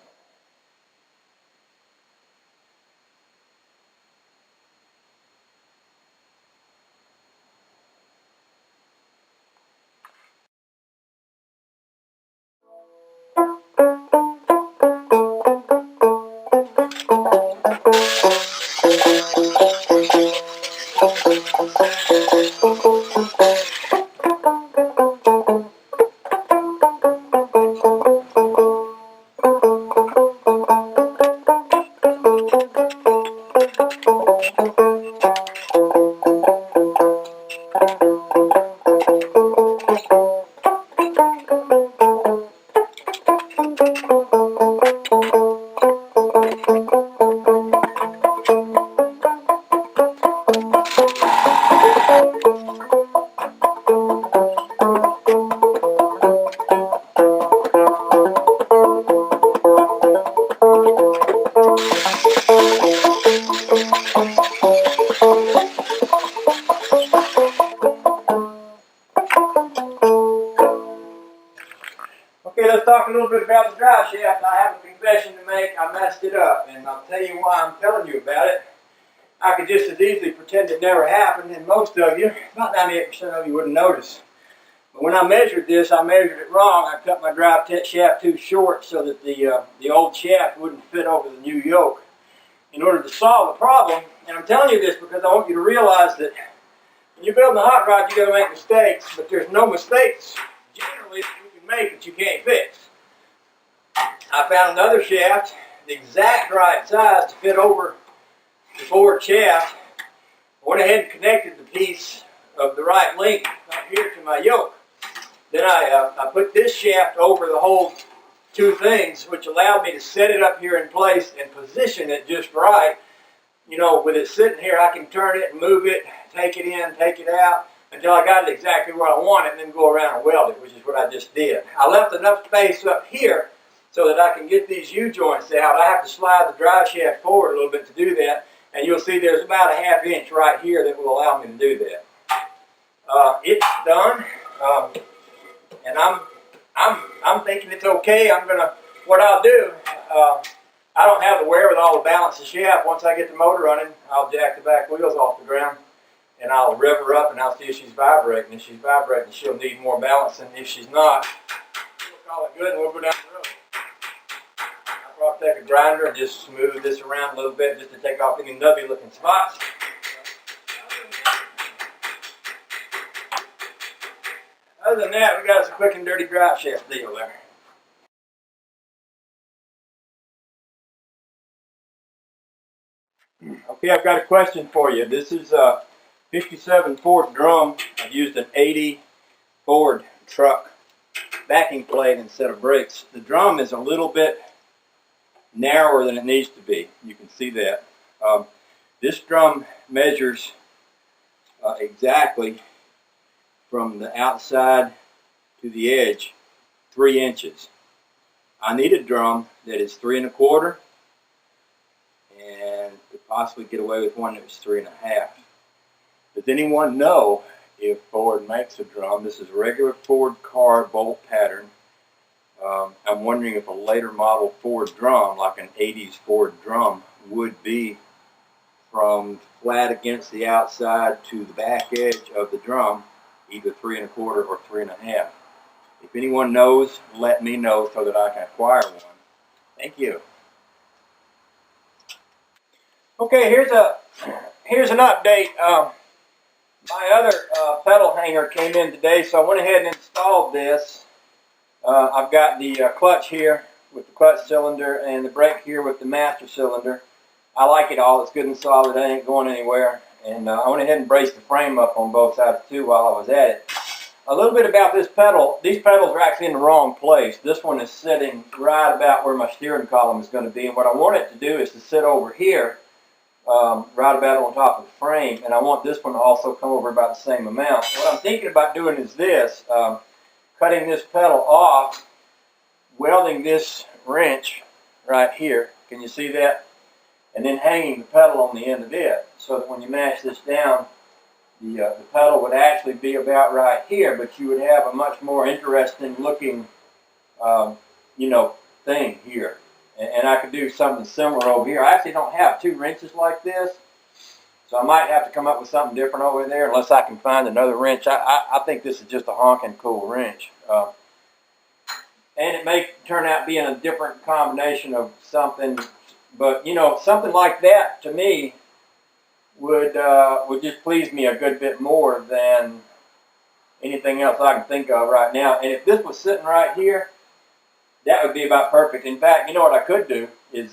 Okay, let's talk a little bit about the drive shaft. I have a confession to make. I messed it up, and I'll tell you why I'm telling you about it. I could just as easily pretend it never happened, and most of you, about 98% of you, wouldn't notice. But when I measured this, I measured it wrong. I cut my drive shaft too short so that the old shaft wouldn't fit over the new yoke. In order to solve the problem, and I'm telling you this because I want you to realize that when you're building a hot rod, you're going to make mistakes, but there's no mistakes generally that you can make that you can't fix. I found another shaft, the exact right size to fit over the forward shaft. I went ahead and connected the piece of the right length right here to my yoke. Then I put this shaft over the whole two things, which allowed me to set it up here in place and position it just right. You know, with it sitting here, I can turn it and move it, take it in, take it out, until I got it exactly where I want it, and then go around and weld it, which is what I just did. I left enough space up here so that I can get these U-joints out. I have to slide the drive shaft forward a little bit to do that, and you'll see there's about a ½ inch right here that will allow me to do that. It's done, and I'm thinking it's okay. What I'll do, I don't have the wherewithal to balance the shaft. Once I get the motor running, I'll jack the back wheels off the ground, and I'll rev her up, and I'll see if she's vibrating. If she's vibrating, she'll need more balancing. If she's not, we'll call it good, and we'll go down the road. I'll probably take a grinder and just smooth this around a little bit just to take off any nubby-looking spots. Other than that, we got us a quick and dirty drive shaft deal there. Okay, I've got a question for you. This is a 57 Ford drum. I've used an 80 Ford truck backing plate instead of brakes. The drum is a little bit narrower than it needs to be. You can see that. This drum measures exactly from the outside to the edge 3 inches. I need a drum that is 3 1/4, and could possibly get away with one that was 3 1/2. Does anyone know if Ford makes a drum? This is a regular Ford car bolt pattern. I'm wondering if a later model Ford drum, like an 80s Ford drum, would be from flat against the outside to the back edge of the drum, either 3 1/4 or 3 1/2. If anyone knows, let me know so that I can acquire one. Thank you. Okay, here's an update. My other pedal hanger came in today, so I went ahead and installed this. I've got the clutch here with the clutch cylinder and the brake here with the master cylinder. I like it all. It's good and solid. It ain't going anywhere. And I went ahead and braced the frame up on both sides too while I was at it. A little bit about this pedal. These pedals are actually in the wrong place. This one is sitting right about where my steering column is going to be. And what I want it to do is to sit over here, right about on top of the frame. And I want this one to also come over about the same amount. What I'm thinking about doing is this, cutting this pedal off welding this wrench right here. Can you see that? And then hanging the pedal on the end of it, so that when you mash this down, the pedal would actually be about right here, but you would have a much more interesting looking, you know, thing here. And I could do something similar over here. I actually don't have two wrenches like this, so I might have to come up with something different over there unless I can find another wrench. I think this is just a honking cool wrench. And it may turn out being a different combination of something, but you know, something like that to me would just please me a good bit more than anything else I can think of right now. And if this was sitting right here, that would be about perfect. In fact, you know what I could do is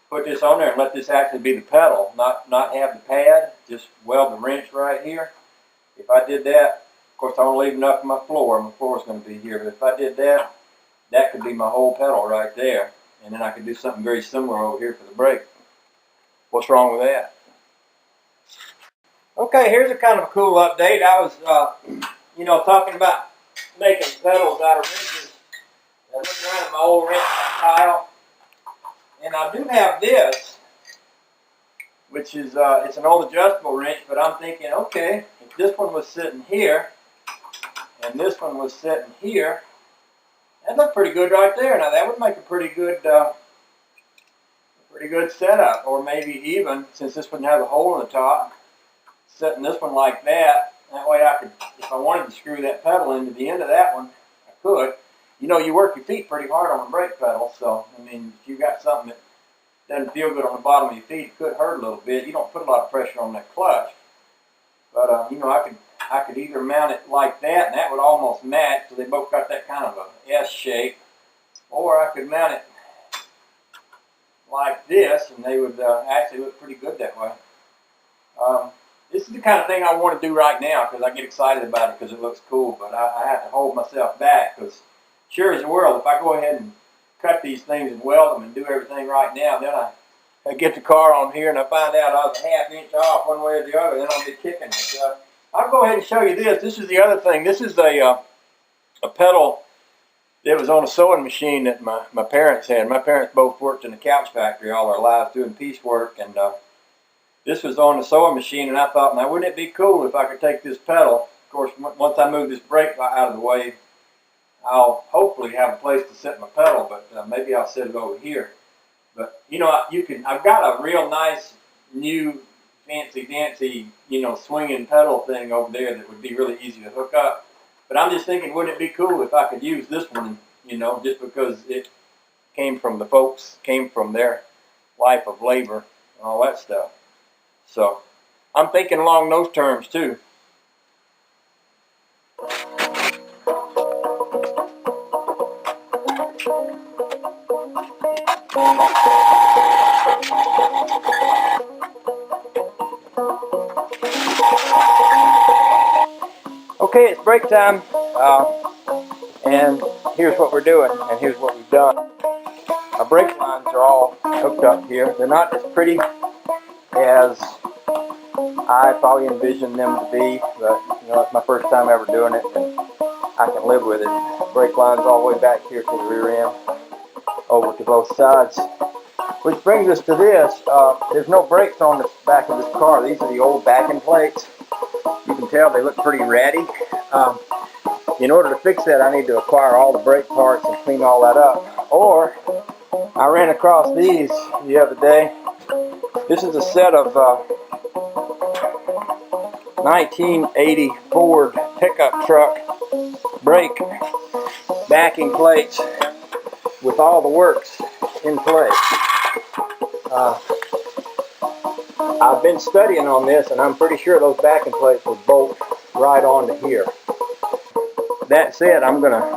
put this on there and let this actually be the pedal, not have the pad, just weld the wrench right here. If I did that, of course I won't leave enough for my floor. My floor is going to be here, but if I did that, that could be my whole pedal right there. And then I could do something very similar over here for the brake. What's wrong with that? Okay, here's a kind of a cool update. I was, you know, talking about making pedals out of wrenches. I looked around at my old wrench pile, and I do have this, which is, it's an old adjustable wrench, but I'm thinking, okay, if this one was sitting here, and this one was sitting here, that'd look pretty good right there. Now that would make a pretty good setup, or maybe even, since this one has a hole in the top, setting this one like that. That way I could, if I wanted to screw that pedal into the end of that one, I could. You know, you work your feet pretty hard on the brake pedal, so, I mean, if you got something that doesn't feel good on the bottom of your feet, it could hurt a little bit. You don't put a lot of pressure on that clutch. But, you know, I could either mount it like that, and that would almost match, so they both got that kind of a S shape, or I could mount it like this, and they would actually look pretty good that way. This is the kind of thing I want to do right now because I get excited about it because it looks cool, but I have to hold myself back because sure as the world, if I go ahead and cut these things and weld them and do everything right now, then I get the car on here and I find out I was a ½ inch off one way or the other, then I'll be kicking it. I'll go ahead and show you this. This is the other thing. This is a pedal that was on a sewing machine that my parents had. My parents both worked in the couch factory all their lives doing piecework, and this was on the sewing machine, and I thought, now wouldn't it be cool if I could take this pedal? Of course, once I move this brake out of the way, I'll hopefully have a place to set my pedal, but maybe I'll set it over here. But you know, I've got a real nice new fancy dancy, you know, swinging pedal thing over there that would be really easy to hook up. But I'm just thinking, wouldn't it be cool if I could use this one, you know, just because it came from the folks, came from their life of labor and all that stuff. So I'm thinking along those terms too. Okay, it's break time, and here's what we're doing, and here's what we've done. Our brake lines are all hooked up here. They're not as pretty as I probably envisioned them to be, but you know, it's my first time ever doing it, and I can live with it. Brake lines all the way back here to the rear end, over to both sides. Which brings us to this. There's no brakes on the back of this car. These are the old backing plates. You can tell they look pretty ratty. In order to fix that, I need to acquire all the brake parts and clean all that up. Or, I ran across these the other day. This is a set of 1980 Ford pickup truck brake backing plates with all the works in place. I've been studying on this, and I'm pretty sure those backing plates will bolt right onto here. That said, I'm going to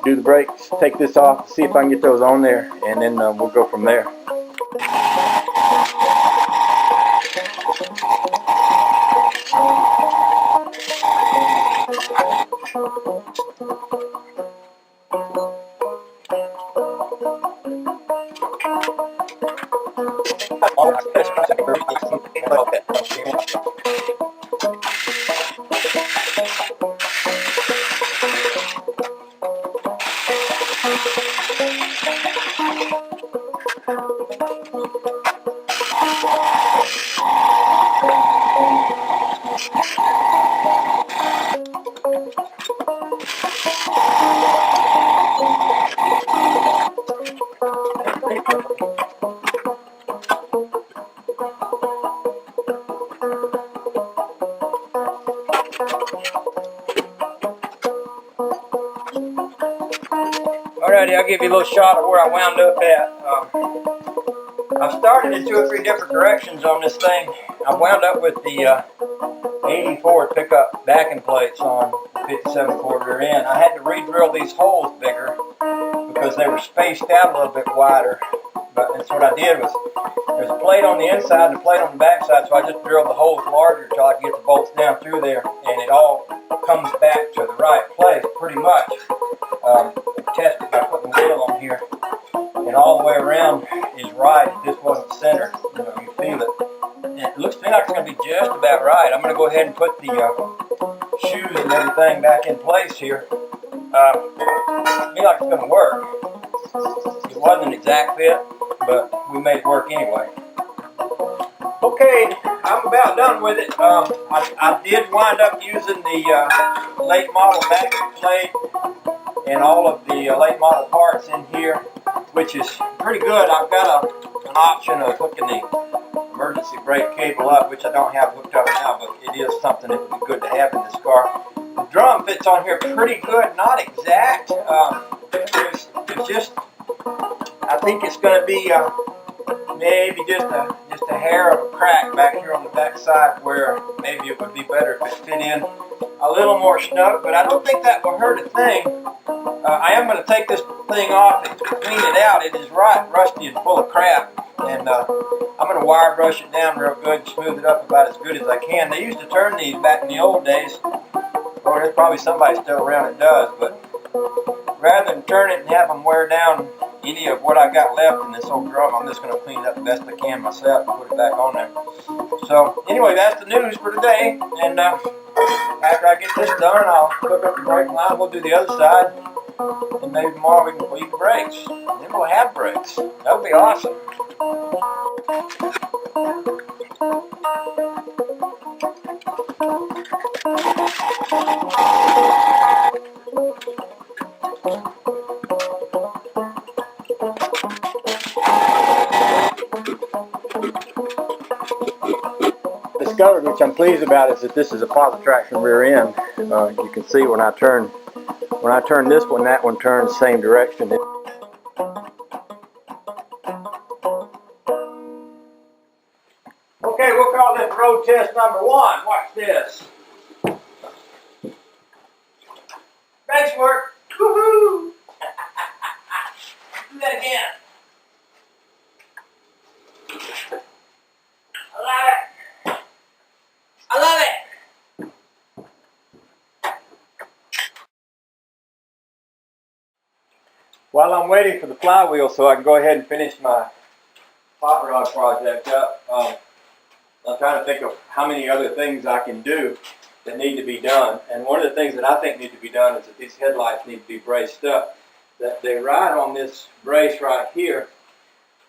do the brakes, take this off, see if I can get those on there, and then we'll go from there. Okay, I'll give you a little shot of where I wound up at. I've started in 2 or 3 different directions on this thing. I wound up with the 80 Ford pickup backing plates on the 57 Ford rear end. I had to re-drill these holes bigger because they were spaced out a little bit wider. But that's what I did was, there's a plate on the inside and a plate on the back side, so I just drilled the holes larger until I could get the bolts down through there, and it all comes back to the right place pretty much. Test it by putting the wheel on here, and all the way around is right. It just wasn't centered. You know, you feel it. And it looks to me like it's going to be just about right. I'm going to go ahead and put the shoes and everything back in place here. Looks to me like it's going to work. It wasn't an exact fit, but we made it work anyway. Okay, I'm about done with it. I did wind up using the late model backing plate and all of the late model parts in here, which is pretty good. I've got an option of hooking the emergency brake cable up, which I don't have hooked up now, but it is something that would be good to have in this car. The drum fits on here pretty good, not exact. It's just, I think it's going to be maybe just a hair of a crack back here on the back side, where maybe it would be better if it fit in a little more snug, but I don't think that will hurt a thing. I am going to take this thing off and clean it out. It is right rusty and full of crap, and I'm going to wire brush it down real good and smooth it up about as good as I can. They used to turn these back in the old days. Or there's probably somebody still around that does, but rather than turn it and have them wear down any of what I got left in this old drum, I'm just going to clean it up the best I can myself and put it back on there. So anyway, that's the news for today, and after I get this done, I'll hook up the brake line. We'll do the other side, and maybe tomorrow we can bleed the brakes. And then we'll have brakes. That would be awesome. Discovered, which I'm pleased about, is that this is a positive traction rear end. You can see when I turn this one, that one turns the same direction. Okay, we'll call this road test number 1. Watch this. Brakes work. Woohoo! Do that again. I love it. I love it. While I'm waiting for the flywheel so I can go ahead and finish my hot rod project up, I'm trying to think of how many other things I can do that need to be done. And one of the things that I think need to be done is that these headlights need to be braced up. That they ride on this brace right here,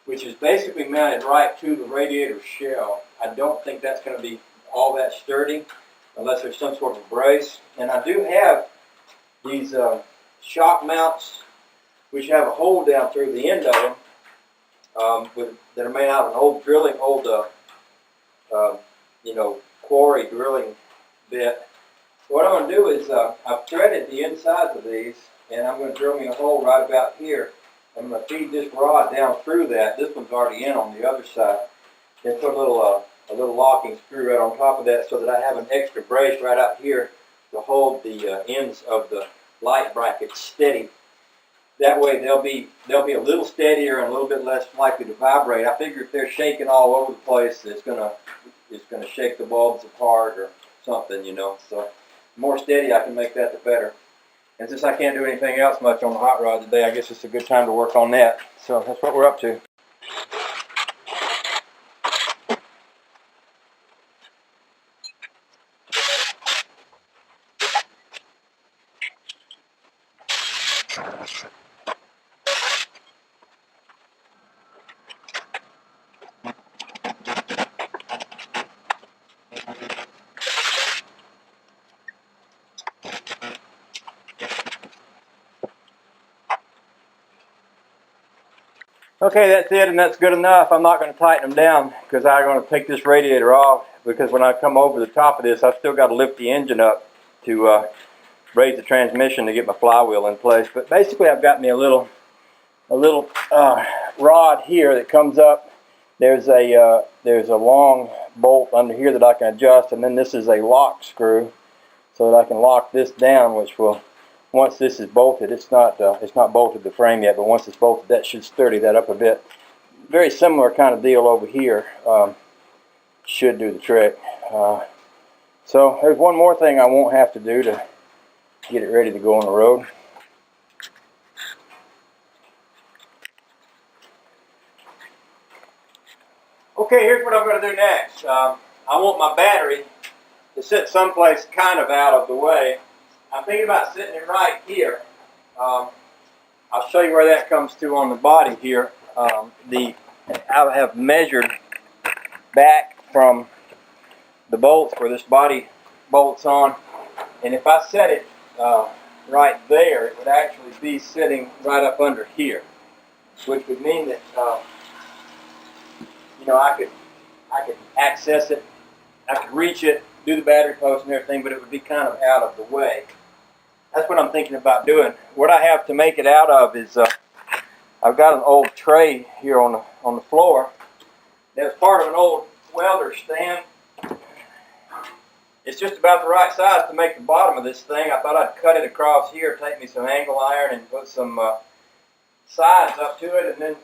which is basically mounted right to the radiator shell. I don't think that's going to be all that sturdy unless there's some sort of brace. And I do have these shock mounts which have a hole down through the end of them that are made out of an old drilling, quarry drilling bit. What I'm going to do is I've threaded the insides of these, and I'm going to drill me a hole right about here. I'm going to feed this rod down through that. This one's already in on the other side. Then put a little locking screw right on top of that so that I have an extra brace right out here to hold the ends of the light brackets steady. That way they'll be a little steadier and a little bit less likely to vibrate. I figure if they're shaking all over the place, it's gonna shake the bulbs apart or something, So the more steady I can make that, the better. And since I can't do anything else much on the hot rod today, I guess it's a good time to work on that. So that's what we're up to. Okay, that's it, and that's good enough. I'm not going to tighten them down because I'm going to take this radiator off, because when I come over the top of this, I've still got to lift the engine up to raise the transmission to get my flywheel in place. But basically, I've got me a little little rod here that comes up. There's a long bolt under here that I can adjust, and then this is a lock screw so that I can lock this down, which will, once this is bolted, it's not bolted to the frame yet, but once it's bolted, that should sturdy that up a bit. Very similar kind of deal over here. Should do the trick. So there's one more thing I won't have to do to get it ready to go on the road. Okay, here's what I'm going to do next. I want my battery to sit someplace kind of out of the way. I'm thinking about sitting it right here. I'll show you where that comes to on the body here. I have measured back from the bolts where this body bolts on, and if I set it right there, it would actually be sitting right up under here, which would mean that you know, I could access it, I could reach it, do the battery post and everything, but it would be kind of out of the way. That's what I'm thinking about doing. What I have to make it out of is I've got an old tray here on the floor. That's part of an old welder stand. It's just about the right size to make the bottom of this thing. I thought I'd cut it across here, take me some angle iron and put some sides up to it, and then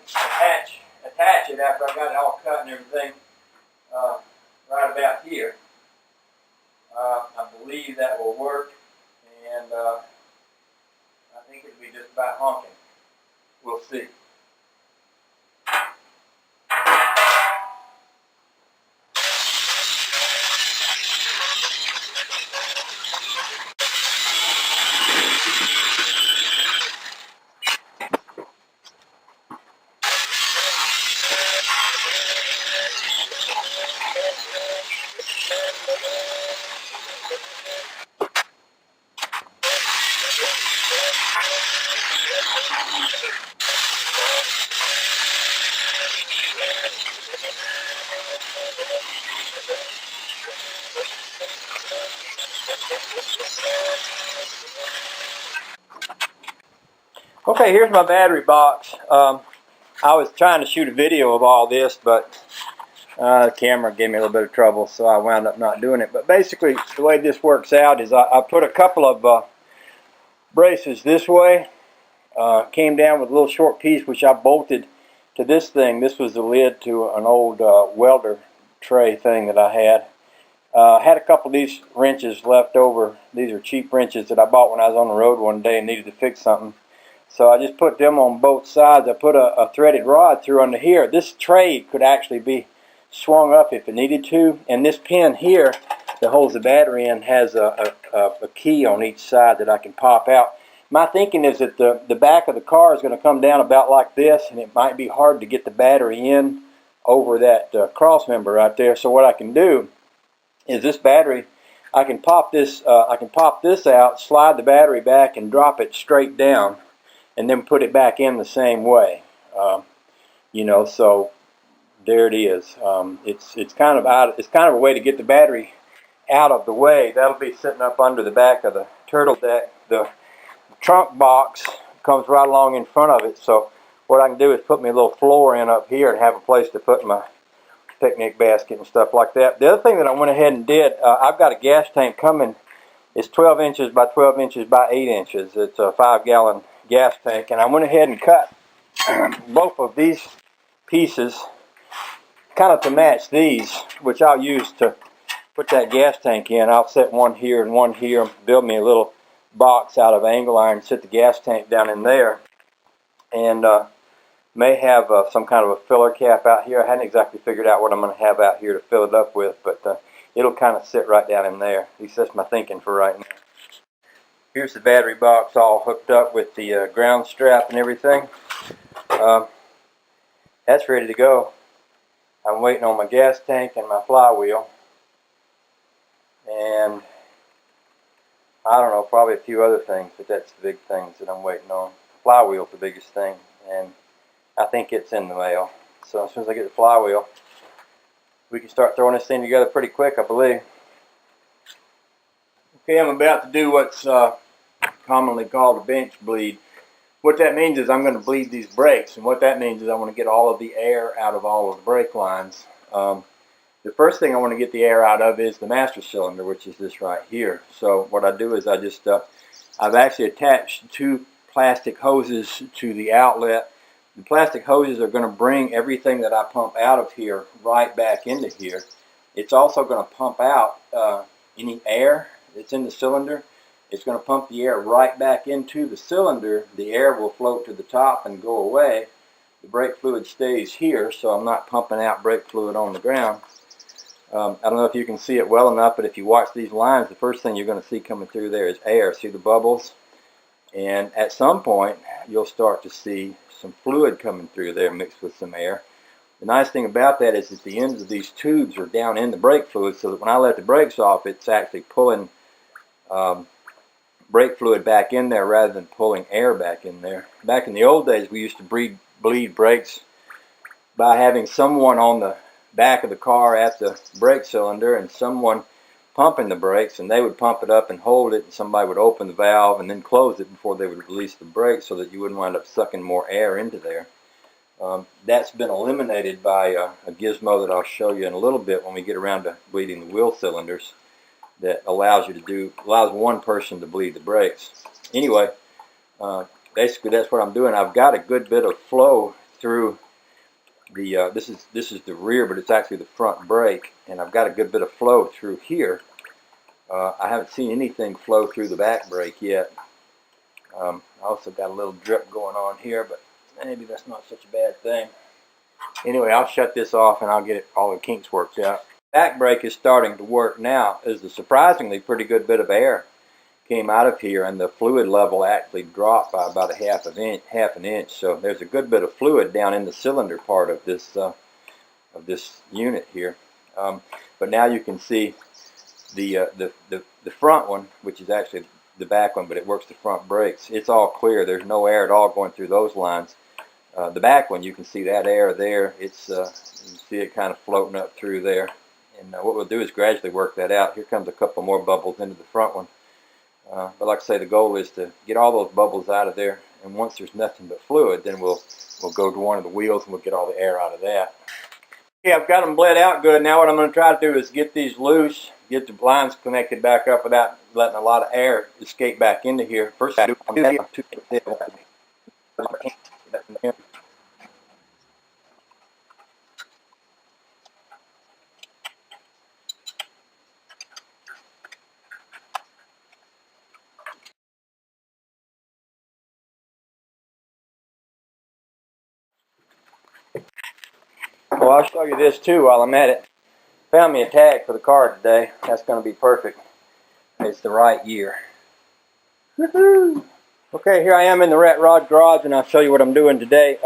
attach it after I got it all cut and everything right about here. I believe that will work, and I think it'll be just about honking. We'll see. Okay, here's my battery box. I was trying to shoot a video of all this, but the camera gave me a little bit of trouble, so I wound up not doing it. But basically, the way this works out is I put a couple of braces this way, came down with a little short piece which I bolted to this thing. This was the lid to an old welder tray thing that I had. Had a couple of these wrenches left over. These are cheap wrenches that I bought when I was on the road one day and needed to fix something. So I just put them on both sides. I put a threaded rod through under here. This tray could actually be swung up if it needed to. And this pin here that holds the battery in has a key on each side that I can pop out. My thinking is that the back of the car is going to come down about like this, and it might be hard to get the battery in over that crossmember right there. So what I can do is this battery, I can pop this out, slide the battery back, and drop it straight down, and then put it back in the same way. You know, so there it is. It's kind of a way to get the battery out of the way. That'll be sitting up under the back of the turtle deck. The trunk box comes right along in front of it. So what I can do is put me a little floor in up here and have a place to put my picnic basket and stuff like that. The other thing that I went ahead and did, I've got a gas tank coming. It's 12 inches by 12 inches by 8 inches. It's a 5-gallon gas tank, and I went ahead and cut both of these pieces kind of to match these, which I'll use to put that gas tank in. I'll set one here and one here, build me a little box out of angle iron, set the gas tank down in there, and may have some kind of a filler cap out here. I hadn't exactly figured out what I'm going to have out here to fill it up with, but it'll kind of sit right down in there. At least that's my thinking for right now. Here's the battery box all hooked up with the ground strap and everything. That's ready to go. I'm waiting on my gas tank and my flywheel. And I don't know, probably a few other things, but that's the big things that I'm waiting on. Flywheel's the biggest thing, and I think it's in the mail. So as soon as I get the flywheel, we can start throwing this thing together pretty quick, I believe. Okay, I'm about to do what's commonly called a bench bleed. What that means is I'm going to bleed these brakes, and what that means is I want to get all of the air out of all of the brake lines. The first thing I want to get the air out of is the master cylinder, which is this right here. So what I do is I just, I've actually attached 2 plastic hoses to the outlet. The plastic hoses are going to bring everything that I pump out of here right back into here. It's also going to pump out any air that's in the cylinder. It's going to pump the air right back into the cylinder. The air will float to the top and go away. The brake fluid stays here, so I'm not pumping out brake fluid on the ground. I don't know if you can see it well enough, but if you watch these lines, the first thing you're going to see coming through there is air. See the bubbles? And at some point, you'll start to see some fluid coming through there mixed with some air. The nice thing about that is that the ends of these tubes are down in the brake fluid, so that when I let the brakes off, it's actually pulling brake fluid back in there rather than pulling air back in there. Back in the old days, we used to bleed brakes by having someone on the back of the car at the brake cylinder and someone pumping the brakes, and they would pump it up and hold it, and somebody would open the valve and then close it before they would release the brakes so that you wouldn't wind up sucking more air into there. That's been eliminated by a gizmo that I'll show you in a little bit when we get around to bleeding the wheel cylinders, that allows one person to bleed the brakes. Anyway, basically that's what I'm doing. I've got a good bit of flow through the this is the rear, but it's actually the front brake, and I've got a good bit of flow through here. I haven't seen anything flow through the back brake yet. I also got a little drip going on here, but maybe that's not such a bad thing. Anyway, I'll shut this off and I'll get all the kinks worked out. Back brake is starting to work now. There's a surprisingly pretty good bit of air came out of here, and the fluid level actually dropped by about half an inch. So there's a good bit of fluid down in the cylinder part of this unit here. But now you can see the front one, which is actually the back one, but it works the front brakes. It's all clear. There's no air at all going through those lines. The back one, you can see that air there. It's you can see it kind of floating up through there. And what we'll do is gradually work that out. Here comes a couple more bubbles into the front one. But like I say, the goal is to get all those bubbles out of there, and once there's nothing but fluid, then we'll go to one of the wheels and we'll get all the air out of that. Okay, I've got them bled out good. Now what I'm going to try to do is get these loose, get the lines connected back up without letting a lot of air escape back into here. First I do well, I'll show you this too while I'm at it. Found me a tag for the car today. That's going to be perfect. It's the right year. Woohoo! Okay, here I am in the Rat Rod garage, and I'll show you what I'm doing today.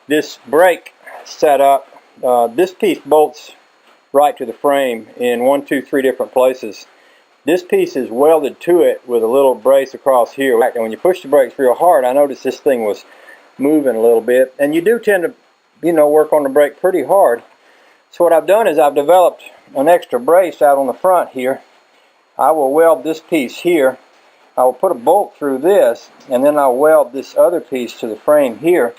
This brake setup, this piece bolts right to the frame in 1, 2, 3 different places. This piece is welded to it with a little brace across here. And when you push the brakes real hard, I noticed this thing was moving a little bit. And you do tend to, you know, work on the brake pretty hard. So what I've done is I've developed an extra brace out on the front here. I will weld this piece here. I will put a bolt through this, and then I'll weld this other piece to the frame here.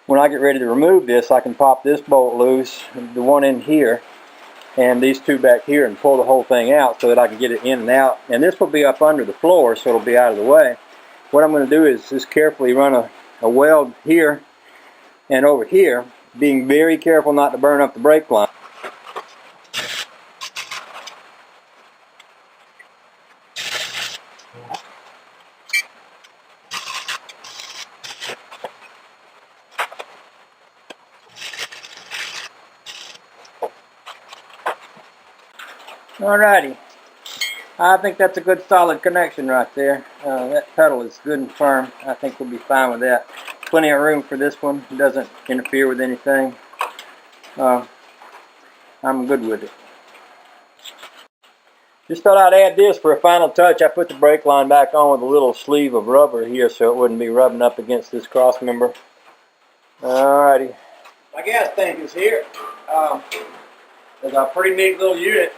When I get ready to remove this, I can pop this bolt loose, the one in here, and these two back here, and pull the whole thing out so that I can get it in and out. And this will be up under the floor, so it'll be out of the way. What I'm going to do is just carefully run a weld here and over here, being very careful not to burn up the brake line. Alrighty, I think that's a good solid connection right there. That pedal is good and firm. I think we'll be fine with that. Plenty of room for this one. It doesn't interfere with anything. I'm good with it. Just thought I'd add this for a final touch. I put the brake line back on with a little sleeve of rubber here so it wouldn't be rubbing up against this cross member. Alrighty. My gas tank is here. It's a pretty neat little unit.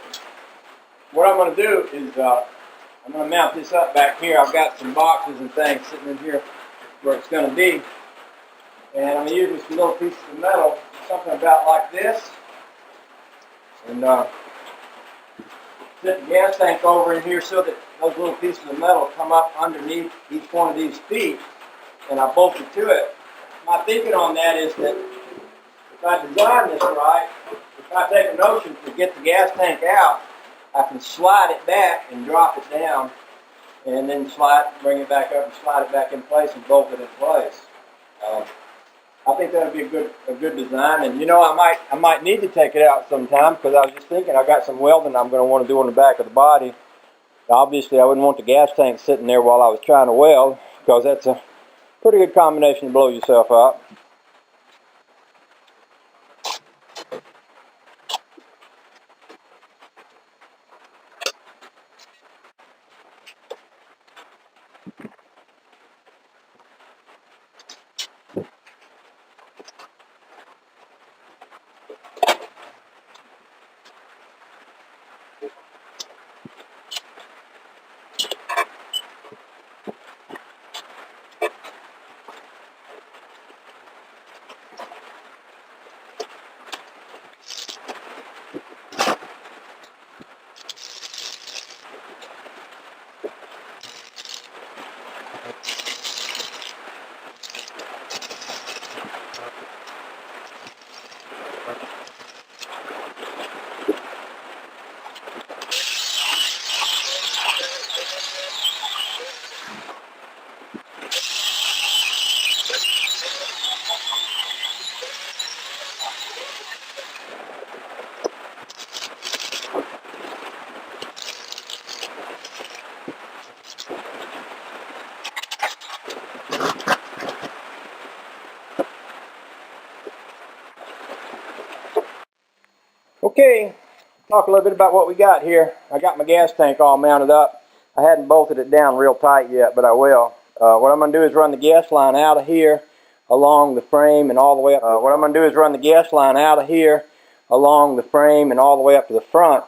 What I'm going to do is I'm going to mount this up back here. I've got some boxes and things sitting in here where it's going to be. And I'm using some little pieces of metal, something about like this. And set the gas tank over in here so that those little pieces of metal come up underneath each one of these feet, and I bolt it to it. My thinking on that is that if I design this right, if I take a notion to get the gas tank out, I can slide it back and drop it down, and then bring it back up and slide it back in place and bolt it in place. I think that would be a good design, and you know, I might need to take it out sometime, because I was just thinking I got some welding I'm going to want to do on the back of the body. Obviously, I wouldn't want the gas tank sitting there while I was trying to weld, because that's a pretty good combination to blow yourself up. Okay, talk a little bit about what we got here. I got my gas tank all mounted up. I hadn't bolted it down real tight yet, but I will. What I'm going to do is run the gas line out of here along the frame and all the way up. What I'm going to do is run the gas line out of here along the frame and all the way up to the front.